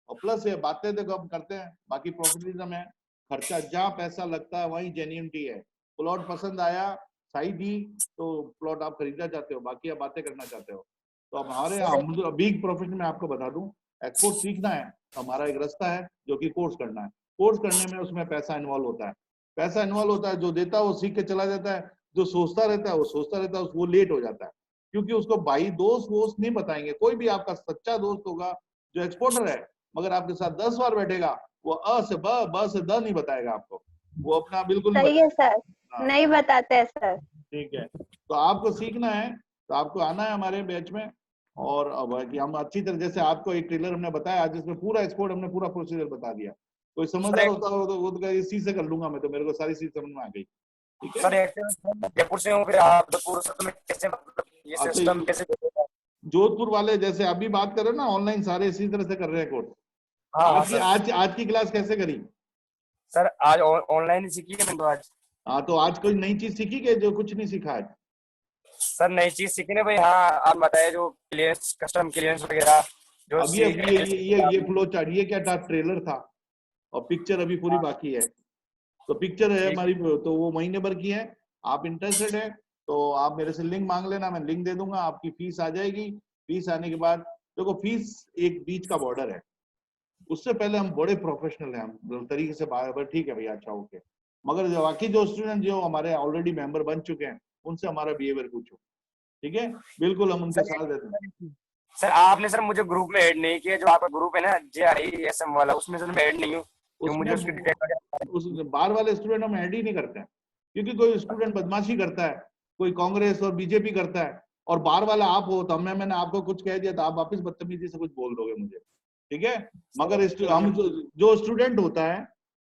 और प्लस ये बातें देखो हम करते हैं, बाकी प्रॉफिटिज्म है, खर्चा जहाँ पैसा लगता है वहीं जेन्युइनिटी है। प्लॉट पसंद आया, सही दी, तो प्लॉट आप खरीदना चाहते हो, बाकी आप बातें करना चाहते हो। तो अब हमारे हम बिग प्रोफेशन में आपको बता दूं, एक्सपोर्ट सीखना है तो हमारा एक रास्ता है जो कि कोर्स करना है। कोर्स करने में उसमें पैसा इन्वॉल्व होता है, पैसा इन्वॉल्व होता है, जो देता है वो सीख के चला जाता है, जो सोचता रहता है वो सोचता रहता है, वो लेट हो जाता है, क्योंकि उसको भाई दोस्त वोस्त नहीं बताएंगे। कोई भी आपका सच्चा दोस्त होगा जो एक्सपोर्टर है, मगर आपके साथ 10 बार बैठेगा, वो अ से ब से द नहीं बताएगा आपको, वो अपना बिल्कुल नहीं सही है बताएगा। सर, हाँ, नहीं बताते हैं सर। ठीक है, तो आपको सीखना है, तो आपको आना है हमारे बैच में। और अब है कि हम अच्छी तरह, जैसे आपको एक ट्रेलर हमने बताया आज, जिसमें पूरा एक्सपोर्ट हमने पूरा प्रोसीजर बता दिया। कोई समझदार होता हो तो वो तो इस चीज से कर लूंगा मैं, तो मेरे को सारी चीज समझ में आ गई। ठीक है, सर जयपुर से हूँ, फिर आप जोधपुर से, तो मैं कैसे मतलब ये तो सिस्टम कैसे देखेगा? जोधपुर वाले जैसे अभी बात कर रहे हो ना, ऑनलाइन सारे इसी तरह से कर रहे हैं कोर्स। हाँ हाँ आज की सर। आज की क्लास कैसे करी? सर आज ऑनलाइन ही सीखी है मैंने तो आज। हाँ, तो आज कोई नई चीज सीखी कि जो कुछ नहीं सीखा आज? सर नई चीज सीखी ना भाई, हाँ आप बताए जो क्लियरेंस, कस्टम क्लियरेंस वगैरह जो अब ये फ्लो चार्ट, ये क्या था? ट्रेलर था, और पिक्चर अभी पूरी बाकी है। तो पिक्चर है हमारी, तो वो महीने भर की है। आप इंटरेस्टेड है तो आप मेरे से लिंक मांग लेना, मैं लिंक दे दूंगा, आपकी फीस आ जाएगी। फीस आने के बाद देखो, फीस एक बीच का बॉर्डर है, उससे पहले हम बड़े प्रोफेशनल हैं, हम तरीके से बात, ठीक है भैया, अच्छा ओके। मगर जो बाकी जो स्टूडेंट जो हमारे ऑलरेडी मेंबर बन चुके हैं, उनसे हमारा बिहेवियर पूछो, ठीक है, बिल्कुल हम उनके साथ देते हैं। सर आपने सर मुझे ग्रुप में ऐड नहीं किया, जो आपका ग्रुप है ना JISM वाला, उसमें सर मैं ऐड नहीं हूँ, तो मुझे उसकी डिटेल उस बाहर वाले स्टूडेंट हम ऐड ही नहीं करते हैं, क्योंकि कोई स्टूडेंट बदमाशी करता है, कोई कांग्रेस और बीजेपी करता है, और बाहर वाला आप हो, तो मैंने आपको कुछ कह दिया तो आप वापस बदतमीजी से कुछ बोल दोगे मुझे, ठीक है। मगर हम जो स्टूडेंट होता है,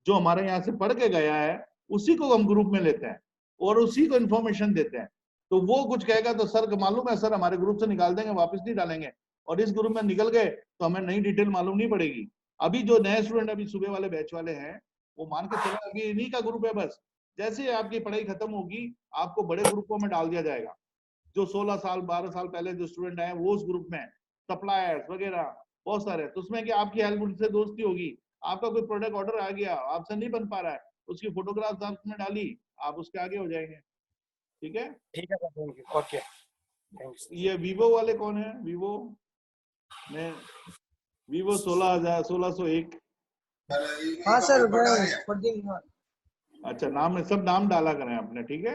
जो हमारे यहाँ से पढ़ के गया है, उसी को हम ग्रुप में लेते हैं और उसी को इन्फॉर्मेशन देते हैं। तो वो कुछ कहेगा तो सर को मालूम है, सर हमारे ग्रुप से निकाल देंगे, वापस नहीं डालेंगे, और इस ग्रुप में निकल गए तो हमें नई डिटेल मालूम नहीं पड़ेगी। अभी जो नए स्टूडेंट अभी सुबह वाले बैच वाले हैं, वो मान के चले अभी इन्हीं का ग्रुप है बस। जैसे ही आपकी पढ़ाई खत्म होगी, आपको बड़े ग्रुपों में डाल दिया जाएगा। जो 16 साल 12 साल पहले जो स्टूडेंट आए वो उस ग्रुप में, सप्लायर्स वगैरह बहुत सारे, तो उसमें क्या आपकी हेल्प उनसे दोस्ती होगी। आपका कोई प्रोडक्ट ऑर्डर आ गया, आपसे नहीं बन पा रहा है, उसकी फोटोग्राफ आपने डाली, आप उसके आगे हो जाएंगे, ठीक है। ठीक है sir, thank you, okay thank you. ये वीवो वाले कौन है? वीवो में वीवो 1601। हाँ सर, अच्छा, नाम में सब नाम डाला करें आपने, ठीक है।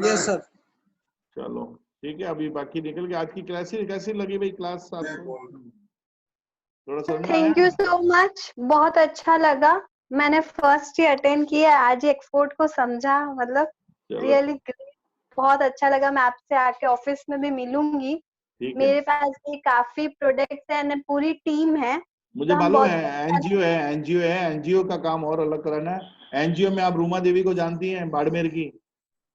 Yes sir. चलो ठीक है, अभी बाकी निकल गया। आज की कैसी लगी भाई क्लास आपको? थोड़ा समझ में आया? थैंक यू सो मच, बहुत अच्छा लगा। मैंने फर्स्ट ही अटेंड किया, आज ही एक्सपोर्ट को समझा, मतलब रियली ग्रेट, बहुत अच्छा लगा। मैं आपसे आके ऑफिस में भी मिलूंगी। मेरे पास भी काफी प्रोडक्ट्स हैं, पूरी टीम है। मुझे मालूम है, एनजीओ का काम और अलग कराना है। एनजीओ में आप रूमा देवी को जानती हैं, बाड़मेर की,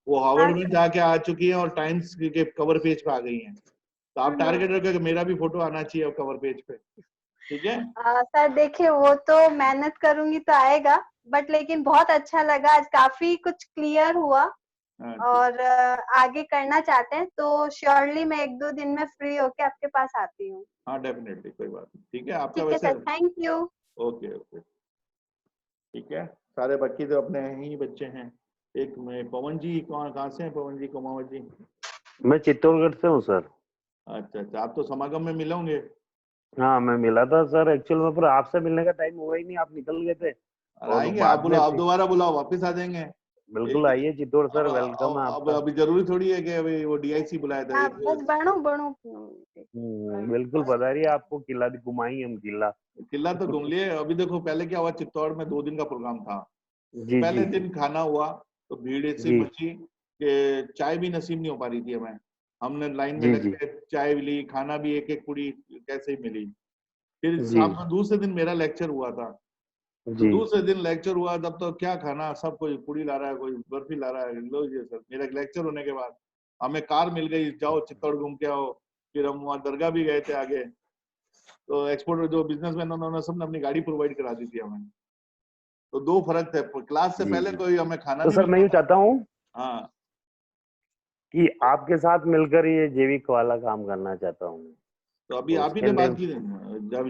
वो हार्वर्ड में जाके आ चुकी है और टाइम्स के कवर पेज पे आ गई हैं। तो आप टारगेट रखें कि मेरा भी फोटो आना चाहिए कवर पेज पे, ठीक है। सर देखिए, वो तो मेहनत करूंगी तो आएगा, बट लेकिन बहुत अच्छा लगा, आज काफी कुछ क्लियर हुआ। और आगे करना चाहते हैं तो श्योरली मैं 1-2 दिन में फ्री होके आपके पास आती हूँ। हाँ डेफिनेटली, कोई बात नहीं, ठीक है। आपका ठीक है वैसे sir, thank you. Okay okay, ठीक है। सारे बाकी तो अपने ही बच्चे हैं। एक में पवन जी, कहाँ से हैं पवन जी, कुमावत जी? मैं चित्तौड़गढ़ से हूँ सर। अच्छा अच्छा, आप तो समागम में मिले होंगे। हाँ मैं मिला था सर एक्चुअल में, पर आपसे मिलने का टाइम हुआ ही नहीं, आप निकल गए थे। और और आएंगे, आप बाद में बुलाओ, आप फिर दोबारा बुलाओ, वापस आ जाएंगे। बिल्कुल एक आइए चित्तौड़ सर, अब वेलकम है अब आपका। अभी जरूरी थोड़ी है कि अभी वो डीआईसी बुलाया था एक बस बनो बनो बिल्कुल बता रही है आपको, किला घुमाई हम किला। किला तो घूम लिए। अभी देखो पहले क्या हुआ, चित्तौड़ में 2 दिन का प्रोग्राम था। तो जी पहले जी दिन खाना हुआ तो भीड़ ऐसी जी मची कि चाय भी नसीब नहीं हो पा रही थी हमें। हमने लाइन में जी लग जी के चाय भी ली, खाना भी एक एक पूरी कैसे ही मिली। फिर जी शाम को दूसरे दिन मेरा लेक्चर हुआ था। तो जी दूसरे दिन लेक्चर हुआ, तब तो क्या खाना, सब कोई पूरी ला रहा है, कोई बर्फी ला रहा है। लो ये सर, मेरा लेक्चर होने के बाद हमें कार मिल गई, जाओ चित्तौड़ घूम के आओ। फिर हम वहाँ दरगाह भी गए थे आगे। तो एक्सपोर्टर जो बिजनेसमैन उन्होंने सबने अपनी गाड़ी प्रोवाइड करा दी थी हमें। तो 2 फर्क थे, क्लास से जी पहले जी। कोई हमें खाना तो नहीं सर मैं मिलता यूँ था। चाहता हूँ हाँ, कि आपके साथ मिलकर ये जैविक वाला काम करना चाहता हूँ। तो अभी तो आप ही उसके ने लिए बात की,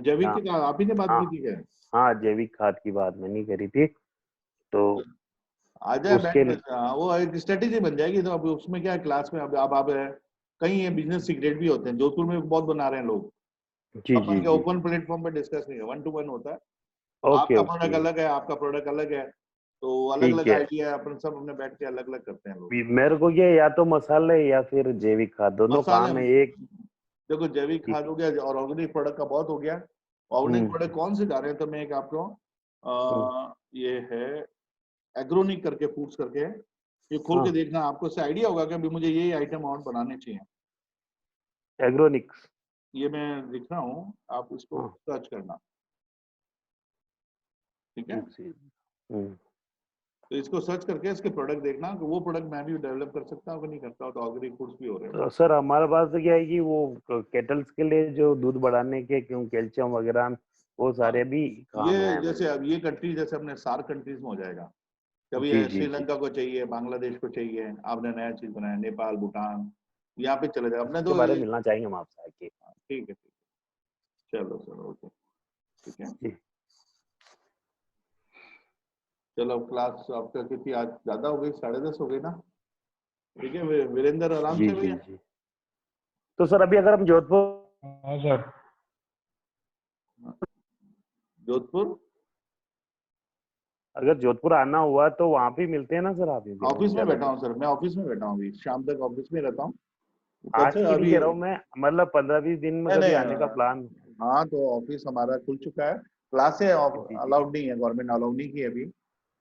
जैविक हाँ की आप ही ने बात हाँ की थी क्या? हाँ, जैविक खाद की बात मैंने करी थी। तो आ जाए उसके बैंक, वो एक स्ट्रेटेजी बन जाएगी। तो अब उसमें क्या है, क्लास में अब आप कई बिजनेस सीक्रेट भी होते हैं, जोधपुर में बहुत बना रहे हैं लोग। जी जी अपन के जी ओपन प्लेटफॉर्म पे डिस्कस नहीं है, 1 to 1 होता है। ओके आपका ओके। प्रोडक्ट अलग है, आपका प्रोडक्ट अलग है, तो अलग ठीक अलग है। आइडिया है, अपन सब अपने बैठ के अलग अलग करते हैं लोग। मेरे को ये या तो मसाले या फिर जैविक खाद दोनों मसाले, काम है एक। देखो जैविक ठीक खाद है। हो गया और ऑर्गेनिक प्रोडक्ट का बहुत हो गया। ऑर्गेनिक प्रोडक्ट कौन से जा रहे हैं, तो मैं एक आपको हम्म, ये है एग्रोनिक करके, फूड्स करके है। ये खोल के हाँ देखना, आपको इससे आइडिया होगा कि अभी मुझे ये आइटम और बनाने चाहिए। एग्रोनिक्स। ये मैं लिख रहा हूँ, आप इसको हाँ सर्च करना, ठीक है। ठीक से। हम्म, तो इसको सर्च करके इसके प्रोडक्ट देखना कि वो प्रोडक्ट मैं भी डेवलप कर सकता हूँ कि नहीं करता हूँ। तो ऑर्गेनिक फूड्स भी हो रहे हैं। तो सर हमारे पास तो क्या है कि वो केटल्स के लिए जो दूध बढ़ाने के क्यों कैल्शियम वगैरह वो हाँ, सारे भी ये काम है मेरे जैसे को। अब ये कंट्री जैसे अपने सार्क कंट्रीज में हो जाएगा। कभी जी जी जी। श्रीलंका को चाहिए, बांग्लादेश को चाहिए, आपने नया चीज बनाया, नेपाल, भूटान, यहाँ पे चले जाए अपने उसके तो बारे में मिलना चाहेंगे हम आपसे आके। ठीक है, ठीक है, चलो चलो, ओके, ठीक है। जी चलो अब क्लास आपका कितनी आज ज्यादा हो गई, 10:30 हो गई ना। ठीक है, वीरेंद्र आराम जी से जी भैया। जी। तो सर अभी अगर हम जोधपुर हाँ सर। जोधपुर अगर जोधपुर आना हुआ तो वहाँ पे मिलते हैं ना सर, आप भी ऑफिस में ज्यादा बैठा दिन। हूँ सर, मैं ऑफिस में बैठा हूँ, अभी शाम तक ऑफिस में रहता हूँ। कल आज से की नहीं अभी कह रहा हूँ मैं, मतलब 15-20 दिन में नहीं कभी नहीं, आने का प्लान। हाँ तो ऑफिस हमारा खुल चुका है। क्लासें जी जी। अलाउड नहीं है, गवर्नमेंट अलाउड नहीं की है अभी। हाँ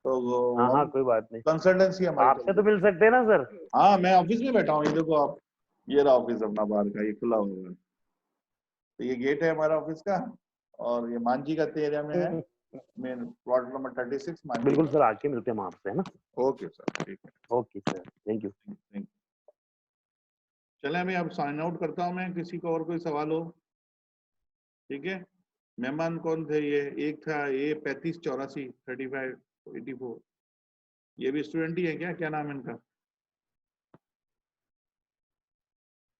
तो हाँ हम कोई बात नहीं। कंसल्टेंसी हमारी चल आपसे तो रही मिल सकते हैं ना सर। है। हाँ मैं ऑफिस में बैठा हूँ, ये देखो आप, ये रहा ऑफिस अपना बाहर का, ये खुला हुआ है। तो ये गेट है हमारा ऑफिस का, और ये मांझी का एरिया में है, मेन प्लॉट नंबर 36 मांझी बिल्कुल का। सर, आके मिलते हैं हम आपसे, है ना। ओके सर, ठीक है, okay sir, thank you. Thank you. चले मैं अब साइन आउट करता हूँ मैं, किसी को और कोई सवाल हो, ठीक है। मेहमान कौन थे ये, एक था ये 3584 3584, ये भी स्टूडेंट ही है क्या, क्या नाम है इनका?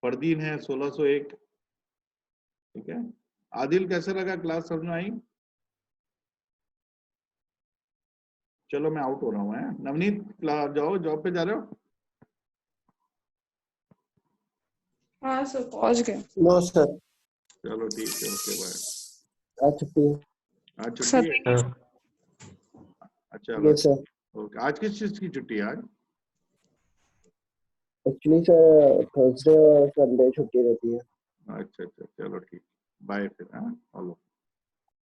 फरदीन है 1601, ठीक है। आदिल कैसे लगा क्लास, समझ में आई? चलो मैं आउट हो रहा हूँ, है नवनीत, जाओ जॉब पे जा रहे हो? हाँ सर पहुंच गए। नो सर, चलो ठीक है, ओके बाय। आज छुट्टी है। आज छुट्टी सर है? अच्छा चलो, यस सर। ओके। आज किस चीज की छुट्टी है आज? एक्चुअली सर थर्सडे और संडे छुट्टी रहती है। अच्छा अच्छा, चलो ठीक, बाय फिर, हाँ, हेलो।